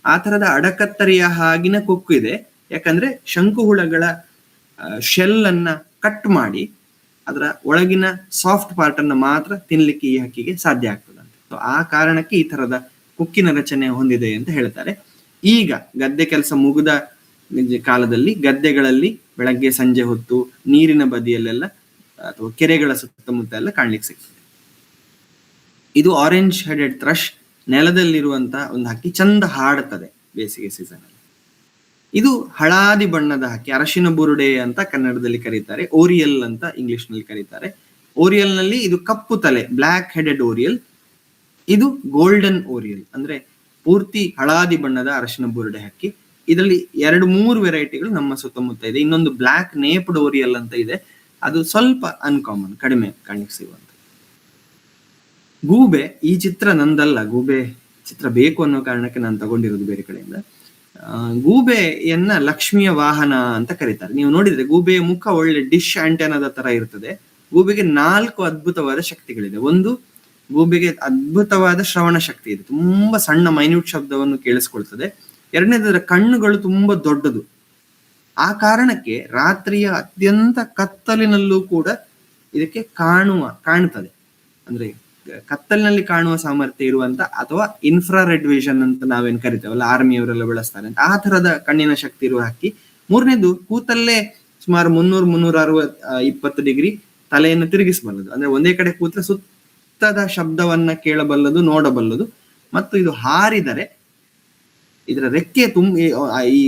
ಆ ತರದ ಅಡಕತ್ತರಿಯ ಹಾಗಿನ ಕೊಕ್ಕು ಇದೆ. ಯಾಕಂದ್ರೆ ಶಂಕುಹುಳಗಳ ಶೆಲ್ ಅನ್ನ ಕಟ್ ಮಾಡಿ ಅದರ ಒಳಗಿನ ಸಾಫ್ಟ್ ಪಾರ್ಟ್ ಅನ್ನ ಮಾತ್ರ ತಿನ್ಲಿಕ್ಕೆ ಈ ಹಕ್ಕಿಗೆ ಸಾಧ್ಯ ಆಗ್ತದಂತೆ. ಆ ಕಾರಣಕ್ಕೆ ಈ ತರದ ಕೊಕ್ಕಿನ ರಚನೆ ಹೊಂದಿದೆ ಅಂತ ಹೇಳ್ತಾರೆ. ಈಗ ಗದ್ದೆ ಕೆಲಸ ಮುಗಿದ ಕಾಲದಲ್ಲಿ ಗದ್ದೆಗಳಲ್ಲಿ ಬೆಳಗ್ಗೆ ಸಂಜೆ ಹೊತ್ತು ನೀರಿನ ಬದಿಯಲ್ಲೆಲ್ಲ ಅಥವಾ ಕೆರೆಗಳ ಸುತ್ತಮುತ್ತ ಎಲ್ಲ ಕಾಣ್ಲಿಕ್ಕೆ ಸಿಗ್ತದೆ. ಇದು ಆರೆಂಜ್ ಹೆಡೆಡ್ ಥ್ರಶ್, ನೆಲದಲ್ಲಿರುವಂತ ಒಂದು ಹಕ್ಕಿ, ಚಂದ ಹಾಡುತ್ತದೆ ಬೇಸಿಗೆ ಸೀಸನ್ ಅಲ್ಲಿ. ಇದು ಹಳಾದಿ ಬಣ್ಣದ ಹಕ್ಕಿ, ಅರಶಿನ ಬುರುಡೆ ಅಂತ ಕನ್ನಡದಲ್ಲಿ ಕರೀತಾರೆ, ಓರಿಯಲ್ ಅಂತ ಇಂಗ್ಲಿಷ್ ನಲ್ಲಿ ಕರೀತಾರೆ. ಓರಿಯಲ್ ನಲ್ಲಿ ಇದು ಕಪ್ಪು ತಲೆ, ಬ್ಲಾಕ್ ಹೆಡೆಡ್ ಓರಿಯಲ್. ಇದು ಗೋಲ್ಡನ್ ಓರಿಯಲ್, ಅಂದ್ರೆ ಪೂರ್ತಿ ಹಳಾದಿ ಬಣ್ಣದ ಅರಶಿನ ಬುರುಡೆ ಹಕ್ಕಿ. ಇದರಲ್ಲಿ 2-3 ವೆರೈಟಿಗಳು ನಮ್ಮ ಸುತ್ತಮುತ್ತ ಇದೆ. ಇನ್ನೊಂದು ಬ್ಲಾಕ್ ನೇಪ್ಡ್ ಓರಿಯಲ್ ಅಂತ ಇದೆ, ಅದು ಸ್ವಲ್ಪ ಅನ್ಕಾಮನ್, ಕಡಿಮೆ ಕಾಣ್ಲಿಕ್ಕೆ ಸಿಗುವಂತ. ಗೂಬೆ, ಈ ಚಿತ್ರ ನಂದಲ್ಲ, ಗೂಬೆ ಚಿತ್ರ ಬೇಕು ಅನ್ನೋ ಕಾರಣಕ್ಕೆ ನಾನು ತಗೊಂಡಿರೋದು ಬೇರೆ ಕಡೆಯಿಂದ. ಗೂಬೆಯನ್ನ ಲಕ್ಷ್ಮಿಯ ವಾಹನ ಅಂತ ಕರೀತಾರೆ. ನೀವು ನೋಡಿದ್ರೆ ಗೂಬೆಯ ಮುಖ ಒಳ್ಳೆ ಡಿಶ್ ಆಂಟೆನಾದ ತರ ಇರ್ತದೆ. ಗೂಬೆಗೆ 4 ಅದ್ಭುತವಾದ ಶಕ್ತಿಗಳಿದೆ. ಒಂದು, ಗೂಬೆಗೆ ಅದ್ಭುತವಾದ ಶ್ರವಣ ಶಕ್ತಿ ಇದೆ, ತುಂಬಾ ಸಣ್ಣ ಮೈನ್ಯೂಟ್ ಶಬ್ದವನ್ನು ಕೇಳಿಸ್ಕೊಳ್ತದೆ. ಎರಡನೇದರ ಕಣ್ಣುಗಳು ತುಂಬಾ ದೊಡ್ಡದು. ಆ ಕಾರಣಕ್ಕೆ ರಾತ್ರಿಯ ಅತ್ಯಂತ ಕತ್ತಲಿನಲ್ಲೂ ಕೂಡ ಇದಕ್ಕೆ ಕಾಣ್ತದೆ. ಅಂದ್ರೆ ಕತ್ತಲಿನಲ್ಲಿ ಕಾಣುವ ಸಾಮರ್ಥ್ಯ ಇರುವಂತ, ಅಥವಾ ಇನ್ಫ್ರಾರೆಡ್ ವಿಷನ್ ಅಂತ ನಾವೇನ್ ಕರಿತೇವಲ್ಲ, ಆರ್ಮಿಯವರೆಲ್ಲ ಬಳಸ್ತಾರೆ ಅಂತ, ಆ ತರದ ಕಣ್ಣಿನ ಶಕ್ತಿ ಇರುವ ಹಕ್ಕಿ. ಮೂರನೇದು, ಕೂತಲ್ಲೇ ಸುಮಾರು 300-360 ಡಿಗ್ರಿ ತಲೆಯನ್ನು ತಿರುಗಿಸಬಲ್ಲದು. ಅಂದ್ರೆ ಒಂದೇ ಕಡೆ ಕೂತ್ರೆ ಸುತ್ತದ ಶಬ್ದವನ್ನ ಕೇಳಬಲ್ಲದು, ನೋಡಬಲ್ಲದು. ಮತ್ತು ಇದು ಹಾರಿದರೆ ಇದರ ರೆಕ್ಕೆ ಈ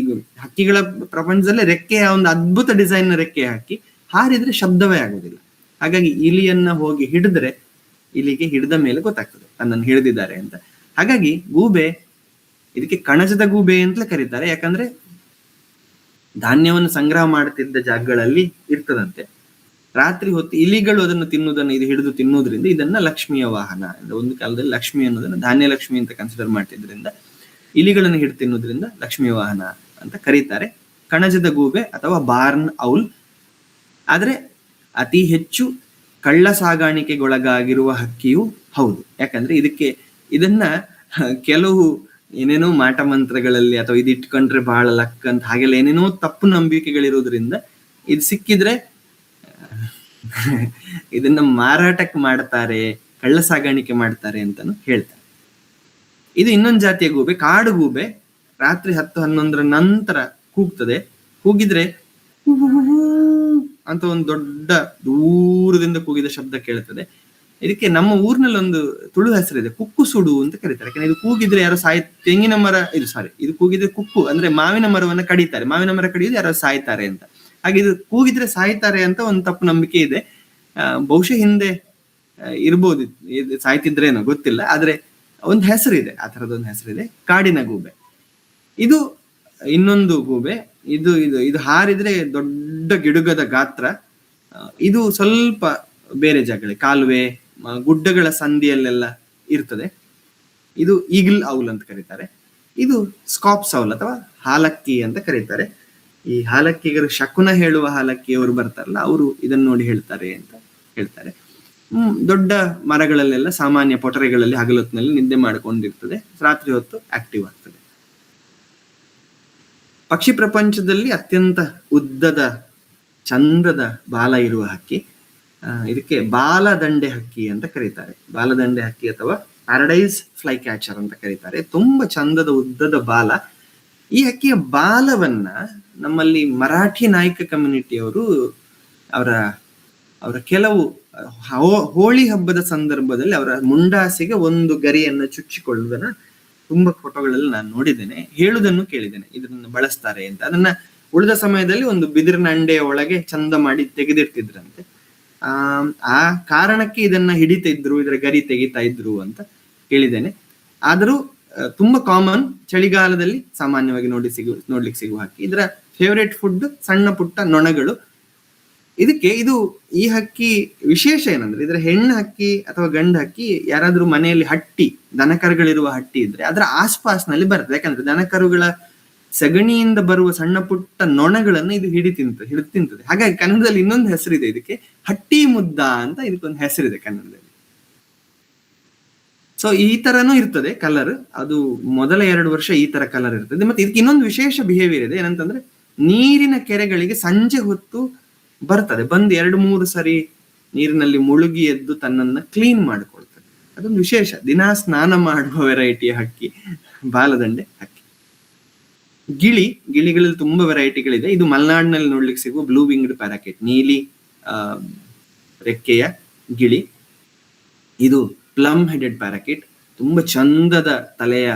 ಹಕ್ಕಿಗಳ ಪ್ರಪಂಚದಲ್ಲೇ ರೆಕ್ಕೆಯ ಒಂದು ಅದ್ಭುತ ಡಿಸೈನ್ ರೆಕ್ಕೆ ಹಕ್ಕಿ. ಹಾರಿದ್ರೆ ಶಬ್ದವೇ ಆಗುದಿಲ್ಲ. ಹಾಗಾಗಿ ಇಲಿಯನ್ನ ಹೋಗಿ ಹಿಡಿದ್ರೆ ಇಲಿಗೆ ಹಿಡಿದ ಮೇಲೆ ಗೊತ್ತಾಗ್ತದೆ ತನ್ನನ್ನು ಹಿಡಿದಿದ್ದಾರೆ ಅಂತ. ಹಾಗಾಗಿ ಗೂಬೆ, ಇದಕ್ಕೆ ಕಣಜದ ಗೂಬೆ ಅಂತಲೇ ಕರೀತಾರೆ. ಯಾಕಂದ್ರೆ ಧಾನ್ಯವನ್ನು ಸಂಗ್ರಹ ಮಾಡುತ್ತಿದ್ದ ಜಾಗಗಳಲ್ಲಿ ಇರ್ತದಂತೆ. ರಾತ್ರಿ ಹೊತ್ತು ಇಲಿಗಳು ಅದನ್ನು ತಿನ್ನುವುದನ್ನು ಇದು ಹಿಡಿದು ತಿನ್ನುವುದರಿಂದ ಇದನ್ನ ಲಕ್ಷ್ಮಿಯ ವಾಹನ, ಒಂದು ಕಾಲದಲ್ಲಿ ಲಕ್ಷ್ಮಿ ಅನ್ನೋದನ್ನ ಧಾನ್ಯ ಲಕ್ಷ್ಮಿ ಅಂತ ಕನ್ಸಿಡರ್ ಮಾಡ್ತಿದ್ರಿಂದ ಇಲಿಗಳನ್ನು ಹಿಡಿದು ತಿನ್ನುವುದರಿಂದ ಲಕ್ಷ್ಮಿಯ ವಾಹನ ಅಂತ ಕರೀತಾರೆ. ಕಣಜದ ಗೂಬೆ ಅಥವಾ ಬಾರ್ನ್ ಔಲ್. ಆದ್ರೆ ಅತಿ ಹೆಚ್ಚು ಕಳ್ಳ ಸಾಗಾಣಿಕೆಗೊಳಗಾಗಿರುವ ಹಕ್ಕಿಯೂ ಹೌದು. ಯಾಕಂದ್ರೆ ಇದನ್ನ ಕೆಲವು ಏನೇನೋ ಮಾಟ ಮಂತ್ರಗಳಲ್ಲಿ ಅಥವಾ ಇದು ಇಟ್ಕೊಂಡ್ರೆ ಬಹಳ ಲಕ್ ಅಂತ ಹಾಗೆಲ್ಲ ಏನೇನೋ ತಪ್ಪು ನಂಬಿಕೆಗಳಿರೋದ್ರಿಂದ ಇದು ಸಿಕ್ಕಿದ್ರೆ ಇದನ್ನ ಮಾರಾಟಕ್ಕೆ ಮಾಡ್ತಾರೆ, ಕಳ್ಳ ಸಾಗಾಣಿಕೆ ಮಾಡ್ತಾರೆ ಅಂತಾನು ಹೇಳ್ತಾರೆ. ಇದು ಇನ್ನೊಂದು ಜಾತಿಯ ಗೂಬೆ, ಕಾಡು ಗೂಬೆ. ರಾತ್ರಿ 10-11 ನಂತರ ಕೂಗ್ತದೆ. ಕೂಗಿದ್ರೆ ಅಂತ ಒಂದು ದೊಡ್ಡ ದೂರದಿಂದ ಕೂಗಿದ ಶಬ್ದ ಕೇಳ್ತದೆ. ಇದಕ್ಕೆ ನಮ್ಮ ಊರಿನಲ್ಲಿ ಒಂದು ತುಳು ಹೆಸರಿದೆ, ಕುಕ್ಕು ಸುಡು ಅಂತ ಕರೀತಾರೆ. ಯಾಕಂದ್ರೆ ಇದು ಕೂಗಿದ್ರೆ ಯಾರೋ ತೆಂಗಿನ ಮರ ಇದು ಕೂಗಿದ್ರೆ ಕುಕ್ಕು ಅಂದ್ರೆ ಮಾವಿನ ಮರವನ್ನ ಕಡಿತಾರೆ. ಮಾವಿನ ಮರ ಕಡಿಯೋದು ಯಾರೋ ಸಾಯ್ತಾರೆ ಅಂತ. ಹಾಗೆ ಇದು ಕೂಗಿದ್ರೆ ಸಾಯ್ತಾರೆ ಅಂತ ಒಂದು ತಪ್ಪು ನಂಬಿಕೆ ಇದೆ. ಬಹುಶಃ ಹಿಂದೆ ಇರ್ಬೋದು, ಸಾಯ್ತಿದ್ರೇನೋ ಗೊತ್ತಿಲ್ಲ. ಆದ್ರೆ ಒಂದು ಹೆಸರಿದೆ, ಆ ತರದೊಂದು ಹೆಸರಿದೆ, ಕಾಡಿನ ಗೂಬೆ. ಇದು ಇನ್ನೊಂದು ಗೂಬೆ. ಇದು ಹಾರಿದ್ರೆ ದೊಡ್ಡ ಗಿಡುಗದ ಗಾತ್ರ. ಇದು ಸ್ವಲ್ಪ ಬೇರೆ ಜಾಗಗಳಲ್ಲಿ, ಕಾಲುವೆ, ಗುಡ್ಡಗಳ ಸಂದಿಯಲ್ಲೆಲ್ಲ ಇರ್ತದೆ. ಇದು ಈಗಲ್ ಔಲ್ ಅಂತ ಕರೀತಾರೆ. ಇದು ಸ್ಕಾಪ್ಸ್ ಔಲ್ ಅಥವಾ ಹಾಲಕ್ಕಿ ಅಂತ ಕರೀತಾರೆ. ಈ ಹಾಲಕ್ಕಿಗರು ಶಕುನ ಹೇಳುವ ಹಾಲಕ್ಕಿಯವರು ಬರ್ತಾರಲ್ಲ, ಅವರು ಇದನ್ನ ನೋಡಿ ಹೇಳ್ತಾರೆ ಅಂತ ಹೇಳ್ತಾರೆ. ದೊಡ್ಡ ಮರಗಳಲ್ಲೆಲ್ಲ, ಸಾಮಾನ್ಯ ಪೊಟರೆಗಳಲ್ಲಿ ಹಗಲೊತ್ತಿನಲ್ಲಿ ನಿದ್ದೆ ಮಾಡಿಕೊಂಡಿರ್ತದೆ, ರಾತ್ರಿ ಹೊತ್ತು ಆಕ್ಟಿವ್ ಆಗ್ತದೆ. ಪಕ್ಷಿ ಪ್ರಪಂಚದಲ್ಲಿ ಅತ್ಯಂತ ಉದ್ದದ ಚಂದದ ಬಾಲ ಇರುವ ಹಕ್ಕಿ. ಇದಕ್ಕೆ ಬಾಲದಂಡೆ ಹಕ್ಕಿ ಅಂತ ಕರೀತಾರೆ. ಬಾಲದಂಡೆ ಹಕ್ಕಿ ಅಥವಾ ಪ್ಯಾರಡೈಸ್ ಫ್ಲೈ ಕ್ಯಾಚರ್ ಅಂತ ಕರೀತಾರೆ. ತುಂಬಾ ಚಂದದ ಉದ್ದದ ಬಾಲ. ಈ ಹಕ್ಕಿಯ ಬಾಲವನ್ನ ನಮ್ಮಲ್ಲಿ ಮರಾಠಿ ನಾಯಕ ಕಮ್ಯುನಿಟಿಯವರು ಅವರ ಕೆಲವು ಹೋಳಿ ಹಬ್ಬದ ಸಂದರ್ಭದಲ್ಲಿ ಅವರ ಮುಂಡಾಸಿಗೆ ಒಂದು ಗರಿಯನ್ನ ಚುಚ್ಚಿಕೊಳ್ಳುವುದನ್ನ ತುಂಬಾ ಫೋಟೋಗಳಲ್ಲಿ ನಾನು ನೋಡಿದ್ದೇನೆ, ಹೇಳುವುದನ್ನು ಕೇಳಿದ್ದೇನೆ. ಇದನ್ನ ಬಳಸ್ತಾರೆ ಅಂತ. ಅದನ್ನ ಉಳಿದ ಸಮಯದಲ್ಲಿ ಒಂದು ಬಿದಿರಿನ ಅಂಡೆಯ ಒಳಗೆ ಚಂದ ಮಾಡಿ ತೆಗೆದಿರ್ತಿದ್ರಂತೆ. ಆ ಕಾರಣಕ್ಕೆ ಇದನ್ನ ಹಿಡಿತಾ ಇದ್ರು, ಇದರ ಗರಿ ತೆಗಿತಾ ಇದ್ರು ಅಂತ ಕೇಳಿದ್ದೇನೆ. ಆದರೂ ತುಂಬಾ ಕಾಮನ್, ಚಳಿಗಾಲದಲ್ಲಿ ಸಾಮಾನ್ಯವಾಗಿ ನೋಡ್ಲಿಕ್ಕೆ ಸಿಗುವ ಹಕ್ಕಿ. ಇದರ ಫೇವರೇಟ್ ಫುಡ್ ಸಣ್ಣ ಪುಟ್ಟ ನೊಣಗಳು. ಈ ಹಕ್ಕಿ ವಿಶೇಷ ಏನಂದ್ರೆ, ಇದರ ಹೆಣ್ಣು ಹಕ್ಕಿ ಅಥವಾ ಗಂಡು ಹಕ್ಕಿ ಯಾರಾದ್ರೂ ಮನೆಯಲ್ಲಿ ದನಕರುಗಳಿರುವ ಹಟ್ಟಿ ಇದ್ರೆ ಅದರ ಆಸ್ಪಾಸ್ನಲ್ಲಿ ಬರ್ತದೆ. ಯಾಕಂದ್ರೆ ದನಕರುಗಳ ಸಗಣಿಯಿಂದ ಬರುವ ಸಣ್ಣ ಪುಟ್ಟ ನೊಣಗಳನ್ನು ಇದು ಹಿಡಿದು ತಿಂತದೆ. ಹಾಗಾಗಿ ಕನ್ನಡದಲ್ಲಿ ಇನ್ನೊಂದು ಹೆಸರಿದೆ ಇದಕ್ಕೆ, ಹಟ್ಟಿ ಮುದ್ದ ಅಂತ ಇದಕ್ಕೊಂದು ಹೆಸರಿದೆ ಕನ್ನಡದಲ್ಲಿ. ಸೊ ಈ ತರನೂ ಇರ್ತದೆ ಕಲರ್. ಅದು ಮೊದಲ 2 ವರ್ಷ ಈ ತರ ಕಲರ್ ಇರ್ತದೆ. ಮತ್ತೆ ಇದಕ್ಕೆ ಇನ್ನೊಂದು ವಿಶೇಷ ಬಿಹೇವಿಯರ್ ಇದೆ. ಏನಂತಂದ್ರೆ, ನೀರಿನ ಕೆರೆಗಳಿಗೆ ಸಂಜೆ ಹೊತ್ತು ಬರ್ತದೆ. ಬಂದು 2-3 ಸರಿ ನೀರಿನಲ್ಲಿ ಮುಳುಗಿ ಎದ್ದು ತನ್ನನ್ನ ಕ್ಲೀನ್ ಮಾಡಿಕೊಳ್ತದೆ. ಅದೊಂದು ವಿಶೇಷ. ದಿನಾ ಸ್ನಾನ ಮಾಡುವ ವೆರೈಟಿಯ ಹಕ್ಕಿ ಬಾಲದಂಡೆ ಹಕ್ಕಿ. ಗಿಳಿಗಳಲ್ಲಿ ತುಂಬಾ ವೆರೈಟಿಗಳಿದೆ. ಇದು ಮಲೆನಾಡಿನಲ್ಲಿ ನೋಡ್ಲಿಕ್ಕೆ ಸಿಗುವ ಬ್ಲೂ ವಿಂಗ್ಡ್ ಪ್ಯಾರಾಕೆಟ್, ನೀಲಿ ರೆಕ್ಕೆಯ ಗಿಳಿ. ಇದು ಪ್ಲಮ್ ಹೆಡೆಡ್ ಪ್ಯಾರಾಕೆಟ್. ತುಂಬಾ ಚಂದದ ತಲೆಯ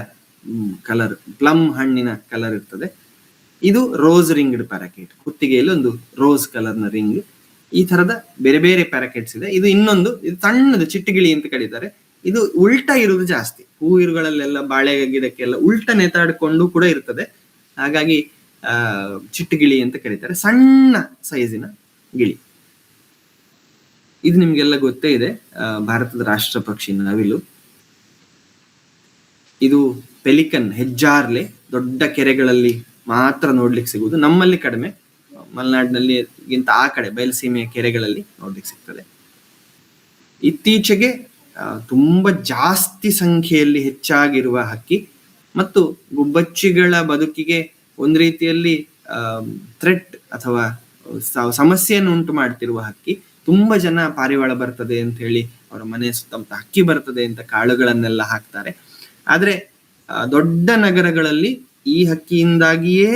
ಕಲರ್, ಪ್ಲಮ್ ಹಣ್ಣಿನ ಕಲರ್ ಇರ್ತದೆ. ಇದು ರೋಸ್ ರಿಂಗ್ಡ್ ಪ್ಯಾರಾಕೆಟ್, ಕುತ್ತಿಗೆಯಲ್ಲಿ ಒಂದು ರೋಸ್ ಕಲರ್ನ ರಿಂಗ್. ಈ ತರದ ಬೇರೆ ಬೇರೆ ಪ್ಯಾರಾಕೆಟ್ಸ್ ಇದೆ. ಇದು ಸಣ್ಣದು ಚಿಟ್ಟಗಿಳಿ ಅಂತ ಕರೀತಾರೆ. ಇದು ಉಲ್ಟಾ ಇರುವುದು ಜಾಸ್ತಿ. ಹೂವಿರುಗಳಲ್ಲೆಲ್ಲ, ಬಾಳೆ ಗಿಡಕ್ಕೆಲ್ಲ ಉಲ್ಟಾ ನೇತಾಡ್ಕೊಂಡು ಕೂಡ ಇರ್ತದೆ. ಹಾಗಾಗಿ ಚಿಟ್ಟಗಿಳಿ ಅಂತ ಕರೀತಾರೆ. ಸಣ್ಣ ಸೈಜಿನ ಗಿಳಿ. ಇದು ನಿಮ್ಗೆಲ್ಲ ಗೊತ್ತೇ ಇದೆ, ಭಾರತದ ರಾಷ್ಟ್ರ ಪಕ್ಷಿ ನವಿಲು. ಇದು ಪೆಲಿಕನ್, ಹೆಜ್ಜಾರ್ಲೆ, ದೊಡ್ಡ ಕೆರೆಗಳಲ್ಲಿ ಮಾತ್ರ ನೋಡ್ಲಿಕ್ಕೆ ಸಿಗುವುದು. ನಮ್ಮಲ್ಲಿ ಕಡಿಮೆ, ಮಲೆನಾಡಿನಲ್ಲಿ ಗಿಂತ ಆ ಕಡೆ ಬಯಲುಸೀಮೆಯ ಕೆರೆಗಳಲ್ಲಿ ನೋಡ್ಲಿಕ್ಕೆ ಸಿಗ್ತದೆ. ಇತ್ತೀಚೆಗೆ ತುಂಬಾ ಜಾಸ್ತಿ ಸಂಖ್ಯೆಯಲ್ಲಿ ಹೆಚ್ಚಾಗಿರುವ ಹಕ್ಕಿ ಮತ್ತು ಗುಬ್ಬಚ್ಚಿಗಳ ಬದುಕಿಗೆ ಒಂದು ರೀತಿಯಲ್ಲಿ ಥ್ರೆಟ್ ಅಥವಾ ಸಮಸ್ಯೆಯನ್ನು ಉಂಟು ಮಾಡ್ತಿರುವ ಹಕ್ಕಿ. ತುಂಬಾ ಜನ ಪಾರಿವಾಳ ಬರ್ತದೆ ಅಂತ ಹೇಳಿ ಅವರ ಮನೆ ಸುತ್ತಮುತ್ತ ಹಕ್ಕಿ ಬರ್ತದೆ ಅಂತ ಕಾಳುಗಳನ್ನೆಲ್ಲ ಹಾಕ್ತಾರೆ. ಆದ್ರೆ ದೊಡ್ಡ ನಗರಗಳಲ್ಲಿ ಈ ಹಕ್ಕಿಯಿಂದಾಗಿಯೇ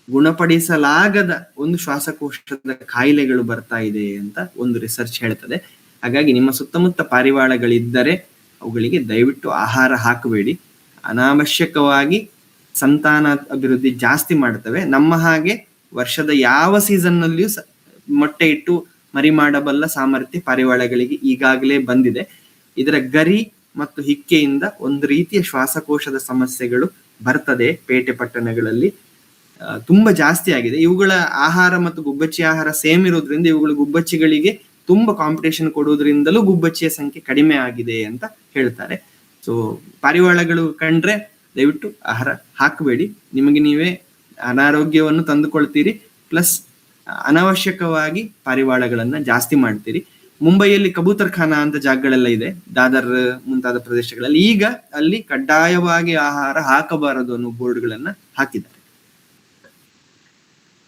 ಗುಣಪಡಿಸಲಾಗದ ಒಂದು ಶ್ವಾಸಕೋಶದ ಕಾಯಿಲೆಗಳು ಬರ್ತಾ ಇದೆ ಅಂತ ಒಂದು ರಿಸರ್ಚ್ ಹೇಳ್ತದೆ. ಹಾಗಾಗಿ ನಿಮ್ಮ ಸುತ್ತಮುತ್ತ ಪಾರಿವಾಳಗಳಿದ್ದರೆ ಅವುಗಳಿಗೆ ದಯವಿಟ್ಟು ಆಹಾರ ಹಾಕಬೇಡಿ. ಅನಾವಶ್ಯಕವಾಗಿ ಸಂತಾನ ಅಭಿವೃದ್ಧಿ ಜಾಸ್ತಿ ಮಾಡ್ತವೆ. ನಮ್ಮ ಹಾಗೆ ವರ್ಷದ ಯಾವ ಸೀಸನ್ ನಲ್ಲಿಯೂ ಮೊಟ್ಟೆ ಇಟ್ಟು ಮರಿ ಮಾಡಬಲ್ಲ ಸಾಮರ್ಥ್ಯ ಪಾರಿವಾಳಗಳಿಗೆ ಈಗಾಗಲೇ ಬಂದಿದೆ. ಇದರ ಗರಿ ಮತ್ತು ಹಿಕ್ಕೆಯಿಂದ ಒಂದು ರೀತಿಯ ಶ್ವಾಸಕೋಶದ ಸಮಸ್ಯೆಗಳು ಬರ್ತದೆ ಪೇಟೆ ಪಟ್ಟಣಗಳಲ್ಲಿ, ತುಂಬಾ ಜಾಸ್ತಿ ಆಗಿದೆ. ಇವುಗಳ ಆಹಾರ ಮತ್ತು ಗುಬ್ಬಚ್ಚಿ ಆಹಾರ ಸೇಮ್ ಇರೋದ್ರಿಂದ ಇವುಗಳು ಗುಬ್ಬಚ್ಚಿಗಳಿಗೆ ತುಂಬಾ ಕಾಂಪಿಟೇಷನ್ ಕೊಡೋದ್ರಿಂದಲೂ ಗುಬ್ಬಚ್ಚಿಯ ಸಂಖ್ಯೆ ಕಡಿಮೆ ಆಗಿದೆ ಅಂತ ಹೇಳ್ತಾರೆ. ಸೊ ಪಾರಿವಾಳಗಳು ಕಂಡ್ರೆ ದಯವಿಟ್ಟು ಆಹಾರ ಹಾಕಬೇಡಿ, ನಿಮಗೆ ನೀವೇ ಅನಾರೋಗ್ಯವನ್ನು ತಂದುಕೊಳ್ತೀರಿ, ಪ್ಲಸ್ ಅನಾವಶ್ಯಕವಾಗಿ ಪಾರಿವಾಳಗಳನ್ನ ಜಾಸ್ತಿ ಮಾಡ್ತೀರಿ. ಮುಂಬೈಯಲ್ಲಿ ಕಬೂತರ್ ಖಾನಾ ಅಂತ ಜಾಗಗಳೆಲ್ಲ ಇದೆ, ದಾದರ್ ಮುಂತಾದ ಪ್ರದೇಶಗಳಲ್ಲಿ. ಈಗ ಅಲ್ಲಿ ಕಡ್ಡಾಯವಾಗಿ ಆಹಾರ ಹಾಕಬಾರದು ಅನ್ನೋ ಬೋರ್ಡ್ಗಳನ್ನ ಹಾಕಿದ್ದಾರೆ.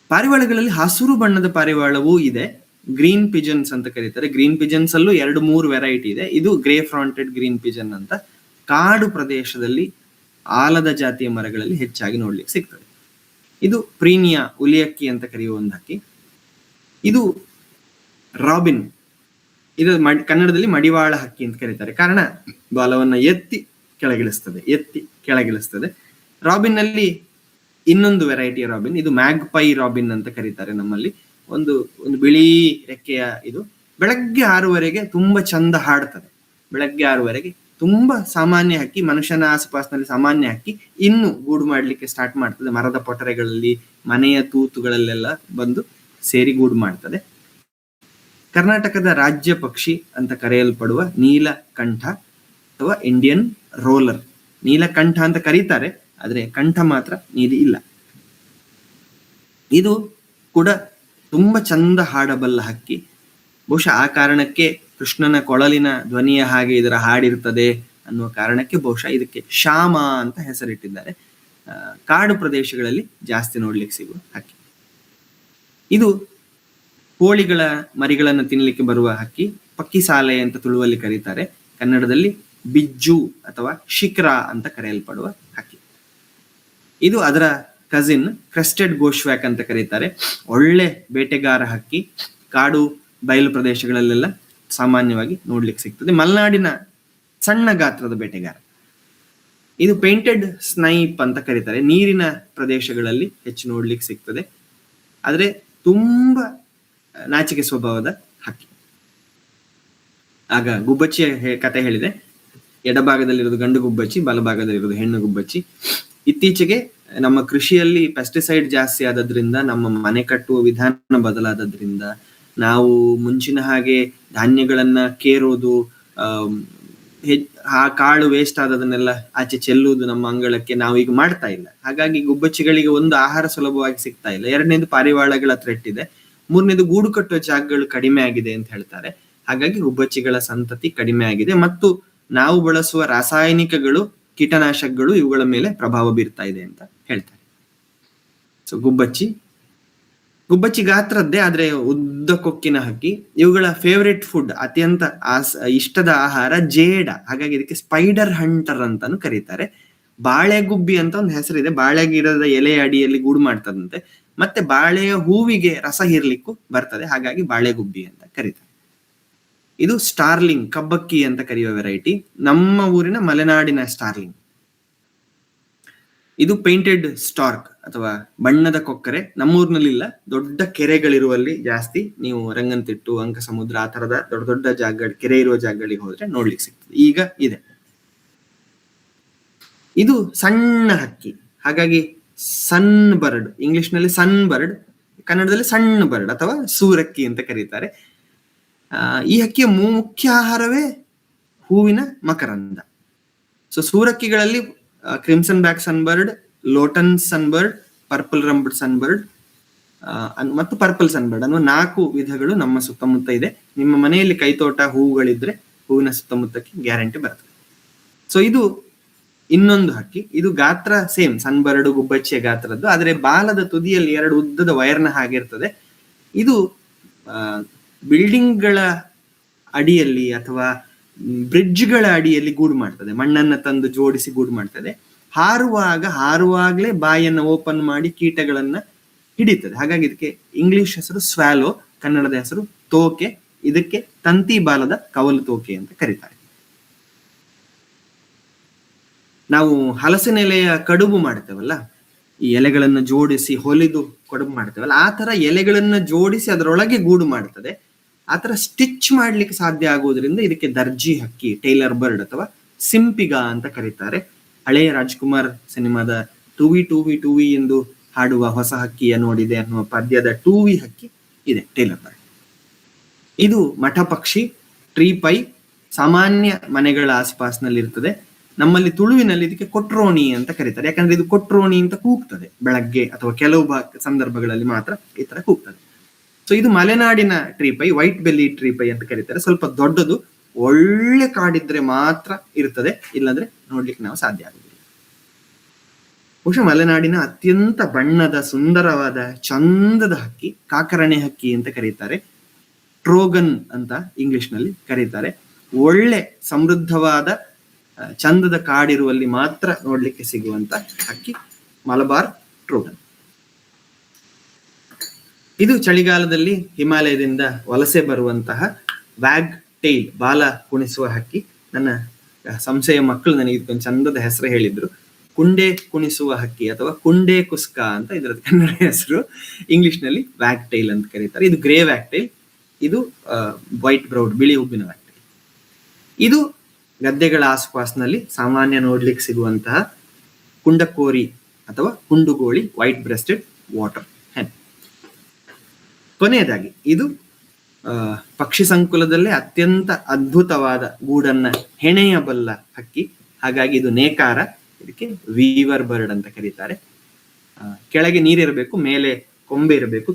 ಪಾರಿವಾಳಗಳಲ್ಲಿ ಹಸಿರು ಬಣ್ಣದ ಪಾರಿವಾಳವೂ ಇದೆ, ಗ್ರೀನ್ ಪಿಜನ್ಸ್ ಅಂತ ಕರೀತಾರೆ. ಗ್ರೀನ್ ಪಿಜನ್ಸ್ ಅಲ್ಲೂ 2-3 ವೆರೈಟಿ ಇದೆ. ಇದು ಗ್ರೇ ಫ್ರಾಂಟೆಡ್ ಗ್ರೀನ್ ಪಿಜನ್ ಅಂತ ಕಾಡು ಪ್ರದೇಶದಲ್ಲಿ ಆಲದ ಜಾತಿಯ ಮರಗಳಲ್ಲಿ ಹೆಚ್ಚಾಗಿ ನೋಡ್ಲಿಕ್ಕೆ ಸಿಗ್ತದೆ. ಇದು ಪ್ರೀನಿಯಾ ಉಲಿಯಕ್ಕಿ ಅಂತ ಕರೆಯುವ ಒಂದು ಹಕ್ಕಿ. ಇದು ರಾಬಿನ್, ಇದು ಕನ್ನಡದಲ್ಲಿ ಮಡಿವಾಳ ಹಕ್ಕಿ ಅಂತ ಕರೀತಾರೆ. ಕಾರಣ ಬಾಲವನ್ನ ಎತ್ತಿ ಕೆಳಗಿಳಿಸ್ತದೆ. ರಾಬಿನ್ ನಲ್ಲಿ ಇನ್ನೊಂದು ವೆರೈಟಿಯ ರಾಬಿನ್, ಇದು ಮ್ಯಾಗ್ಪೈ ರಾಬಿನ್ ಅಂತ ಕರೀತಾರೆ ನಮ್ಮಲ್ಲಿ. ಒಂದು ಬಿಳಿ ರೆಕ್ಕೆಯ ಇದು. ಬೆಳಗ್ಗೆ 6 ತುಂಬಾ ಚಂದ ಹಾಡ್ತದೆ. ಬೆಳಗ್ಗೆ 6 ತುಂಬಾ ಸಾಮಾನ್ಯ ಹಕ್ಕಿ, ಮನುಷ್ಯನ ಆಸುಪಾಸಿನಲ್ಲಿ ಸಾಮಾನ್ಯ ಹಕ್ಕಿ. ಇನ್ನು ಗೂಡು ಮಾಡ್ಲಿಕ್ಕೆ ಸ್ಟಾರ್ಟ್ ಮಾಡ್ತದೆ. ಮರದ ಪೊಟರೆಗಳಲ್ಲಿ, ಮನೆಯ ತೂತುಗಳಲ್ಲೆಲ್ಲ ಬಂದು ಸೇರಿ ಗೂಡು ಮಾಡ್ತದೆ. ಕರ್ನಾಟಕದ ರಾಜ್ಯ ಪಕ್ಷಿ ಅಂತ ಕರೆಯಲ್ಪಡುವ ನೀಲಕಂಠ ಅಥವಾ ಇಂಡಿಯನ್ ರೋಲರ್, ನೀಲಕಂಠ ಅಂತ ಕರೀತಾರೆ, ಆದ್ರೆ ಕಂಠ ಮಾತ್ರ ನೀಲಿ ಇಲ್ಲ. ಇದು ಕೂಡ ತುಂಬಾ ಚಂದ ಹಾಡಬಲ್ಲ ಹಕ್ಕಿ. ಬಹುಶಃ ಆ ಕಾರಣಕ್ಕೆ ಕೃಷ್ಣನ ಕೊಳಲಿನ ಧ್ವನಿಯ ಹಾಗೆ ಇದರ ಹಾಡಿರ್ತದೆ ಅನ್ನುವ ಕಾರಣಕ್ಕೆ ಬಹುಶಃ ಇದಕ್ಕೆ ಶ್ಯಾಮ ಅಂತ ಹೆಸರಿಟ್ಟಿದ್ದಾರೆ. ಕಾಡು ಪ್ರದೇಶಗಳಲ್ಲಿ ಜಾಸ್ತಿ ನೋಡ್ಲಿಕ್ಕೆ ಸಿಗುವ ಹಕ್ಕಿ. ಇದು ಕೋಳಿಗಳ ಮರಿಗಳನ್ನು ತಿನ್ಲಿಕ್ಕೆ ಬರುವ ಹಕ್ಕಿ, ಪಕ್ಕಿಸಾಲೆ ಅಂತ ತುಳುವಲ್ಲಿ ಕರೀತಾರೆ. ಕನ್ನಡದಲ್ಲಿ ಬಿಜ್ಜು ಅಥವಾ ಶಿಕ್ರ ಅಂತ ಕರೆಯಲ್ಪಡುವ ಹಕ್ಕಿ. ಇದು ಅದರ ಕಸಿನ್ ಕ್ರೆಸ್ಟೆಡ್ ಗೋಶ್ವ್ಯಾಕ್ ಅಂತ ಕರೀತಾರೆ. ಒಳ್ಳೆ ಬೇಟೆಗಾರ ಹಕ್ಕಿ, ಕಾಡು ಬಯಲು ಪ್ರದೇಶಗಳಲ್ಲೆಲ್ಲ ಸಾಮಾನ್ಯವಾಗಿ ನೋಡ್ಲಿಕ್ಕೆ ಸಿಗ್ತದೆ. ಮಲೆನಾಡಿನ ಸಣ್ಣ ಗಾತ್ರದ ಬೇಟೆಗಾರ. ಇದು ಪೇಂಟೆಡ್ ಸ್ನೈಪ್ ಅಂತ ಕರೀತಾರೆ. ನೀರಿನ ಪ್ರದೇಶಗಳಲ್ಲಿ ಹೆಚ್ಚು ನೋಡ್ಲಿಕ್ಕೆ ಸಿಗ್ತದೆ, ಆದ್ರೆ ತುಂಬಾ ನಾಚಿಕೆ ಸ್ವಭಾವದ ಹಕ್ಕಿ. ಆಗ ಗುಬ್ಬಚ್ಚಿಯ ಕತೆ ಹೇಳಿದೆ. ಎಡಭಾಗದಲ್ಲಿರೋದು ಗಂಡು ಗುಬ್ಬಚ್ಚಿ, ಬಲಭಾಗದಲ್ಲಿರೋದು ಹೆಣ್ಣು ಗುಬ್ಬಚ್ಚಿ. ಇತ್ತೀಚೆಗೆ ನಮ್ಮ ಕೃಷಿಯಲ್ಲಿ ಪೆಸ್ಟಿಸೈಡ್ ಜಾಸ್ತಿ ಆದದ್ರಿಂದ, ನಮ್ಮ ಮನೆ ಕಟ್ಟುವ ವಿಧಾನ ಬದಲಾದದ್ರಿಂದ, ನಾವು ಮುಂಚಿನ ಹಾಗೆ ಧಾನ್ಯಗಳನ್ನ ಕೇರೋದು, ಆ ಕಾಳು ವೇಸ್ಟ್ ಆದದನ್ನೆಲ್ಲ ಆಚೆ ಚೆಲ್ಲುವುದು ನಮ್ಮ ಅಂಗಳಕ್ಕೆ ನಾವು ಈಗ ಮಾಡ್ತಾ ಇಲ್ಲ. ಹಾಗಾಗಿ ಗುಬ್ಬಚ್ಚಿಗಳಿಗೆ ಒಂದು ಆಹಾರ ಸುಲಭವಾಗಿ ಸಿಗ್ತಾ ಇಲ್ಲ. 2ನೇದು ಪಾರಿವಾಳಗಳ ಥ್ರೆಟ್ ಇದೆ. 3ನೇದು ಗೂಡು ಕಟ್ಟುವ ಜಾಗಗಳು ಕಡಿಮೆ ಆಗಿದೆ ಅಂತ ಹೇಳ್ತಾರೆ. ಹಾಗಾಗಿ ಗುಬ್ಬಚ್ಚಿಗಳ ಸಂತತಿ ಕಡಿಮೆ ಆಗಿದೆ ಮತ್ತು ನಾವು ಬಳಸುವ ರಾಸಾಯನಿಕಗಳು, ಕೀಟನಾಶಕಗಳು ಇವುಗಳ ಮೇಲೆ ಪ್ರಭಾವ ಬೀರ್ತಾ ಇದೆ ಅಂತ ಹೇಳ್ತಾರೆ. ಸೊ ಗುಬ್ಬಚ್ಚಿ ಗಾತ್ರದ್ದೇ, ಆದ್ರೆ ಉದ್ದ ಕೊಕ್ಕಿನ ಹಕ್ಕಿ. ಇವುಗಳ ಫೇವರೇಟ್ ಫುಡ್, ಅತ್ಯಂತ ಇಷ್ಟದ ಆಹಾರ ಜೇಡ. ಹಾಗಾಗಿ ಇದಕ್ಕೆ ಸ್ಪೈಡರ್ ಹಂಟರ್ ಅಂತಾನು ಕರೀತಾರೆ. ಬಾಳೆಗುಬ್ಬಿ ಅಂತ ಒಂದು ಹೆಸರಿದೆ. ಬಾಳೆ ಗಿಡದ ಎಲೆ ಅಡಿಯಲ್ಲಿ ಗೂಡು ಮಾಡ್ತದಂತೆ, ಮತ್ತೆ ಬಾಳೆಯ ಹೂವಿಗೆ ರಸ ಹೀರ್ಲಿಕ್ಕೂ ಬರ್ತದೆ. ಹಾಗಾಗಿ ಬಾಳೆಗುಬ್ಬಿ ಅಂತ ಕರೀತಾರೆ. ಇದು ಸ್ಟಾರ್ಲಿಂಗ್, ಕಬ್ಬಕ್ಕಿ ಅಂತ ಕರೆಯುವ ವೆರೈಟಿ, ನಮ್ಮ ಊರಿನ ಮಲೆನಾಡಿನ ಸ್ಟಾರ್ಲಿಂಗ್. ಇದು ಪೇಂಟೆಡ್ ಸ್ಟಾರ್ಕ್ ಅಥವಾ ಬಣ್ಣದ ಕೊಕ್ಕರೆ. ನಮ್ಮೂರಿನಲ್ಲಿಲ್ಲ, ದೊಡ್ಡ ಕೆರೆಗಳಿರುವಲ್ಲಿ ಜಾಸ್ತಿ. ನೀವು ರಂಗನತಿಟ್ಟು, ಅಂಕಸಮುದ್ರ ಆ ತರದ ದೊಡ್ಡ ದೊಡ್ಡ ಜಾಗಗಳು, ಕೆರೆ ಇರುವ ಜಾಗಗಳಿಗೆ ಹೋದ್ರೆ ನೋಡ್ಲಿಕ್ಕೆ ಸಿಗ್ತದೆ. ಈಗ ಇದೆ. ಇದು ಸಣ್ಣ ಹಕ್ಕಿ, ಹಾಗಾಗಿ ಸನ್ ಬರ್ಡ್, ಇಂಗ್ಲಿಷ್ ನಲ್ಲಿ ಸನ್ ಬರ್ಡ್, ಕನ್ನಡದಲ್ಲಿ ಸಣ್ಣ ಬರ್ಡ್ ಅಥವಾ ಸೂರಕ್ಕಿ ಅಂತ ಕರೀತಾರೆ. ಈ ಹಕ್ಕಿಯ ಮುಖ್ಯ ಆಹಾರವೇ ಹೂವಿನ ಮಕರಂದ. So ಸೂರಕ್ಕಿಗಳಲ್ಲಿ crimson back ಸನ್ಬರ್ಡ್, Lotan ಸನ್ಬರ್ಡ್, purple ರಂಬ್ಡ್ ಸನ್ಬರ್ಡ್ ಮತ್ತು ಪರ್ಪಲ್ ಸನ್ಬರ್ಡ್ ಅನ್ನುವ 4 ವಿಧಗಳು ನಮ್ಮ ಸುತ್ತಮುತ್ತ ಇದೆ. ನಿಮ್ಮ ಮನೆಯಲ್ಲಿ ಕೈತೋಟ ಹೂವುಗಳಿದ್ರೆ ಹೂವಿನ ಸುತ್ತಮುತ್ತಕ್ಕೆ ಗ್ಯಾರಂಟಿ ಬರ್ತದೆ. ಸೊ ಇದು ಇನ್ನೊಂದು ಹಕ್ಕಿ. ಇದು ಗಾತ್ರ ಸೇಮ್ ಸನ್ಬರ್ಡ್ ಗುಬ್ಬಚ್ಚಿಯ ಗಾತ್ರದ್ದು, ಆದ್ರೆ ಬಾಲದ ತುದಿಯಲ್ಲಿ 2 ಉದ್ದದ ವೈರ್ನ ಹಾಗಿರ್ತದೆ. ಇದು ಬಿಲ್ಡಿಂಗ್ಗಳ ಅಡಿಯಲ್ಲಿ ಅಥವಾ ಬ್ರಿಡ್ಜ್ಗಳ ಅಡಿಯಲ್ಲಿ ಗೂಡು ಮಾಡ್ತದೆ, ಮಣ್ಣನ್ನ ತಂದು ಜೋಡಿಸಿ ಗೂಡು ಮಾಡ್ತದೆ. ಹಾರುವಾಗ್ಲೇ ಬಾಯನ್ನು ಓಪನ್ ಮಾಡಿ ಕೀಟಗಳನ್ನ ಹಿಡಿತದೆ. ಹಾಗಾಗಿ ಇದಕ್ಕೆ ಇಂಗ್ಲಿಷ್ ಹೆಸರು ಸ್ವ್ಯಾಲೋ, ಕನ್ನಡದ ಹೆಸರು ತೋಕೆ. ಇದಕ್ಕೆ ತಂತಿ ಬಾಲದ ಕವಲು ತೋಕೆ ಅಂತ ಕರೀತಾರೆ. ನಾವು ಹಲಸಿನ ಎಲೆಯ ಕಡುಬು ಮಾಡ್ತೇವಲ್ಲ, ಈ ಎಲೆಗಳನ್ನ ಜೋಡಿಸಿ ಹೊಲಿದು ಕಡುಬು ಮಾಡ್ತೇವಲ್ಲ, ಆ ತರ ಎಲೆಗಳನ್ನ ಜೋಡಿಸಿ ಅದರೊಳಗೆ ಗೂಡು ಮಾಡ್ತದೆ. ಆ ತರ ಸ್ಟಿಚ್ ಮಾಡ್ಲಿಕ್ಕೆ ಸಾಧ್ಯ ಆಗುವುದರಿಂದ ಇದಕ್ಕೆ ದರ್ಜಿ ಹಕ್ಕಿ, ಟೈಲರ್ ಬರ್ಡ್ ಅಥವಾ ಸಿಂಪಿಗ ಅಂತ ಕರೀತಾರೆ. ಹಳೆಯ ರಾಜ್ಕುಮಾರ್ ಸಿನಿಮಾದ ಟೂವಿ ಟೂವಿ ಟೂವಿ ಎಂದು ಹಾಡುವ ಹೊಸ ಹಕ್ಕಿಯ ನೋಡಿದೆ ಅನ್ನುವ ಪದ್ಯದ ಟೂವಿ ಹಕ್ಕಿ ಇದೆ, ಟೈಲರ್ ಬರ್ಡ್. ಇದು ಮಠ ಪಕ್ಷಿ, ಟ್ರೀ ಪೈ, ಸಾಮಾನ್ಯ ಮನೆಗಳ ಆಸ್ಪಾಸ್ನಲ್ಲಿ ಇರ್ತದೆ. ನಮ್ಮಲ್ಲಿ ತುಳುವಿನಲ್ಲಿ ಇದಕ್ಕೆ ಕೊಟ್ರೋಣಿ ಅಂತ ಕರೀತಾರೆ, ಯಾಕಂದ್ರೆ ಇದು ಕೊಟ್ರೋಣಿ ಅಂತ ಕೂಗ್ತದೆ ಬೆಳಗ್ಗೆ ಅಥವಾ ಕೆಲವು ಸಂದರ್ಭಗಳಲ್ಲಿ ಮಾತ್ರ ಈ ತರ ಕೂಗ್ತದೆ. ಸೊ ಇದು ಮಲೆನಾಡಿನ ಟ್ರೀಪೈ, ವೈಟ್ ಬೆಲ್ಲಿ ಟ್ರೀಪೈ ಅಂತ ಕರೀತಾರೆ. ಸ್ವಲ್ಪ ದೊಡ್ಡದು, ಒಳ್ಳೆ ಕಾಡಿದ್ರೆ ಮಾತ್ರ ಇರ್ತದೆ, ಇಲ್ಲಾಂದ್ರೆ ನೋಡ್ಲಿಕ್ಕೆ ನಾವು ಸಾಧ್ಯ ಆಗುದಿಲ್ಲ. ಬಹುಶಃ ಮಲೆನಾಡಿನ ಅತ್ಯಂತ ಬಣ್ಣದ ಸುಂದರವಾದ ಚಂದದ ಹಕ್ಕಿ ಕಾಕರಣೆ ಹಕ್ಕಿ ಅಂತ ಕರೀತಾರೆ. ಟ್ರೋಗನ್ ಅಂತ ಇಂಗ್ಲಿಷ್ ನಲ್ಲಿ ಕರೀತಾರೆ. ಒಳ್ಳೆ ಸಮೃದ್ಧವಾದ ಚಂದದ ಕಾಡಿರುವಲ್ಲಿ ಮಾತ್ರ ನೋಡ್ಲಿಕ್ಕೆ ಸಿಗುವಂತ ಹಕ್ಕಿ ಮಲಬಾರ್ ಟ್ರೋಗನ್. ಇದು ಚಳಿಗಾಲದಲ್ಲಿ ಹಿಮಾಲಯದಿಂದ ವಲಸೆ ಬರುವಂತಹ ವ್ಯಾಗ್ ಟೈಲ್, ಬಾಲ ಕುಣಿಸುವ ಹಕ್ಕಿ. ನನ್ನ ಸಂಶಯ ಮಕ್ಕಳು ನನಗೆ ಇದಕ್ಕೊಂದು ಚಂದದ ಹೆಸರು ಹೇಳಿದ್ರು, ಕುಂಡೆ ಕುಣಿಸುವ ಹಕ್ಕಿ ಅಥವಾ ಕುಂಡೆ ಕುಸ್ಕ ಅಂತ ಇದರ ಕನ್ನಡ ಹೆಸರು. ಇಂಗ್ಲಿಷ್ ನಲ್ಲಿ ವ್ಯಾಗ್ ಟೈಲ್ ಅಂತ ಕರೀತಾರೆ. ಇದು ಗ್ರೇ ವ್ಯಾಗ್ ಟೈಲ್, ಇದು ವೈಟ್ ಬ್ರೌಡ್, ಬಿಳಿ ಹುಬ್ಬಿನ ವ್ಯಾಗ್ ಟೈಲ್. ಇದು ಗದ್ದೆಗಳ ಆಸುಪಾಸಿನಲ್ಲಿ ಸಾಮಾನ್ಯ ನೋಡ್ಲಿಕ್ಕೆ ಸಿಗುವಂತಹ ಕುಂಡಕೋರಿ ಅಥವಾ ಕುಂಡುಗೋಳಿ, ವೈಟ್ ಬ್ರೆಸ್ಟೆಡ್ ವಾಟರ್ ಹೆನ್. ಕೊನೆಯದಾಗಿ ಇದು ಪಕ್ಷಿ ಸಂಕುಲದಲ್ಲೇ ಅತ್ಯಂತ ಅದ್ಭುತವಾದ ಗೂಡನ್ನ ಹೆಣೆಯಬಲ್ಲ ಹಕ್ಕಿ. ಹಾಗಾಗಿ ಇದು ನೇಕಾರ, ಇದಕ್ಕೆ ವೀವರ್ ಬರ್ಡ್ ಅಂತ ಕರೀತಾರೆ. ಕೆಳಗೆ ನೀರಿರಬೇಕು, ಮೇಲೆ ಕೊಂಬೆ ಇರಬೇಕು.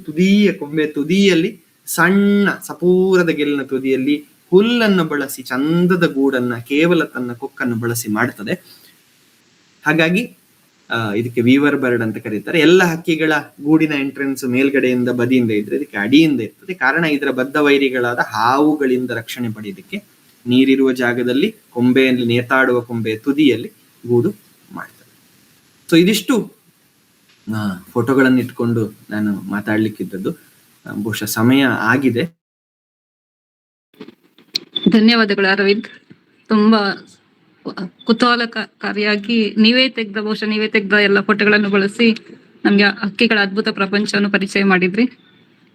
ಕೊಂಬೆ ತುದಿಯಲ್ಲಿ ಸಣ್ಣ ಸಪೂರದ ಗೆಲ್ಲಿನ ತುದಿಯಲ್ಲಿ ಹುಲ್ಲನ್ನು ಬಳಸಿ ಚಂದದ ಗೂಡನ್ನ ಕೇವಲ ತನ್ನ ಕೊಕ್ಕನ್ನು ಬಳಸಿ ಮಾಡುತ್ತದೆ. ಹಾಗಾಗಿ ಇದಕ್ಕೆ ವೀವರ್ ಬರ್ಡ್ ಅಂತ ಕರೀತಾರೆ. ಎಲ್ಲ ಹಕ್ಕಿಗಳ ಗೂಡಿನ ಎಂಟ್ರೆನ್ಸ್ ಮೇಲ್ಗಡೆಯಿಂದ ಬದಿಯಿಂದ ಇದ್ರೆ ಇದಕ್ಕೆ ಅಡಿಯಿಂದ ಇರ್ತದೆ. ಕಾರಣ ಇದರ ಬದ್ಧ ವೈರಿಗಳಾದ ಹಾವುಗಳಿಂದ ರಕ್ಷಣೆ ಪಡೆಯೋದಕ್ಕೆ ನೀರಿರುವ ಜಾಗದಲ್ಲಿ ಕೊಂಬೆಯಲ್ಲಿ ನೇತಾಡುವ ಕೊಂಬೆಯ ತುದಿಯಲ್ಲಿ ಗೂಡು ಮಾಡ್ತದೆ. ಸೊ ಇದಿಷ್ಟು ಫೋಟೋಗಳನ್ನು ಇಟ್ಕೊಂಡು ನಾನು ಮಾತಾಡ್ಲಿಕ್ಕಿದ್ದದ್ದು. ಬಹುಶಃ ಸಮಯ ಆಗಿದೆ. ಧನ್ಯವಾದಗಳು ಅರವಿಂದ್. ತುಂಬಾ ಕುತೂಹಲಕಾರಿಯಾಗಿ ಬಹುಶಃ ನೀವೇ ತೆಗೆದ ಎಲ್ಲ ಫೋಟೋಗಳನ್ನು ಬಳಸಿ ನಮ್ಗೆ ಹಕ್ಕಿಗಳ ಅದ್ಭುತ ಪ್ರಪಂಚವನ್ನು ಪರಿಚಯ ಮಾಡಿದ್ರಿ.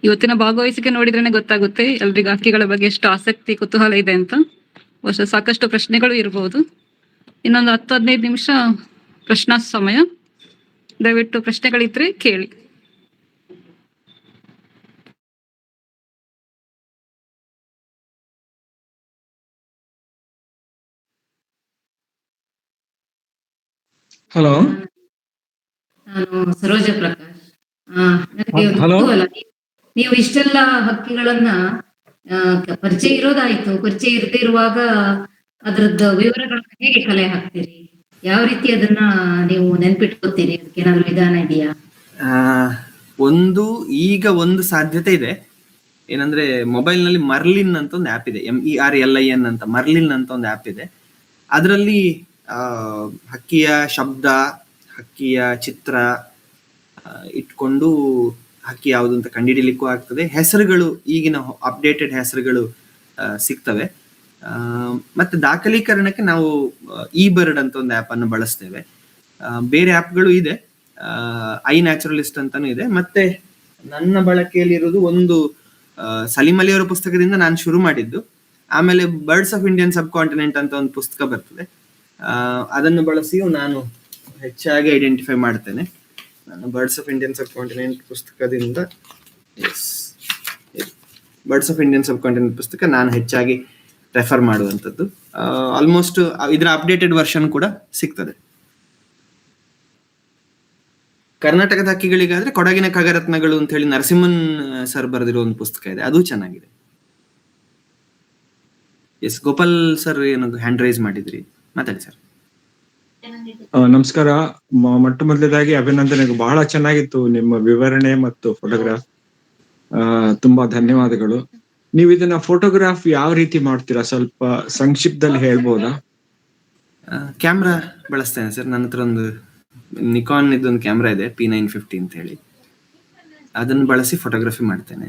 ಇವತ್ತಿನ ಭಾಗವಹಿಸಿಕೆ ನೋಡಿದ್ರೇನೆ ಗೊತ್ತಾಗುತ್ತೆ ಎಲ್ರಿಗೂ ಹಕ್ಕಿಗಳ ಬಗ್ಗೆ ಎಷ್ಟು ಆಸಕ್ತಿ ಕುತೂಹಲ ಇದೆ ಅಂತ. ಬಹುಶಃ ಸಾಕಷ್ಟು ಪ್ರಶ್ನೆಗಳು ಇರಬಹುದು. ಇನ್ನೊಂದು 10-15 ನಿಮಿಷ ಪ್ರಶ್ನಾ ಸಮಯ. ದಯವಿಟ್ಟು ಪ್ರಶ್ನೆಗಳಿದ್ರೆ ಕೇಳಿ. ಹಲೋ, ನಾನು ಸರೋಜ ಪ್ರಕಾಶ್. ನನಗೆ ಹಲೋ. ಕುತೂಹಲ, ನೀವು ಇಷ್ಟೆಲ್ಲ ಹಕ್ಕಿಗಳನ್ನ ಪರಿಚಯ ಇರೋದಾಯ್ತು, ಪರಿಚಯ ಇರದೇ ಇರುವಾಗ ಅದ್ರದ್ದು ವಿವರಗಳನ್ನ ಹೇಗೆ ಕಲೆ ಹಾಕ್ತೀರಿ? ಯಾವ ರೀತಿ ಅದನ್ನ ನೀವು ನೆನ್ಪಿಟ್ಕೋತೀರಿ? ಅದಕ್ಕೆ ಏನಾದ್ರು ವಿಧಾನ ಇದೆಯಾ? ಒಂದು ಸಾಧ್ಯತೆ ಇದೆ. ಏನಂದ್ರೆ ಮೊಬೈಲ್ ನಲ್ಲಿ ಮರ್ಲಿನ್ ಅಂತ ಒಂದು ಆ್ಯಪ್ ಇದೆ, MERLIN ಅಂತ, ಮರ್ಲಿನ್ ಅಂತ ಒಂದು ಆ್ಯಪ್ ಇದೆ. ಅದರಲ್ಲಿ ಹಕ್ಕಿಯ ಶಬ್ದ, ಹಕ್ಕಿಯ ಚಿತ್ರ ಇಟ್ಕೊಂಡು ಹಕ್ಕಿ ಯಾವುದು ಅಂತ ಕಂಡುಹಿಡಿಲಿಕ್ಕೂ ಆಗ್ತದೆ. ಹೆಸರುಗಳು, ಈಗಿನ ಅಪ್ಡೇಟೆಡ್ ಹೆಸರುಗಳು ಸಿಗ್ತವೆ. ಮತ್ತೆ ದಾಖಲೀಕರಣಕ್ಕೆ ನಾವು ಬರ್ಡ್ ಅಂತ ಒಂದು ಆ್ಯಪ್ ಅನ್ನು ಬಳಸ್ತೇವೆ. ಬೇರೆ ಆ್ಯಪ್ಗಳು ಇದೆ, iNaturalist ಅಂತಾನು ಇದೆ. ಮತ್ತೆ ನನ್ನ ಬಳಕೆಯಲ್ಲಿರುವುದು ಒಂದು ಸಲೀಂ ಅಲಿ ಅವರ ಪುಸ್ತಕದಿಂದ ನಾನು ಶುರು ಮಾಡಿದ್ದು. ಆಮೇಲೆ birds of Indian sub continent ಅಂತ ಒಂದು ಪುಸ್ತಕ ಬರ್ತದೆ, ಅದನ್ನು ಬಳಸಿಯೂ ನಾನು ಹೆಚ್ಚಾಗಿ ಐಡೆಂಟಿಫೈ ಮಾಡ್ತೇನೆ. ನಾನು birds of Indian sub continent ಪುಸ್ತಕದಿಂದ ಪುಸ್ತಕ ನಾನು ಹೆಚ್ಚಾಗಿ ರೆಫರ್ ಮಾಡುವಂಥದ್ದು. ಆಲ್ಮೋಸ್ಟ್ ಇದರ ಅಪ್ಡೇಟೆಡ್ ವರ್ಷನ್ ಕೂಡ ಸಿಗ್ತದೆ. ಕರ್ನಾಟಕದ ಹಕ್ಕಿಗಳಿಗಾದ್ರೆ ಕೊಡಗಿನ ಖಗರತ್ನಗಳು ಅಂತ ಹೇಳಿ ನರಸಿಂಹನ್ ಸರ್ ಬರೆದಿರೋ ಒಂದು ಪುಸ್ತಕ ಇದೆ, ಅದು ಚೆನ್ನಾಗಿದೆ. ಎಸ್ ಗೋಪಾಲ್ ಸರ್ ಏನದು ಹ್ಯಾಂಡ್ ರೈಸ್ ಮಾಡಿದ್ರಿ, ಮಾತಾಡಿ ಸರ್. ನಮಸ್ಕಾರ. ಮೊಟ್ಟ ಮೊದಲದಾಗಿ ಅಭಿನಂದನೆಗಳು, ಬಹಳ ಚೆನ್ನಾಗಿತ್ತು ನಿಮ್ಮ ವಿವರಣೆ ಮತ್ತು ಫೋಟೋಗ್ರಾಫ್. ತುಂಬಾ ಧನ್ಯವಾದಗಳು. ನೀವು ಇದನ್ನ ಫೋಟೋಗ್ರಾಫ್ ಯಾವ ರೀತಿ ಮಾಡ್ತೀರಾ, ಸ್ವಲ್ಪ ಸಂಕ್ಷಿಪ್ತದಲ್ಲಿ ಹೇಳ್ಬೋದಾ? ಕ್ಯಾಮ್ರಾ ಬಳಸ್ತೇನೆ ಸರ್. ನನ್ನ ಹತ್ರ ಒಂದು ನಿಕಾನ್ ಇದೊಂದು ಕ್ಯಾಮ್ರಾ ಇದೆ, P950 ಅಂತ ಹೇಳಿ, ಅದನ್ನು ಬಳಸಿ ಫೋಟೋಗ್ರಫಿ ಮಾಡ್ತೇನೆ.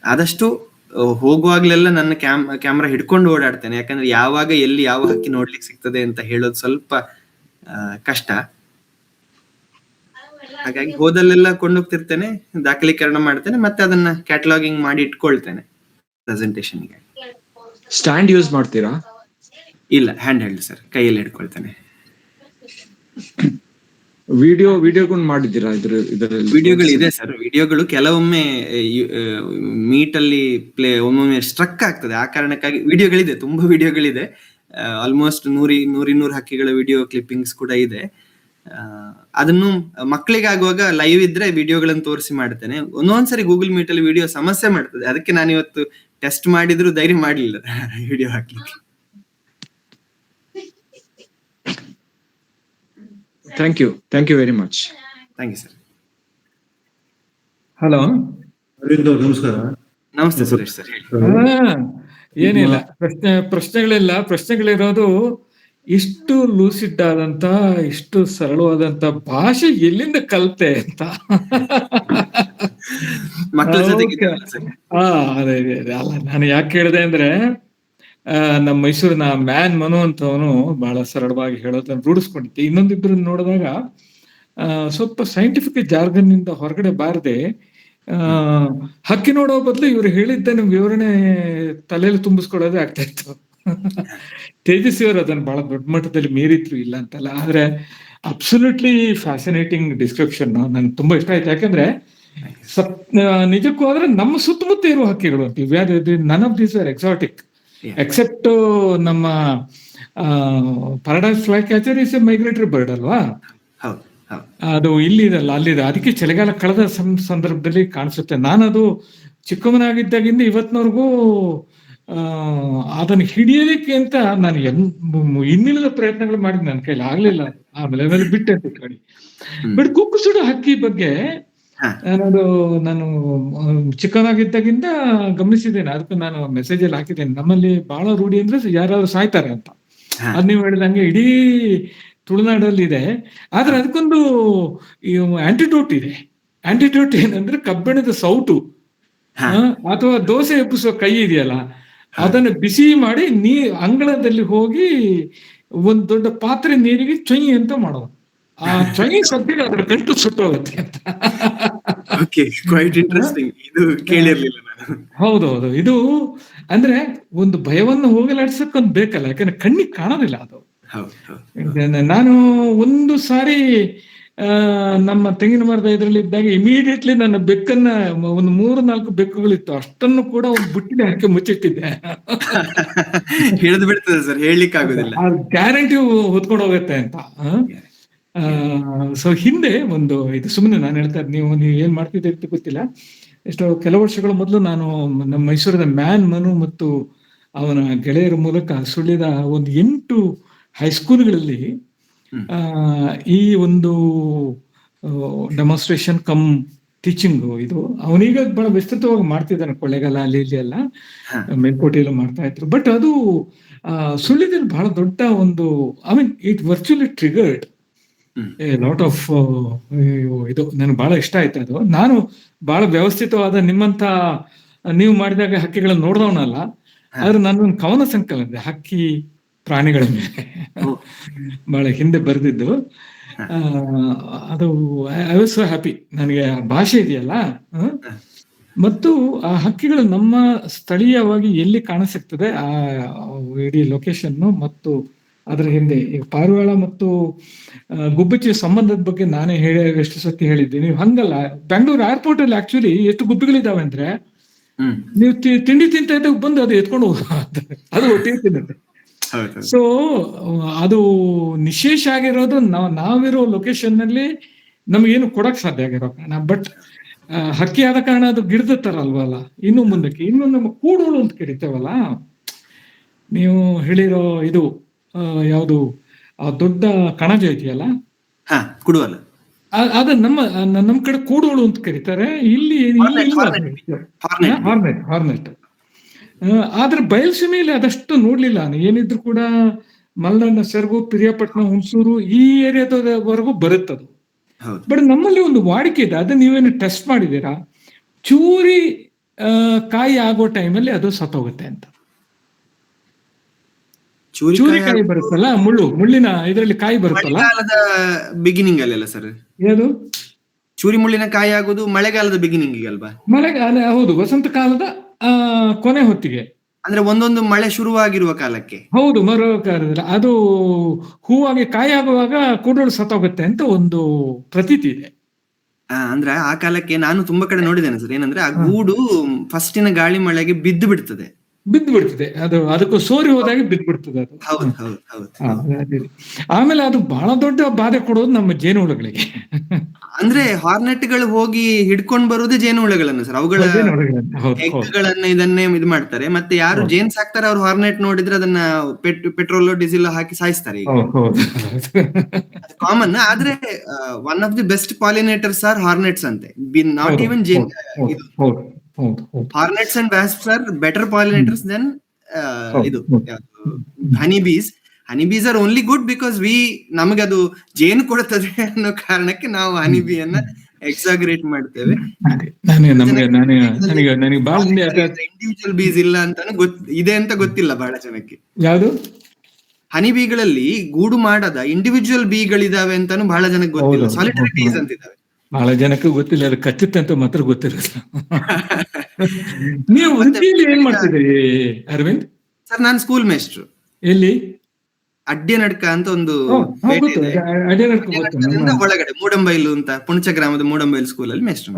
ಆದಷ್ಟು ಹೋಗುವಾಗ್ಲೆಲ್ಲ ನನ್ನ ಕ್ಯಾಮ್ರಾ ಹಿಡ್ಕೊಂಡು ಓಡಾಡ್ತೇನೆ, ಯಾಕಂದ್ರೆ ಯಾವಾಗ ಎಲ್ಲಿ ಯಾವ ಹಕ್ಕಿ ನೋಡ್ಲಿಕ್ಕೆ ಸಿಗ್ತದೆ ಅಂತ ಹೇಳೋದು ಸ್ವಲ್ಪ ಕಷ್ಟ. ಹಾಗಾಗಿ ಹೋದಲ್ಲೆಲ್ಲ ಕೊಂಡೋಗ್ತಿರ್ತೇನೆ, ದಾಖಲೀಕರಣ ಮಾಡ್ತೇನೆ, ಮತ್ತೆ ಅದನ್ನ ಕ್ಯಾಟಲಾಗಿಂಗ್ ಮಾಡಿ ಇಟ್ಕೊಳ್ತೇನೆ ಪ್ರೆಸೆಂಟೇಷನ್ಗೆ. ಸ್ಟ್ಯಾಂಡ್ ಯೂಸ್ ಮಾಡ್ತೀರಾ? ಇಲ್ಲ, ಹ್ಯಾಂಡ್ ಹೆಲ್ಡ್ ಸರ್, ಕೈಯಲ್ಲಿ ಹಿಡ್ಕೊಳ್ತೇನೆ. ವಿಡಿಯೋಗಳು ಮಾಡಿದ್ದೀರಾ ಇದರಲ್ಲಿ? ವಿಡಿಯೋಗಳು ಇದೆ ಸರ್. ವಿಡಿಯೋಗಳು ಕೆಲವೊಮ್ಮೆ ಮೀಟ್ ಅಲ್ಲಿ ಒಮ್ಮೊಮ್ಮೆ ಸ್ಟ್ರಕ್ ಆಗ್ತದೆ, ಆ ಕಾರಣಕ್ಕಾಗಿ ವಿಡಿಯೋಗಳಿದೆ, ತುಂಬಾ ವಿಡಿಯೋಗಳಿದೆ. ಆಲ್ಮೋಸ್ಟ್ 100-200 ಹಕ್ಕಿಗಳ ವಿಡಿಯೋ ಕ್ಲಿಪ್ಪಿಂಗ್ಸ್ ಕೂಡ ಇದೆ. ಅದನ್ನು ಮಕ್ಕಳಿಗಾಗುವಾಗ ಲೈವ್ ಇದ್ರೆ ವಿಡಿಯೋಗಳನ್ನು ತೋರಿಸಿ ಮಾಡ್ತೇನೆ. ಒಂದೊಂದ್ಸರಿ ಗೂಗಲ್ ಮೀಟ್ ಅಲ್ಲಿ ವಿಡಿಯೋ ಸಮಸ್ಯೆ ಮಾಡ್ತದೆ, ಅದಕ್ಕೆ ನಾನು ಇವತ್ತು ಟೆಸ್ಟ್ ಮಾಡಿದ್ರು ಧೈರ್ಯ ಮಾಡಲಿಲ್ಲ ವಿಡಿಯೋ ಹಾಕ್ಲಿಕ್ಕೆ. Thank you very much. Thank you sir. Hello, ನಮಸ್ಕಾರ. ನಮಸ್ತೆ ಸುರೇಶ್ ಸರ್, ಹೇಳಿ. ಏನಿಲ್ಲ, ಪ್ರಶ್ನೆಗಳಿರೋದು ಇಷ್ಟು ಲೂಸಿಡ್ ಆದಂತ, ಇಷ್ಟು ಸರಳವಾದಂತ ಭಾಷೆ ಎಲ್ಲಿಂದ ಕಲ್ತೆ ಅಂತ. ಮಕ್ಕಳ ಜೊತೆಗೆ ಅದೇ ಅಲ್ಲ, ನಾನು ಯಾಕೆ ಹೇಳಿದೆ ಅಂದ್ರೆ, ನಮ್ಮ ಮೈಸೂರಿನ ಮ್ಯಾನ್ ಮನು ಅಂತವನು ಬಹಳ ಸರಳವಾಗಿ ಹೇಳೋದನ್ನ ರೂಢಿಸ್ಕೊಂಡಿದ್ದೆ. ಇನ್ನೊಂದಿಬ್ರು ನೋಡಿದಾಗ ಸ್ವಲ್ಪ ಸೈಂಟಿಫಿಕ್ ಜಾರ್ಗನ್ ನಿಂದ ಹೊರಗಡೆ ಬಾರದೆ ಹಕ್ಕಿ ನೋಡೋ ಬದಲು ಇವ್ರು ಹೇಳಿದ್ದನ್ನು ವಿವರಣೆ ತಲೆಯಲ್ಲಿ ತುಂಬಿಸ್ಕೊಳ್ಳೋದೇ ಆಗ್ತಾ ಇತ್ತು. ತೇಜಸ್ವಿ ಅವರು ಅದನ್ನ ಬಹಳ ದೊಡ್ಡ ಮಟ್ಟದಲ್ಲಿ ಮೀರಿದ್ರು, ಇಲ್ಲ ಅಂತಲ್ಲ, ಆದ್ರೆ ಅಬ್ಸಲ್ಯೂಟ್ಲಿ ಫ್ಯಾಸಿನೇಟಿಂಗ್ ಡಿಸ್ಕ್ರಿಪ್ಷನ್. ನನ್ಗೆ ತುಂಬಾ ಇಷ್ಟ ಆಯ್ತು. ಯಾಕಂದ್ರೆ ನಿಜಕ್ಕೂ ಆದ್ರೆ ನಮ್ಮ ಸುತ್ತಮುತ್ತ ಇರುವ ಹಕ್ಕಿಗಳು ಅಂತ, none of these are exotic except ನಮ್ಮ paradise flycatcher is a migratory bird ಅಲ್ವಾ, ಅದು ಇಲ್ಲಿದಲ್ಲ ಅಲ್ಲಿದೆ. ಅದಕ್ಕೆ ಚಳಿಗಾಲ ಕಳೆದ ಸಂದರ್ಭದಲ್ಲಿ ಕಾಣಿಸುತ್ತೆ. ನಾನದು ಚಿಕ್ಕವನಾಗಿದ್ದಾಗಿಂದ ಇವತ್ತಿನವರೆಗೂ ಅದನ್ನು ಹಿಡಿಯೋದಕ್ಕೆ ಅಂತ ನಾನು ಇನ್ನಿಲ್ಲದ ಪ್ರಯತ್ನಗಳು ಮಾಡಿದ್, ನನ್ನ ಕೈಲಿ ಆಗ್ಲಿಲ್ಲ. ಆಮೇಲೆ ಬಿಟ್ಟೆ ಅಂತ ಕೇಳಿ. ಬಟ್ ಕುಕ್ಕುಸುಡು ಹಕ್ಕಿ ಬಗ್ಗೆ ನಾನು ಚಿಕ್ಕವನಾಗಿದ್ದಾಗಿಂದ ಗಮನಿಸಿದ್ದೇನೆ. ಅದಕ್ಕೆ ನಾನು ಮೆಸೇಜ್ ಅಲ್ಲಿ ಹಾಕಿದ್ದೇನೆ. ನಮ್ಮಲ್ಲಿ ಬಹಳ ರೂಢಿ ಅಂದ್ರೆ ಯಾರಾದ್ರೂ ಸಾಯ್ತಾರೆ ಅಂತ. ಅದ್ ನೀವು ಹೇಳಿದಂಗೆ ಇಡೀ ತುಳುನಾಡಲ್ಲಿ ಇದೆ. ಆದ್ರೆ ಅದಕ್ಕೊಂದು ಆಂಟಿಡೋಟ್ ಇದೆ. ಆಂಟಿಡೋಟ್ ಏನಂದ್ರೆ ಕಬ್ಬಿಣದ ಸೌಟು ಅಥವಾ ದೋಸೆ ಎಬ್ಬಿಸುವ ಕೈ ಇದೆಯಲ್ಲ, ಅದನ್ನು ಬಿಸಿ ಮಾಡಿ ಅಂಗಳದಲ್ಲಿ ಹೋಗಿ ಒಂದ್ ದೊಡ್ಡ ಪಾತ್ರೆ ನೀರಿಗೆ ಚೊಯ್ ಅಂತ ಮಾಡೋದು. ಆ ಚೊಯ್ ಸದ್ಯಕ್ಕೆ ಅದ್ರ ಗಂಟು ಸುಟ್ಟೋಗುತ್ತೆ ಅಂತ. ಹೌದೌದು. ಇದು ಅಂದ್ರೆ ಒಂದು ಭಯವನ್ನು ಹೋಗಲಾಡಿಸಕ್ಕೊಂದು ಬೇಕಲ್ಲ, ಯಾಕಂದ್ರೆ ಕಣ್ಣಿಗೆ ಕಾಣೋದಿಲ್ಲ ಅದು. ನಾನು ಒಂದು ಸಾರಿ ನಮ್ಮ ತೆಂಗಿನ ಮರದ ಇದರಲ್ಲಿ ಇದ್ದಾಗ ಇಮಿಡಿಯೇಟ್ಲಿ ನನ್ನ ಬೆಕ್ಕನ್ನ ಒಂದು 3-4 ಬೆಕ್ಕುಗಳಿತ್ತು, ಅಷ್ಟನ್ನು ಕೂಡ ಒಂದು ಬುಟ್ಟಿನ ಹಾಕಿ ಮುಚ್ಚಿಟ್ಟಿದ್ದೆ. ಹಿಡಿದು ಬಿಡ್ತದೆ ಸರ್, ಹೇಳಲಿಕ್ಕೆ ಆಗುದಿಲ್ಲ, ಗ್ಯಾರಂಟಿ ಹೊತ್ಕೊಂಡು ಹೋಗುತ್ತೆ ಅಂತ. ಸೊ ಹಿಂದೆ ಒಂದು ಇದು ಸುಮ್ಮನೆ ನಾನು ಹೇಳ್ತಾ ಇದ್ದೆ, ನೀವು ಏನ್ ಮಾಡ್ತಿದ್ದೆ ಅಂತ ಗೊತ್ತಿಲ್ಲ. ಎಷ್ಟೋ ಕೆಲವು ವರ್ಷಗಳ ಮೊದಲು ನಾನು ನಮ್ಮ ಮೈಸೂರಿನ ಮ್ಯಾನ್ ಮನು ಮತ್ತು ಅವನ ಗೆಳೆಯರ ಮೂಲಕ ಸುಳ್ಳಿದ ಒಂದು 8 ಹೈಸ್ಕೂಲ್ಗಳಲ್ಲಿ ಈ ಒಂದು ಡೆಮಾನ್ಸ್ಟ್ರೇಷನ್ ಕಮ್ ಟೀಚಿಂಗ್ ಇದು ಅವನೀಗ ಬಹಳ ವಿಸ್ತೃತವಾಗಿ ಮಾಡ್ತಿದ್ದಾನೆ. ಕೊಳ್ಳೇಗಾಲ ಅಲ್ಲಿ ಇಲ್ಲಿ ಎಲ್ಲ ಮೇಲ್ಕೋಟೆಯಲ್ಲೂ ಮಾಡ್ತಾ ಇದ್ರು. ಬಟ್ ಅದು ಸುಳ್ಳಿದಲ್ಲಿ ಬಹಳ ದೊಡ್ಡ ಒಂದು it virtually triggered A lot of ಇದು. ನನಗೆ ಬಹಳ ಇಷ್ಟ ಆಯ್ತು ಅದು. ನಾನು ಬಹಳ ವ್ಯವಸ್ಥಿತವಾದ ನಿಮ್ಮಂತ ನೀವು ಮಾಡಿದಾಗ ಹಕ್ಕಿಗಳನ್ನ ನೋಡ್ದವನಲ್ಲ, ಆದ್ರೆ ನನ್ನೊಂದು ಕವನ ಸಂಕಲನ ಇದೆ ಹಕ್ಕಿ ಪ್ರಾಣಿಗಳ ಮೇಲೆ, ಬಹಳ ಹಿಂದೆ ಬರೆದಿದ್ದು. ಅದು ಐ ವಾಸ್ ಸೋ ಹ್ಯಾಪಿ. ನನಗೆ ಭಾಷೆ ಇದೆಯಲ್ಲ, ಮತ್ತು ಆ ಹಕ್ಕಿಗಳು ನಮ್ಮ ಸ್ಥಳೀಯವಾಗಿ ಎಲ್ಲಿ ಕಾಣಸಿಗ್ತದೆ ಆ ಇಡೀ ಲೊಕೇಶನ್ ಮತ್ತು ಅದರ ಹಿಂದೆ ಈಗ ಪಾರಿವಾಳ ಮತ್ತು ಗುಬ್ಬಚ್ಚಿ ಸಂಬಂಧದ ಬಗ್ಗೆ ನಾನೇ ಎಷ್ಟು ಸತಿ ಹೇಳಿದ್ದೀನಿ. ಹಂಗಲ್ಲ, ಬೆಂಗಳೂರು ಏರ್ಪೋರ್ಟ್ ಅಲ್ಲಿ ಆಕ್ಚುಲಿ ಎಷ್ಟು ಗುಬ್ಬಿಗಳಿದಾವೆ ಅಂದ್ರೆ, ನೀವು ತಿಂಡಿ ತಿಂತ ಇದ್ದಾಗ ಬಂದು ಅದು ಎತ್ಕೊಂಡು ಹೋಗ, ಅದು ಒಟ್ಟಿಗೆ ತಿನ್ನುತ್ತೆ. ಹೌದು. ಸೊ ಅದು ನಿಶೇಷ ಆಗಿರೋದು ನಾವಿರೋ ಲೊಕೇಶನ್ ನಲ್ಲಿ ನಮಗೇನು ಕೊಡಕ್ ಸಾಧ್ಯ ಆಗಿರೋ ಕಾರಣ. ಬಟ್ ಹಕ್ಕಿ ಆದ ಕಾರಣ ಅದು ಗಿಡದ ತರ ಅಲ್ವಲ್ಲ. ಇನ್ನು ಮುಂದಕ್ಕೆ ಇನ್ನು ನಮ್ಮ ಕೂಡೋಳು ಅಂತ ಕರಿತೇವಲ್ಲ, ನೀವು ಹೇಳಿರೋ ಇದು ಯಾವುದು ಆ ದೊಡ್ಡ ಕಣಜ ಇದೆಯಲ್ಲ, ಹಾ, ಕುಡುವಲ್ಲ. ಅದ ನಮ್ಮ ಕಡೆ ಕೂಡೋಳು ಅಂತ ಕರೀತಾರೆ. ಇಲ್ಲಿ ಹಾರ್ನೆಟ್. ಆದ್ರೆ ಬಯಲುಸೀಮೆಯಲ್ಲಿ ಅದಷ್ಟು ನೋಡ್ಲಿಲ್ಲ ನಾನು. ಏನಿದ್ರು ಕೂಡ ಮಲ್ನಾಡಿನ ಸೆರಗು, ಪಿರಿಯಾಪಟ್ಟಣ, ಹುಣಸೂರು ಈ ಏರಿಯಾದವರೆಗೂ ಬರುತ್ತದು. ಬಟ್ ನಮ್ಮಲ್ಲಿ ಒಂದು ವಾಡಿಕೆ ಇದೆ, ಅದನ್ನ ನೀವೇನು ಟೆಸ್ಟ್ ಮಾಡಿದೀರಾ? ಚೂರಿ ಕಾಯಿ ಆಗೋ ಟೈಮಲ್ಲಿ ಅದು ಸತ್ತೋಗುತ್ತೆ ಅಂತ. ಚೂರಿಕಾಯಿ ಬರುತ್ತಲ್ಲ, ಮುಳ್ಳಿನ ಇದರಲ್ಲಿ ಕಾಯಿ ಬರುತ್ತಲ್ಲ, ಮಳೆಗಾಲದ ಬಿಗಿನಿಂಗ್ ಅಲ್ಲ ಸರ್ ಏನು ಚೂರಿ ಮುಳ್ಳಿನ ಕಾಯಿ ಆಗೋದು? ಮಳೆಗಾಲದ ಬಿಗಿನಿಂಗ್ ಅಲ್ವಾ? ಮಳೆಗಾಲ, ಹೌದು, ವಸಂತ ಕಾಲದ ಕೊನೆ ಹೊತ್ತಿಗೆ, ಅಂದ್ರೆ ಒಂದೊಂದು ಮಳೆ ಶುರುವಾಗಿರುವ ಕಾಲಕ್ಕೆ. ಹೌದು, ಮರೋ ಕಾಲದಲ್ಲಿ ಅದು ಹೂವಾಗಿ ಕಾಯಿ ಆಗುವಾಗ ಕೂಡೋಳು ಸತ್ತೋಗುತ್ತೆ ಅಂತ ಒಂದು ಪ್ರತೀತಿ ಇದೆ. ಅಂದ್ರೆ ಆ ಕಾಲಕ್ಕೆ ನಾನು ತುಂಬಾ ಕಡೆ ನೋಡಿದ್ದೇನೆ ಸರ್. ಏನಂದ್ರೆ ಆ ಗೂಡು ಫಸ್ಟಿನ ಗಾಳಿ ಮಳೆಗೆ ಬಿದ್ದು ಬಿಡ್ತದೆ. ಅದು ಅದಕ್ಕೂ ಸೋರಿ ಹೋದಾಗೆ ಬಿದ್ದು ಬಿಡ್ತದೆ ಅದು. ಹೌದು ಹೌದು ಹೌದು. ಆಮೇಲೆ ಅದು ಬಹಳ ದೊಡ್ಡ ಬಾಧೆ ಕೊಡೋದು ನಮ್ಮ ಜೇನುಹುಳುಗಳಿಗೆ. ಅಂದ್ರೆ ಹಾರ್ನೆಟ್ಗಳು ಹೋಗಿ ಹಿಡ್ಕೊಂಡ್ ಬರುವುದೇ ಜೇನುಹುಳುಗಳನ್ನು ಸರ್. ಅವುಗಳ ಎಗ್ಗಳನ್ನ ಇದನ್ನೇ ಇದು ಮಾಡ್ತಾರೆ. ಮತ್ತೆ ಯಾರು ಜೇನ್ ಸಾಕ್ತಾರೆ ಅವ್ರು ಹಾರ್ನೆಟ್ ನೋಡಿದ್ರೆ ಅದನ್ನ ಪೆಟ್ರೋಲ್ ಡೀಸೆಲ್ ಹಾಕಿ ಸಾಯಿಸ್ತಾರೆ. ಕಾಮನ್. ಆದ್ರೆ one of the best pollinators are hornets ಅಂತೆ. ನಾಟ್ ಈವನ್ ಜೇನ್. Hornets and wasps are better pollinators than honeybees. Honeybees are only good because ನಮಗೆ ಅದು ಜೇನು ಕೊಡುತ್ತದೆ ಅನ್ನೋ ಕಾರಣಕ್ಕೆ ನಾವು ಹನಿಬಿಯನ್ನ ಎಕ್ಸಾಗ್ರೇಟ್ ಮಾಡ್ತೇವೆ. ಇಂಡಿವಿಜುವಲ್ ಬೀಸ್ ಇಲ್ಲ ಅಂತಾನು ಇದೆ ಅಂತ ಗೊತ್ತಿಲ್ಲ ಬಹಳ ಜನಕ್ಕೆ. ಯಾವುದು ಹನಿಬೀಗಳಲ್ಲಿ ಗೂಡು ಮಾಡದ ಇಂಡಿವಿಜುವಲ್ ಬೀಗಳಿದಾವೆ ಅಂತಾನು ಬಹಳ ಜನಕ್ಕೆ ಗೊತ್ತಿಲ್ಲ. ಸಾಲಿಟರಿ ಬೀಸ್ ಅಂತಿದ್ದಾವೆ. ಬಹಳ ಜನಕ್ಕೆ ಗೊತ್ತಿಲ್ಲ, ಅದು ಕಚ್ಚುತ್ತೆ ಅಂತ ಮಾತ್ರ ಗೊತ್ತಿರಲ್ಲ. ನೀವು ವೃತ್ತಿಯಲ್ಲಿ ಏನ್ ಮಾಡ್ತಿದ್ರಿ ಅರವಿಂದ್? ಸರ್ ನಾನು ಸ್ಕೂಲ್ ಮೇಸ್ಟ್ರು. ಎಲ್ಲಿ? ಅಡ್ಯನಡ್ಕ ಅಂತ ಒಂದು ಒಳಗಡೆ ಮೂಡಂಬೈಲು ಅಂತ ಪುಣಚ ಗ್ರಾಮದ ಮೂಡಂಬೈಲು ಸ್ಕೂಲ್ ಅಲ್ಲಿ ಮೇಸ್ಟ್ರು.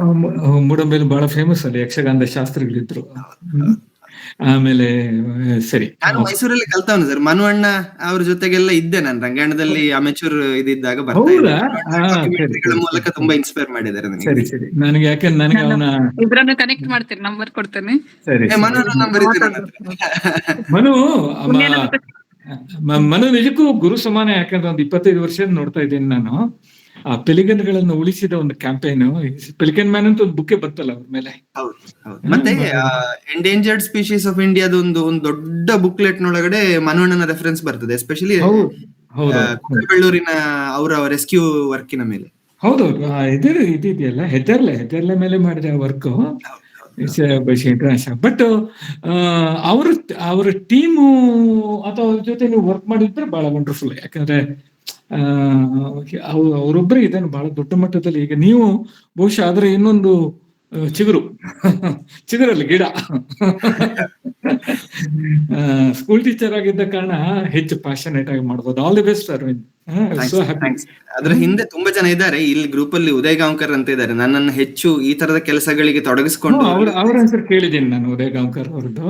ಮೂಡಂಬೈಲು ಬಹಳ ಫೇಮಸ್ ಅಲ್ಲಿ ಯಕ್ಷಗಾನದ ಶಾಸ್ತ್ರಿಗಳಿದ್ರು. ಆಮೇಲೆ ಸರಿ, ನಾನು ಮೈಸೂರಲ್ಲಿ ಕಲ್ತವನು ಸರ್. ಮನು ಅಣ್ಣ ಅವ್ರ ಜೊತೆಗೆಲ್ಲ ಇದ್ದೆ ನಾನು ರಂಗಾಯಣದಲ್ಲಿ ಅಮೆಚೂರ್ ಇದ್ದಾಗ ಮೂಲಕ ತುಂಬಾ ಇನ್ಸ್ಪೈರ್ ಮಾಡಿದ್ದಾರೆ ನನಗೆ. ಸರಿ ಸರಿ, ನನಗೆ ಯಾಕಂದ್ರೆ ನನಗೆ ಅವನ ಇಬ್ರನ್ನು ಕನೆಕ್ಟ್ ಮಾಡ್ತೀನಿ, ನಂಬರ್ ಕೊಡ್ತೇನೆ. ಸರಿ, ಮನು ನಂಬರ್ ಇದೆ. ಮನು ನಿಜಕ್ಕೂ ಗುರು ಸಮಾನ. ಯಾಕಂದ್ರೆ ಒಂದು 25 ವರ್ಷ ನೋಡ್ತಾ ಇದ್ದೀನಿ ನಾನು. ಆ ಪೆಲಿಗನ್ಗಳನ್ನು ಉಳಿಸಿದ ಒಂದು ಕ್ಯಾಂಪೇನ್, ಪೆಲಿಕನ್ ಮ್ಯಾನ್ ಅಂತ ಒಂದು ಬುಕ್ಕೆ ಬಂತಲ್ಲ ಅವ್ರ ಮೇಲೆ. ಮತ್ತೆ ಎಂಡೇಂಜರ್ಡ್ ಸ್ಪೀಶೀಸ್ ಆಫ್ ಇಂಡಿಯಾದ ಒಂದು ದೊಡ್ಡ ಬುಕ್ಲೆಟ್ ನೊಳಗಡೆ ಮನೋಣ್ಣನ ರೆಫರೆನ್ಸ್ ಬರ್ತದೆ, ಎಸ್ಪೆಷಲಿ ಬೆಳ್ಳೂರಿನ ಅವರ ರೆಸ್ಕ್ಯೂ ವರ್ಕಿನ ಮೇಲೆ. ಹೌದೌದು, ಇದೆಯಲ್ಲ ಹೆದ್ದರ್ಲೆ ಮೇಲೆ ಮಾಡಿದ ವರ್ಕ್. ಬಟ್ ಅವ್ರ ಟೀಮು ಅಥವಾ ಅವ್ರ ಜೊತೆ ನೀವು ವರ್ಕ್ ಮಾಡಿದ್ರೆ ಬಹಳ ವಂಡರ್ಫುಲ್. ಯಾಕಂದ್ರೆ ಅವರೊಬ್ಬರೇ ಇದನ್ನು ಬಹಳ ದೊಡ್ಡ ಮಟ್ಟದಲ್ಲಿ. ಈಗ ನೀವು ಬಹುಶಃ ಅದರ ಇನ್ನೊಂದು ಚಿಗುರಲ್ಲಿ ಗಿಡ. ಸ್ಕೂಲ್ ಟೀಚರ್ ಆಗಿದ್ದ ಕಾರಣ ಹೆಚ್ಚು ಪ್ಯಾಷನೇಟ್ ಆಗಿ ಮಾಡ್ಬೋದು. All the best Aravind. ಅದ್ರ ಹಿಂದೆ ತುಂಬಾ ಜನ ಇದ್ದಾರೆ. ಇಲ್ಲಿ ಗ್ರೂಪ್ ಅಲ್ಲಿ ಉದಯ್ ಗಾಂವ್ಕರ್ ಅಂತ ಇದ್ದಾರೆ. ನನ್ನನ್ನು ಹೆಚ್ಚು ಈ ತರದ ಕೆಲಸಗಳಿಗೆ ತೊಡಗಿಸಿಕೊಂಡು, ಅವರ ಹೆಸರು ಕೇಳಿದ್ದೀನಿ ನಾನು, ಉದಯ್ ಗಾಂವ್ಕರ್ ಅವರದ್ದು.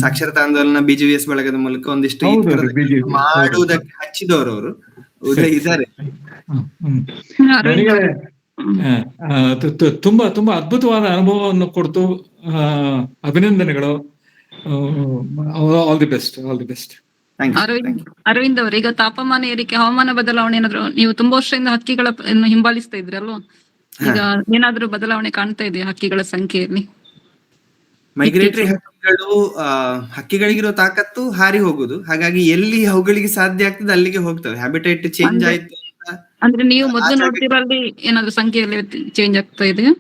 ಸಾಕ್ಷರತಾ ಆಂದೋಲನ BGVS ಬಳಗದ ಮೂಲಕ ಒಂದಿಷ್ಟು ಮಾಡುವುದಕ್ಕೆ ಹಚ್ಚಿದವರು ಅವರು ಉದಯ್ ಇದ್ದಾರೆ. ತುಂಬಾ ತುಂಬಾ ಅದ್ಭುತವಾದ ಅನುಭವವನ್ನು ಕೊಡ್ತು. ಅಭಿನಂದನೆಗಳು. All the best, all the best. Aravind ಅವರು, ಈಗ ತಾಪಮಾನ ಏರಿಕೆ, ಹವಾಮಾನ ಬದಲಾವಣೆ ಏನಾದ್ರು, ನೀವು ತುಂಬಾ ವರ್ಷದಿಂದ ಹಕ್ಕಿಗಳನ್ನು ಹಿಂಬಾಲಿಸ್ತಾ ಇದ್ರಲ್ವಾ, ಈಗ ಏನಾದ್ರೂ ಬದಲಾವಣೆ ಕಾಣ್ತಾ ಇದೆಯಾ ಹಕ್ಕಿಗಳ ಸಂಖ್ಯೆಯಲ್ಲಿ? ಮೈಗ್ರೇಟರಿ ಹಕ್ಕಿಗಳಿಗಿರೋ ತಾಕತ್ತು ಹಾರಿ ಹೋಗುದು. ಹಾಗಾಗಿ ಎಲ್ಲಿ ಅವುಗಳಿಗೆ ಸಾಧ್ಯ ಆಗ್ತದೆ ಅಲ್ಲಿಗೆ ಹೋಗ್ತವೆ. ಹ್ಯಾಬಿಟೇಟ್ ಚೇಂಜ್ ಆಯ್ತು ಅಂದ್ರೆ ನೀವು ಮೊದಲು ನೋಡ್ತಿರಲ್ಲಿ ಏನಾದ್ರು ಸಂಖ್ಯೆಯಲ್ಲಿ ಚೇಂಜ್ ಆಗ್ತಾ ಇದೆಯಾ?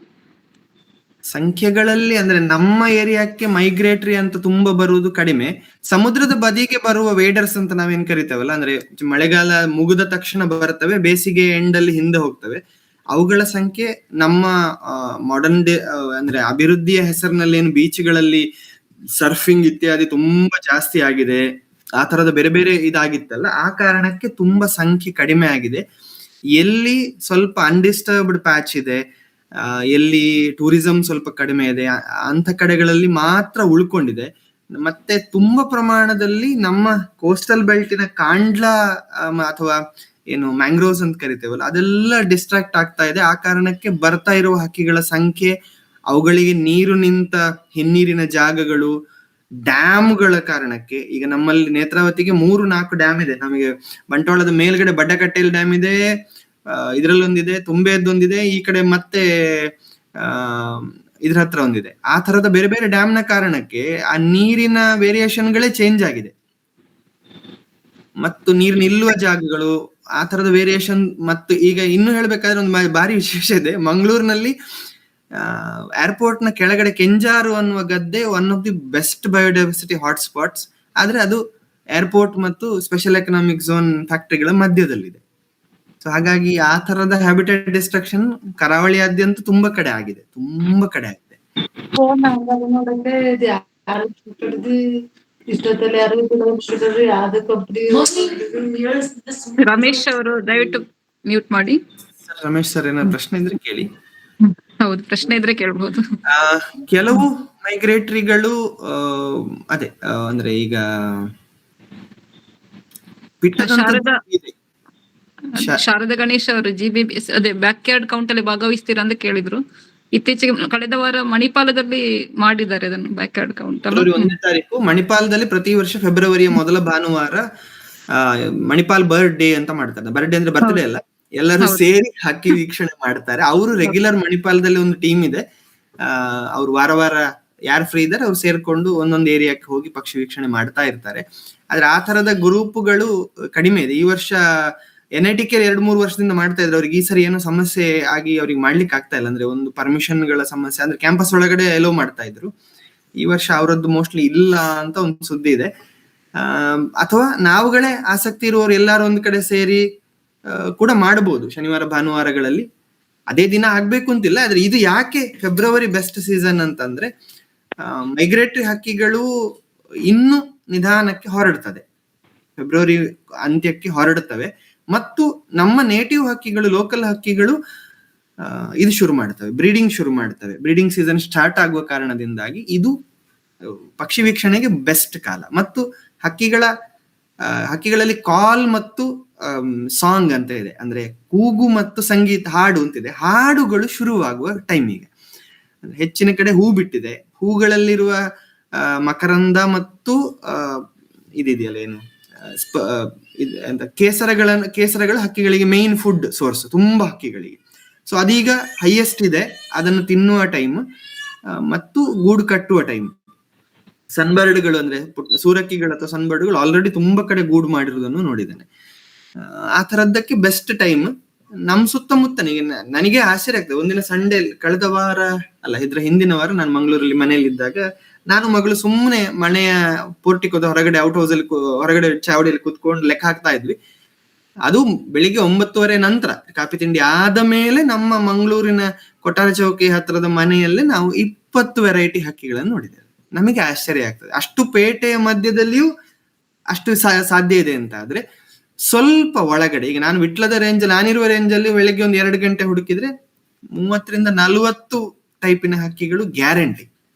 ಸಂಖ್ಯೆಗಳಲ್ಲಿ ಅಂದ್ರೆ ನಮ್ಮ ಏರಿಯಾಕ್ಕೆ ಮೈಗ್ರೇಟರಿ ಅಂತ ತುಂಬಾ ಬರುವುದು ಕಡಿಮೆ. ಸಮುದ್ರದ ಬದಿಗೆ ಬರುವ ವೇಡರ್ಸ್ ಅಂತ ನಾವೇನ್ ಕರಿತೇವಲ್ಲ, ಅಂದ್ರೆ ಮಳೆಗಾಲ ಮುಗಿದ ತಕ್ಷಣ ಬರ್ತವೆ, ಬೇಸಿಗೆ ಎಂಡಲ್ಲಿ ಹಿಂದೆ ಹೋಗ್ತವೆ. ಅವುಗಳ ಸಂಖ್ಯೆ ನಮ್ಮ ಮಾಡರ್ನ್ ಡೇ ಅಂದ್ರೆ ಅಭಿವೃದ್ಧಿಯ ಹೆಸರಿನಲ್ಲಿ ಏನು ಬೀಚ್ಗಳಲ್ಲಿ ಸರ್ಫಿಂಗ್ ಇತ್ಯಾದಿ ತುಂಬಾ ಜಾಸ್ತಿ ಆಗಿದೆ, ಆ ತರದ ಬೇರೆ ಬೇರೆ ಇದಾಗಿತ್ತಲ್ಲ, ಆ ಕಾರಣಕ್ಕೆ ತುಂಬಾ ಸಂಖ್ಯೆ ಕಡಿಮೆ ಆಗಿದೆ. ಎಲ್ಲಿ ಸ್ವಲ್ಪ ಅನ್ಡಿಸ್ಟರ್ಬ್ಡ್ ಪ್ಯಾಚ್ ಇದೆ, ಎಲ್ಲಿ ಟೂರಿಸಂ ಸ್ವಲ್ಪ ಕಡಿಮೆ ಇದೆ, ಅಂತ ಕಡೆಗಳಲ್ಲಿ ಮಾತ್ರ ಉಳ್ಕೊಂಡಿದೆ. ಮತ್ತೆ ತುಂಬಾ ಪ್ರಮಾಣದಲ್ಲಿ ನಮ್ಮ ಕೋಸ್ಟಲ್ ಬೆಲ್ಟಿನ ಕಾಂಡ್ಲ ಅಥವಾ ಏನು ಮ್ಯಾಂಗ್ರೋವ್ಸ್ ಅಂತ ಕರಿತೇವಲ್ಲ ಅದೆಲ್ಲ ಡಿಸ್ಟ್ರಾಕ್ಟ್ ಆಗ್ತಾ ಇದೆ. ಆ ಕಾರಣಕ್ಕೆ ಬರ್ತಾ ಇರುವ ಹಕ್ಕಿಗಳ ಸಂಖ್ಯೆ, ಅವುಗಳಿಗೆ ನೀರು ನಿಂತ ಹಿನ್ನೀರಿನ ಜಾಗಗಳು, ಡ್ಯಾಮ್ಗಳ ಕಾರಣಕ್ಕೆ, ಈಗ ನಮ್ಮಲ್ಲಿ ನೇತ್ರಾವತಿಗೆ 3-4 ಡ್ಯಾಮ್ ಇದೆ. ನಮಗೆ ಬಂಟ್ವಾಳದ ಮೇಲ್ಗಡೆ ಬಡ್ಡಕಟ್ಟೆಲ್ ಡ್ಯಾಮ್ ಇದೆ, ಇದ್ರಲ್ಲೊಂದಿದೆ, ತುಂಬೆಯದ್ದೊಂದಿದೆ, ಈ ಕಡೆ ಮತ್ತೆ ಇದ್ರ ಹತ್ರ ಒಂದಿದೆ. ಆ ತರದ ಬೇರೆ ಬೇರೆ ಡ್ಯಾಮ್ ನ ಕಾರಣಕ್ಕೆ ಆ ನೀರಿನ ವೇರಿಯೇಷನ್ಗಳೇ ಚೇಂಜ್ ಆಗಿದೆ. ಮತ್ತು ನೀರು ನಿಲ್ಲುವ ಜಾಗಗಳು, ಆ ತರದ ವೇರಿಯೇಷನ್. ಮತ್ತು ಈಗ ಇನ್ನು ಹೇಳ್ಬೇಕಾದ್ರೆ ಒಂದು ಭಾರಿ ವಿಶೇಷ ಇದೆ. ಮಂಗಳೂರಿನಲ್ಲಿ ಏರ್ಪೋರ್ಟ್ ನ ಕೆಳಗಡೆ ಕೆಂಜಾರು ಅನ್ನುವ ಗದ್ದೆ one of the best biodiversity hotspots. ಆದ್ರೆ ಅದು ಏರ್ಪೋರ್ಟ್ ಮತ್ತು ಸ್ಪೆಷಲ್ ಎಕನಾಮಿಕ್ ಝೋನ್ ಫ್ಯಾಕ್ಟರಿಗಳ ಮಧ್ಯದಲ್ಲಿದೆ. ಸೊ ಹಾಗಾಗಿ ಆ ತರದ ಹ್ಯಾಬಿಟೇಟ್ ಡಿಸ್ಟ್ರಕ್ಷನ್ ಕರಾವಳಿಯಾದ್ಯಂತ ತುಂಬಾ ಕಡೆ ಆಗಿದೆ. ರಮೇಶ್ ಅವರು ದಯವಿಟ್ಟು ಮ್ಯೂಟ್ ಮಾಡಿ. ರಮೇಶ್ ಸರ್ ಏನಾದ್ರು ಪ್ರಶ್ನೆ ಇದ್ರೆ ಕೇಳಿ. ಹೌದು, ಪ್ರಶ್ನೆ ಇದ್ರೆ ಕೇಳ್ಬೋದು. ಕೆಲವು ಮೈಗ್ರೇಟರಿಗಳು ಅದೇ ಅಂದ್ರೆ ಈಗ ಶಾರದಾ ಗಣೇಶ್ ಅವರು GBB ಅದೇ ಬ್ಯಾಕ್ ಯಾರ್ಡ್ ಕೌಂಟ್ ಅಲ್ಲಿ ಭಾಗವಹಿಸ್ತೀರಾ ಅಂತ ಕೇಳಿದ್ರು. ಇತ್ತೀಚೆಗೆ ಕಳೆದ ವಾರ ಮಣಿಪಾಲದಲ್ಲಿ ಮಾಡಿದ್ದಾರೆ ಅದನ್ನು ಬ್ಯಾಕ್ ಯಾರ್ಡ್ ಕೌಂಟ್. 1ನೇ ತಾರೀಕು ಮಣಿಪಾಲದಲ್ಲಿ ಪ್ರತಿ ವರ್ಷ ಫೆಬ್ರವರಿಯ ಮೊದಲ ಭಾನುವಾರ ಮಣಿಪಾಲ್ ಬರ್ಡ್ ಡೇ ಅಂತ ಮಾಡ್ತಾರೆ. ಬರ್ಡ್ ಡೇ ಅಂದ್ರೆ ಬರ್ತ್ಡೇ ಅಲ್ಲ, ಎಲ್ಲರೂ ಸೇರಿ ಹಕ್ಕಿ ವೀಕ್ಷಣೆ ಮಾಡ್ತಾರೆ. ಅವರು ರೆಗ್ಯುಲರ್ ಮಣಿಪಾಲದಲ್ಲಿ ಒಂದು ಟೀಮ್ ಇದೆ. ಅವ್ರು ವಾರ ಯಾರು ಫ್ರೀ ಇದ್ದಾರೆ ಅವ್ರು ಸೇರ್ಕೊಂಡು ಒಂದೊಂದು ಏರಿಯಾಕ್ಕೆ ಹೋಗಿ ಪಕ್ಷಿ ವೀಕ್ಷಣೆ ಮಾಡ್ತಾ ಇರ್ತಾರೆ. ಆದ್ರೆ ಆ ತರದ ಗ್ರೂಪ್ಗಳು ಕಡಿಮೆ ಇದೆ. ಈ ವರ್ಷ NITK 2-3 ವರ್ಷದಿಂದ ಮಾಡ್ತಾ ಇದ್ರು. ಅವ್ರಿಗೆ ಈ ಸರಿ ಏನೋ ಸಮಸ್ಯೆ ಆಗಿ ಅವ್ರಿಗೆ ಮಾಡ್ಲಿಕ್ಕೆ ಆಗ್ತಾ ಇಲ್ಲ. ಅಂದ್ರೆ ಒಂದು ಪರ್ಮಿಷನ್ ಗಳ ಸಮಸ್ಯೆ, ಅಂದ್ರೆ ಕ್ಯಾಂಪಸ್ ಒಳಗಡೆ ಎಲೋ ಮಾಡ್ತಾ ಇದ್ರು. ಈ ವರ್ಷ ಅವರದ್ದು ಮೋಸ್ಟ್ಲಿ ಇಲ್ಲ ಅಂತ ಒಂದು ಸುದ್ದಿ ಇದೆ. ಅಥವಾ ನಾವುಗಳೇ ಆಸಕ್ತಿ ಇರುವವರು ಎಲ್ಲಾರು ಒಂದ್ ಕಡೆ ಸೇರಿ ಕೂಡ ಮಾಡಬಹುದು ಶನಿವಾರ ಭಾನುವಾರಗಳಲ್ಲಿ. ಅದೇ ದಿನ ಆಗ್ಬೇಕು ಅಂತಿಲ್ಲ. ಆದ್ರೆ ಇದು ಯಾಕೆ ಫೆಬ್ರವರಿ ಬೆಸ್ಟ್ ಸೀಸನ್ ಅಂತಂದ್ರೆ ಮೈಗ್ರೇಟರಿ ಹಕ್ಕಿಗಳು ಇನ್ನು ನಿಧಾನಕ್ಕೆ ಹೊರಡ್ತದೆ, ಫೆಬ್ರವರಿ ಅಂತ್ಯಕ್ಕೆ ಹೊರಡುತ್ತವೆ. ಮತ್ತು ನಮ್ಮ ನೇಟಿವ್ ಹಕ್ಕಿಗಳು, ಲೋಕಲ್ ಹಕ್ಕಿಗಳು ಇದು ಶುರು ಮಾಡ್ತವೆ, ಬ್ರೀಡಿಂಗ್ ಶುರು ಮಾಡ್ತವೆ. ಬ್ರೀಡಿಂಗ್ ಸೀಸನ್ ಸ್ಟಾರ್ಟ್ ಆಗುವ ಕಾರಣದಿಂದಾಗಿ ಇದು ಪಕ್ಷಿ ವೀಕ್ಷಣೆಗೆ ಬೆಸ್ಟ್ ಕಾಲ. ಮತ್ತು ಹಕ್ಕಿಗಳಲ್ಲಿ ಕಾಲ್ ಮತ್ತು ಸಾಂಗ್ ಅಂತ ಇದೆ, ಅಂದ್ರೆ ಕೂಗು ಮತ್ತು ಸಂಗೀತ, ಹಾಡು ಅಂತಿದೆ. ಹಾಡುಗಳು ಶುರುವಾಗುವ ಟೈಮಿಗೆ ಹೆಚ್ಚಿನ ಕಡೆ ಹೂ ಬಿಟ್ಟಿದೆ. ಹೂಗಳಲ್ಲಿರುವ ಮಕರಂದ ಮತ್ತು ಇದಿದೆಯಲ್ಲ ಏನು ಕೇಸರಗಳ ಹಕ್ಕಿಗಳಿಗೆ ಮೇನ್ ಫುಡ್ ಸೋರ್ಸ್ ತುಂಬಾ ಹಕ್ಕಿಗಳಿಗೆ. ಸೊ ಅದೀಗ ಹೈಯೆಸ್ಟ್ ಇದೆ, ಅದನ್ನು ತಿನ್ನುವ ಟೈಮ್ ಮತ್ತು ಗೂಡು ಕಟ್ಟುವ ಟೈಮ್. ಸನ್ಬರ್ಡ್ಗಳು ಅಂದ್ರೆ ಸೂರಕ್ಕಿಗಳು ಅಥವಾ ಸನ್ಬರ್ಡ್ಗಳು ಆಲ್ರೆಡಿ ತುಂಬಾ ಕಡೆ ಗೂಡು ಮಾಡಿರುವುದನ್ನು ನೋಡಿದ್ದೇನೆ. ಆ ತರದ್ದಕ್ಕೆ ಬೆಸ್ಟ್ ಟೈಮ್. ನಮ್ ಸುತ್ತಮುತ್ತ ನನಗೆ ಆಶ್ಚರ್ಯ ಆಗ್ತದೆ. ಒಂದಿನ ಸಂಡೇ, ಕಳೆದ ವಾರ ಅಲ್ಲ ಇದ್ರ ಹಿಂದಿನ ವಾರ ನಾನು ಮಂಗಳೂರಲ್ಲಿ ಮನೆಯಲ್ಲಿ ಇದ್ದಾಗ ನಾನು ಮಗಳು ಸುಮ್ಮನೆ ಮನೆಯ ಪೋರ್ಟಿಕೋದ ಹೊರಗಡೆ ಔಟ್ ಹೌಸ್ ಅಲ್ಲಿ ಹೊರಗಡೆ ಚಾವಡಿಯಲ್ಲಿ ಕುತ್ಕೊಂಡು ಲೆಕ್ಕ ಹಾಕ್ತಾ ಇದ್ವಿ. ಅದು ಬೆಳಿಗ್ಗೆ 9:30 ನಂತರ ಕಾಫಿ ತಿಂಡಿ ಆದ ಮೇಲೆ ನಮ್ಮ ಮಂಗಳೂರಿನ ಕೊಟ್ಟಾರ ಚೌಕಿ ಹತ್ರದ ಮನೆಯಲ್ಲೇ ನಾವು 20 ವೆರೈಟಿ ಹಕ್ಕಿಗಳನ್ನು ನೋಡಿದ್ದೇವೆ. ನಮಗೆ ಆಶ್ಚರ್ಯ ಆಗ್ತದೆ. ಅಷ್ಟು ಪೇಟೆಯ ಮಧ್ಯದಲ್ಲಿಯೂ ಅಷ್ಟು ಸಾಧ್ಯ ಇದೆ ಅಂತ ಆದ್ರೆ ಸ್ವಲ್ಪ ಒಳಗಡೆ, ಈಗ ನಾನು ವಿಟ್ಲದ ರೇಂಜ್ ನಾನಿರುವ ರೇಂಜ್ ಅಲ್ಲಿ ಬೆಳಿಗ್ಗೆ 1-2 ಗಂಟೆ ಹುಡುಕಿದ್ರೆ 30-40 ಟೈಪಿನ ಹಕ್ಕಿಗಳು ಗ್ಯಾರಂಟಿ.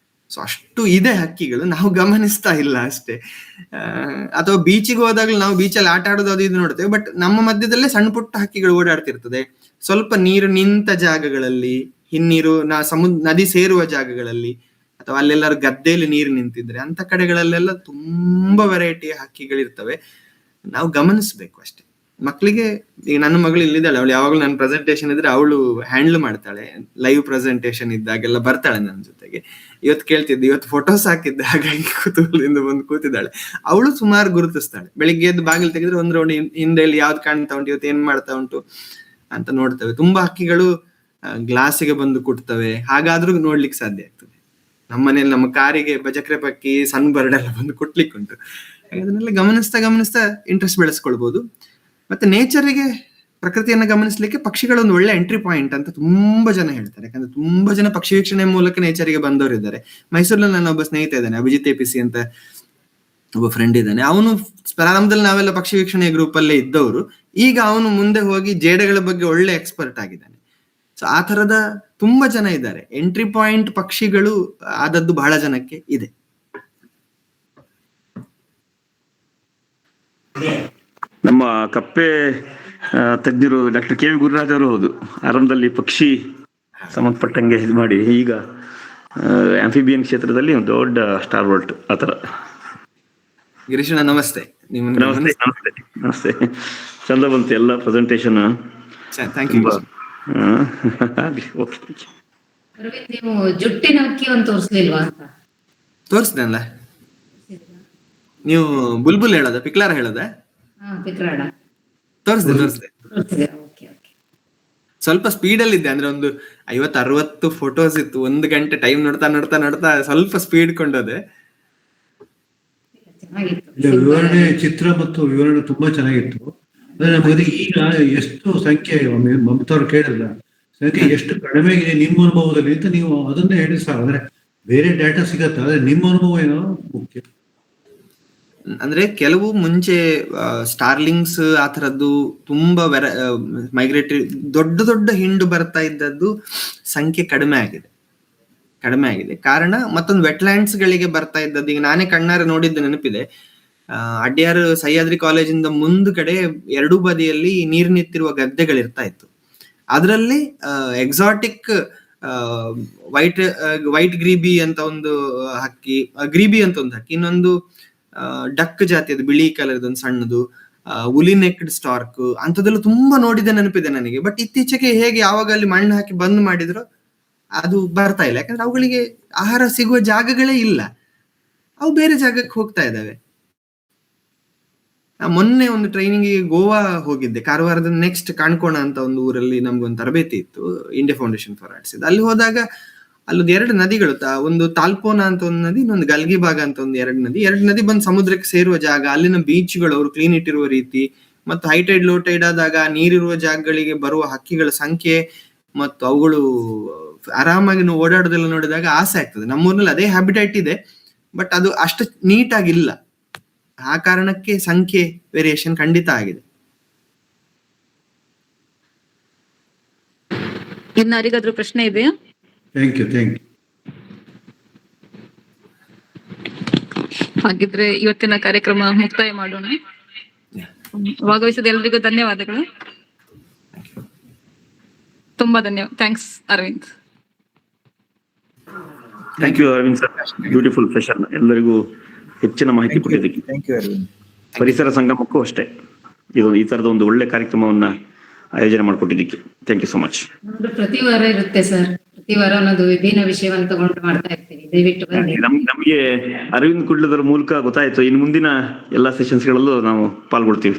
ಸೊ ಅಷ್ಟು ಇದೆ ಹಕ್ಕಿಗಳು, ನಾವು ಗಮನಿಸ್ತಾ ಇಲ್ಲ ಅಷ್ಟೇ. ಅಥವಾ ಬೀಚಿಗೆ ಹೋದಾಗಲೂ ನಾವು ಬೀಚಲ್ಲಿ ಆಟ ಆಡೋದು ಅದು ಇದು ನೋಡ್ತೇವೆ, ಬಟ್ ನಮ್ಮ ಮಧ್ಯದಲ್ಲೇ ಸಣ್ಣ ಪುಟ್ಟ ಹಕ್ಕಿಗಳು ಓಡಾಡ್ತಿರ್ತದೆ. ಸ್ವಲ್ಪ ನೀರು ನಿಂತ ಜಾಗಗಳಲ್ಲಿ, ಹಿನ್ನೀರು ನದಿ ಸೇರುವ ಜಾಗಗಳಲ್ಲಿ, ಅಥವಾ ಅಲ್ಲೆಲ್ಲರೂ ಗದ್ದೆಯಲ್ಲಿ ನೀರು ನಿಂತಿದ್ರೆ ಅಂತ ಕಡೆಗಳಲ್ಲೆಲ್ಲ ತುಂಬಾ ವೆರೈಟಿಯ ಹಕ್ಕಿಗಳಿರ್ತವೆ. ನಾವು ಗಮನಿಸ್ಬೇಕು ಅಷ್ಟೇ. ಮಕ್ಕಳಿಗೆ, ಈಗ ನನ್ನ ಮಗಳು ಇಲ್ಲಿದ್ದಾಳೆ, ಅವಳು ಯಾವಾಗಲೂ ನನ್ನ ಪ್ರೆಸೆಂಟೇಶನ್ ಇದ್ರೆ ಅವಳು ಹ್ಯಾಂಡಲ್ ಮಾಡ್ತಾಳೆ. ಲೈವ್ ಪ್ರೆಸೆಂಟೇಶನ್ ಇದ್ದಾಗೆಲ್ಲ ಬರ್ತಾಳೆ ನನ್ನ ಜೊತೆಗೆ. ಇವತ್ತು ಕೇಳ್ತಿದ್ದೆ, ಇವತ್ತು ಫೋಟೋಸ್ ಹಾಕಿದ್ದೆ, ಹಾಗಾಗಿ ಕುತೂಹಲದಿಂದ ಬಂದು ಕೂತಿದ್ದಾಳೆ. ಅವಳು ಸುಮಾರು ಗುರುತಿಸ್ತಾಳೆ. ಬೆಳಿಗ್ಗೆ ಎದ್ದು ಬಾಗಿಲು ತೆಗೆದ್ರೆ ಒಂದ್ ರೌಂಡ್ ಹಿಂದೆಯಲ್ಲಿ ಯಾವ್ದು ಕಾಣ್ತಾ ಉಂಟು, ಇವತ್ತು ಏನ್ ಮಾಡ್ತಾ ಉಂಟು ಅಂತ ನೋಡ್ತವೆ. ತುಂಬಾ ಹಕ್ಕಿಗಳು ಗ್ಲಾಸಿಗೆ ಬಂದು ಕುಟ್ತವೆ, ಹಾಗಾದ್ರೂ ನೋಡ್ಲಿಕ್ಕೆ ಸಾಧ್ಯ ಆಗ್ತದೆ. ನಮ್ಮನೇಲಿ ನಮ್ಮ ಕಾರಿಗೆ ಬಜಕ್ರೆ ಪಕ್ಕಿ, ಸನ್ ಬರ್ಡ್ ಎಲ್ಲ ಬಂದು ಕುಟ್ಲಿಕ್ಕೆ ಉಂಟು. ಅದನ್ನೆಲ್ಲ ಗಮನಿಸ್ತಾ ಇಂಟ್ರೆಸ್ಟ್ ಬೆಳೆಸ್ಕೊಳ್ಬಹುದು. ಮತ್ತೆ ನೇಚರಿಗೆ, ಪ್ರಕೃತಿಯನ್ನ ಗಮನಿಸ್ಲಿಕ್ಕೆ ಪಕ್ಷಿಗಳೊಂದು ಒಳ್ಳೆ ಎಂಟ್ರಿ ಪಾಯಿಂಟ್ ಅಂತ ತುಂಬಾ ಜನ ಹೇಳ್ತಾರೆ. ಯಾಕಂದ್ರೆ ತುಂಬಾ ಜನ ಪಕ್ಷಿ ವೀಕ್ಷಣೆ ಮೂಲಕ ನೇಚರಿಗೆ ಬಂದವರು ಇದ್ದಾರೆ. ಮೈಸೂರಿನಲ್ಲಿ ನನ್ನ ಒಬ್ಬ ಸ್ನೇಹಿತ ಇದ್ದಾನೆ, ಅಭಿಜಿತ್ APC ಅಂತ ಒಬ್ಬ ಫ್ರೆಂಡ್ ಇದ್ದಾನೆ. ಅವನು ಪ್ರಾರಂಭದಲ್ಲಿ ನಾವೆಲ್ಲ ಪಕ್ಷಿ ವೀಕ್ಷಣೆ ಗ್ರೂಪ್ ಅಲ್ಲೇ ಇದ್ದವರು, ಈಗ ಅವನು ಮುಂದೆ ಹೋಗಿ ಜೇಡಗಳ ಬಗ್ಗೆ ಒಳ್ಳೆ ಎಕ್ಸ್ಪರ್ಟ್ ಆಗಿದ್ದಾನೆ. ಸೊ ಆ ತರದ ತುಂಬಾ ಜನ ಇದ್ದಾರೆ. ಎಂಟ್ರಿ ಪಾಯಿಂಟ್ ಪಕ್ಷಿಗಳು ಆದದ್ದು ಬಹಳ ಜನಕ್ಕೆ ಇದೆ. ನಮ್ಮ ಕಪ್ಪೆ ತಜ್ಞರು ಡಾಕ್ಟರ್ ಕೆ ವಿ ಗುರುರಾಜ್ ಅವರು ಹೌದು. ಆರಂಭದಲ್ಲಿ ಪಕ್ಷಿ ಸಂಬಂಧಪಟ್ಟಂಗೆ ಇದು ಮಾಡಿ ಈಗ ಆಂಫಿಬಿಯನ್ ಕ್ಷೇತ್ರದಲ್ಲಿ ಒಂದು ದೊಡ್ಡ ಸ್ಟಾರ್ ವರ್ಲ್ಟ್ ಆತರ. ಗಿರೀಶಣ್ಣ ನಮಸ್ತೆ. ನಮಸ್ತೆ ನಮಸ್ತೆ ನಮಸ್ತೆ. ಚಂದ ಬಂತು ಎಲ್ಲ ಪ್ರೆಸೆಂಟೇಶನ್. Thank you. ಅರವಿಂದ್, ನೀವು ಜುಟ್ಟಿನ ಹಕ್ಕಿ ಒಂದು ತೋರಿಸ್ಲಿಲ್ವಾ ಅಂತ? ತೋರಿಸ್ದಲ್ಲ. ನೀವು ಬುಲ್ಬುಲ್ ಹೇಳೋದ ಪಿಕ್ಲಾರ ಹೇಳೋದ? ಪಿಕ್ರಾಡ ತೋರಿಸ್ದೆ. ತೋರಿಸಿದೆ. Okay okay. ಸ್ವಲ್ಪ ಸ್ಪೀಡಲ್ಲಿ ಇದ್ದೆ, ಅಂದ್ರೆ ಒಂದು 50-60 ಫೋಟೋಸ್ ಇತ್ತು. 1 ಗಂಟೆ ಟೈಮ್ ನೋಡ್ತಾ ನೋಡ್ತಾ ನೋಡ್ತಾ ಸ್ವಲ್ಪ ಸ್ಪೀಡ್ ಕೊಂಡೋದೆ. ಚೆನ್ನಾಗಿತ್ತು. ಇಲ್ಲ, ವಿವರಣೆ, ಚಿತ್ರ ಮತ್ತು ವಿವರಣೆ ತುಂಬಾ ಚೆನ್ನಾಗಿತ್ತು. ಅಂದ್ರೆ ನಮಗೆ ಈಗ ಎಷ್ಟು ಸಂಖ್ಯೆ, ಮಮತಾ ಅವ್ರು ಕೇಳಿಲ್ಲ, ಸಂಖ್ಯೆ ಎಷ್ಟು ಕಡಿಮೆ ಆಗಿದೆ ನಿಮ್ಮ ಅನುಭವದಲ್ಲಿ ಅಂತ ನೀವು ಅದನ್ನೇ ಹೇಳಿ ಸರ್. ಅಂದ್ರೆ ಬೇರೆ ಡಾಟಾ ಸಿಗತ್ತ, ಆದ್ರೆ ನಿಮ್ಮ ಅನುಭವ ಏನೋ ಮುಖ್ಯ. ಅಂದ್ರೆ ಕೆಲವು ಮುಂಚೆ ಸ್ಟಾರ್ಲಿಂಗ್ಸ್ ಆ ಥರದ್ದು ತುಂಬಾ ಮೈಗ್ರೇಟರಿ ದೊಡ್ಡ ದೊಡ್ಡ ಹಿಂಡು ಬರ್ತಾ ಇದ್ದದ್ದು ಸಂಖ್ಯೆ ಕಡಿಮೆ ಆಗಿದೆ. ಕಾರಣ ಮತ್ತೊಂದು ವೆಟ್ಲ್ಯಾಂಡ್ಸ್ ಗಳಿಗೆ ಬರ್ತಾ ಇದ್ದದ್ದು ಈಗ ನಾನೇ ಕಣ್ಣಾರೆ ನೋಡಿದ್ದು ನೆನಪಿದೆ. ಅಡ್ಯಾರ್ ಸಹ್ಯಾದ್ರಿ ಕಾಲೇಜಿಂದ ಮುಂದ್ಗಡೆ ಎರಡೂ ಬದಿಯಲ್ಲಿ ನೀರು ನಿಂತಿರುವ ಗದ್ದೆಗಳಿರ್ತಾ ಇತ್ತು. ಅದರಲ್ಲಿ ಎಕ್ಸಾಟಿಕ್ ವೈಟ್ ಗ್ರೀಬಿ ಅಂತ ಒಂದು ಹಕ್ಕಿ, ಇನ್ನೊಂದು ಡಕ್ ಜಾತಿಯದು ಬಿಳಿ ಕಲರ್ದು ಒಂದು ಸಣ್ಣದು, ಉಲಿ ನೆಕ್ಡ್ ಸ್ಟಾರ್ಕ್ ಅಂತದೆಲ್ಲ ತುಂಬಾ ನೋಡಿದ ನೆನಪಿದೆ ನನಗೆ. ಬಟ್ ಇತ್ತೀಚೆಗೆ ಹೇಗೆ ಯಾವಾಗ ಅಲ್ಲಿ ಮಣ್ಣು ಹಾಕಿ ಬಂದ್ ಮಾಡಿದ್ರು ಅದು ಬರ್ತಾ ಇಲ್ಲ. ಯಾಕಂದ್ರೆ ಅವುಗಳಿಗೆ ಆಹಾರ ಸಿಗುವ ಜಾಗಗಳೇ ಇಲ್ಲ, ಅವು ಬೇರೆ ಜಾಗಕ್ಕೆ ಹೋಗ್ತಾ ಇದ್ದಾವೆ. ಮೊನ್ನೆ ಒಂದು ಟ್ರೈನಿಂಗ್ ಗೋವಾ ಹೋಗಿದ್ದೆ, ಕಾರವಾರದ ನೆಕ್ಸ್ಟ್ ಕಾಣ್ಕೋಣ ಅಂತ ಒಂದು ಊರಲ್ಲಿ ನಮ್ಗೊಂದು ತರಬೇತಿ ಇತ್ತು, ಇಂಡಿಯಾ ಫೌಂಡೇಶನ್ ಫಾರ್ ಆರ್ಟ್ಸ್. ಅಲ್ಲಿ ಹೋದಾಗ ಅಲ್ಲೊಂದು 2 ನದಿಗಳು, ಒಂದು ತಾಲ್ಪೋನಾ ಅಂತ ಒಂದು ನದಿ, ಇನ್ನೊಂದು ಗಲ್ಗಿಬಾಗ ಅಂತ ಒಂದು 2 ನದಿ ಬಂದು ಸಮುದ್ರಕ್ಕೆ ಸೇರುವ ಜಾಗ, ಅಲ್ಲಿನ ಬೀಚ್ಗಳು ಅವರು ಕ್ಲೀನ್ ಇಟ್ಟಿರುವ ರೀತಿ, ಮತ್ತು ಹೈ ಟೈಡ್ ಲೋ ಟೈಡ್ ಆದಾಗ ನೀರಿರುವ ಜಾಗಗಳಿಗೆ ಬರುವ ಹಕ್ಕಿಗಳ ಸಂಖ್ಯೆ ಮತ್ತು ಅವುಗಳು ಆರಾಮಾಗಿ ಓಡಾಡೋದೆಲ್ಲ ನೋಡಿದಾಗ ಆಸೆ ಆಗ್ತದೆ. ನಮ್ಮೂರಿನಲ್ಲಿ ಅದೇ ಹ್ಯಾಬಿಟೈಟ್ ಇದೆ, ಬಟ್ ಅದು ಅಷ್ಟು ನೀಟಾಗಿಲ್ಲ. ಆ ಕಾರಣಕ್ಕೆ ಸಂಖ್ಯೆ ವೇರಿಯೇಷನ್ ಖಂಡಿತ ಆಗಿದೆ. ಇನ್ನಾರಿಗಾದ್ರೂ ಪ್ರಶ್ನೆ ಇದೆಯಾ? Thank you. ಹಾಗಿದ್ರೆ ಇವತ್ತಿನ ಕಾರ್ಯಕ್ರಮ ಮುಕ್ತಾಯ ಮಾಡೋಣ. ಭಾಗವಹಿಸಿದ ಎಲ್ರಿಗೂ ಧನ್ಯವಾದಗಳು. ತುಂಬಾ ಧನ್ಯವಾದ. Thanks Aravind. Thank you Aravind sir, beautiful session. ಎಲ್ಲರಿಗೂ ಹೆಚ್ಚಿನ ಮಾಹಿತಿ ಕೊಟ್ಟಿದ್ದಕ್ಕೆ. ಪರಿಸರ ಸಂಗಮಕ್ಕೂ ಅಷ್ಟೇ ಈ ತರದ ಒಂದು ಒಳ್ಳೆ ಕಾರ್ಯಕ್ರಮವನ್ನ ಆಯೋಜನೆ ಮಾಡಿಕೊಟ್ಟಿದ್ದಕ್ಕೆ ಥ್ಯಾಂಕ್ ಯು ಸೊ ಮಚ್. ಪ್ರತಿ ವಾರ ಇರುತ್ತೆ ಸರ್, ಪ್ರತಿ ವಾರ ಅನ್ನೋದು ವಿಭಿನ್ನ ವಿಷಯವನ್ನು ತಗೊಂಡು ಮಾಡ್ತಾ ಇರ್ತೀವಿ. ದಯವಿಟ್ಟು ಬನ್ನಿ. ನಮಗೆ ಅರವಿಂದ್ ಕುಡ್ಲದರ ಮೂಲಕ ಗೊತ್ತಾಯ್ತು, ಇನ್ನು ಮುಂದಿನ ಎಲ್ಲಾ ಸೆಷನ್ಸ್ ಗಳಲ್ಲೂ ನಾವು ಪಾಲ್ಗೊಳ್ತೀವಿ.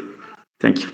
Thank you.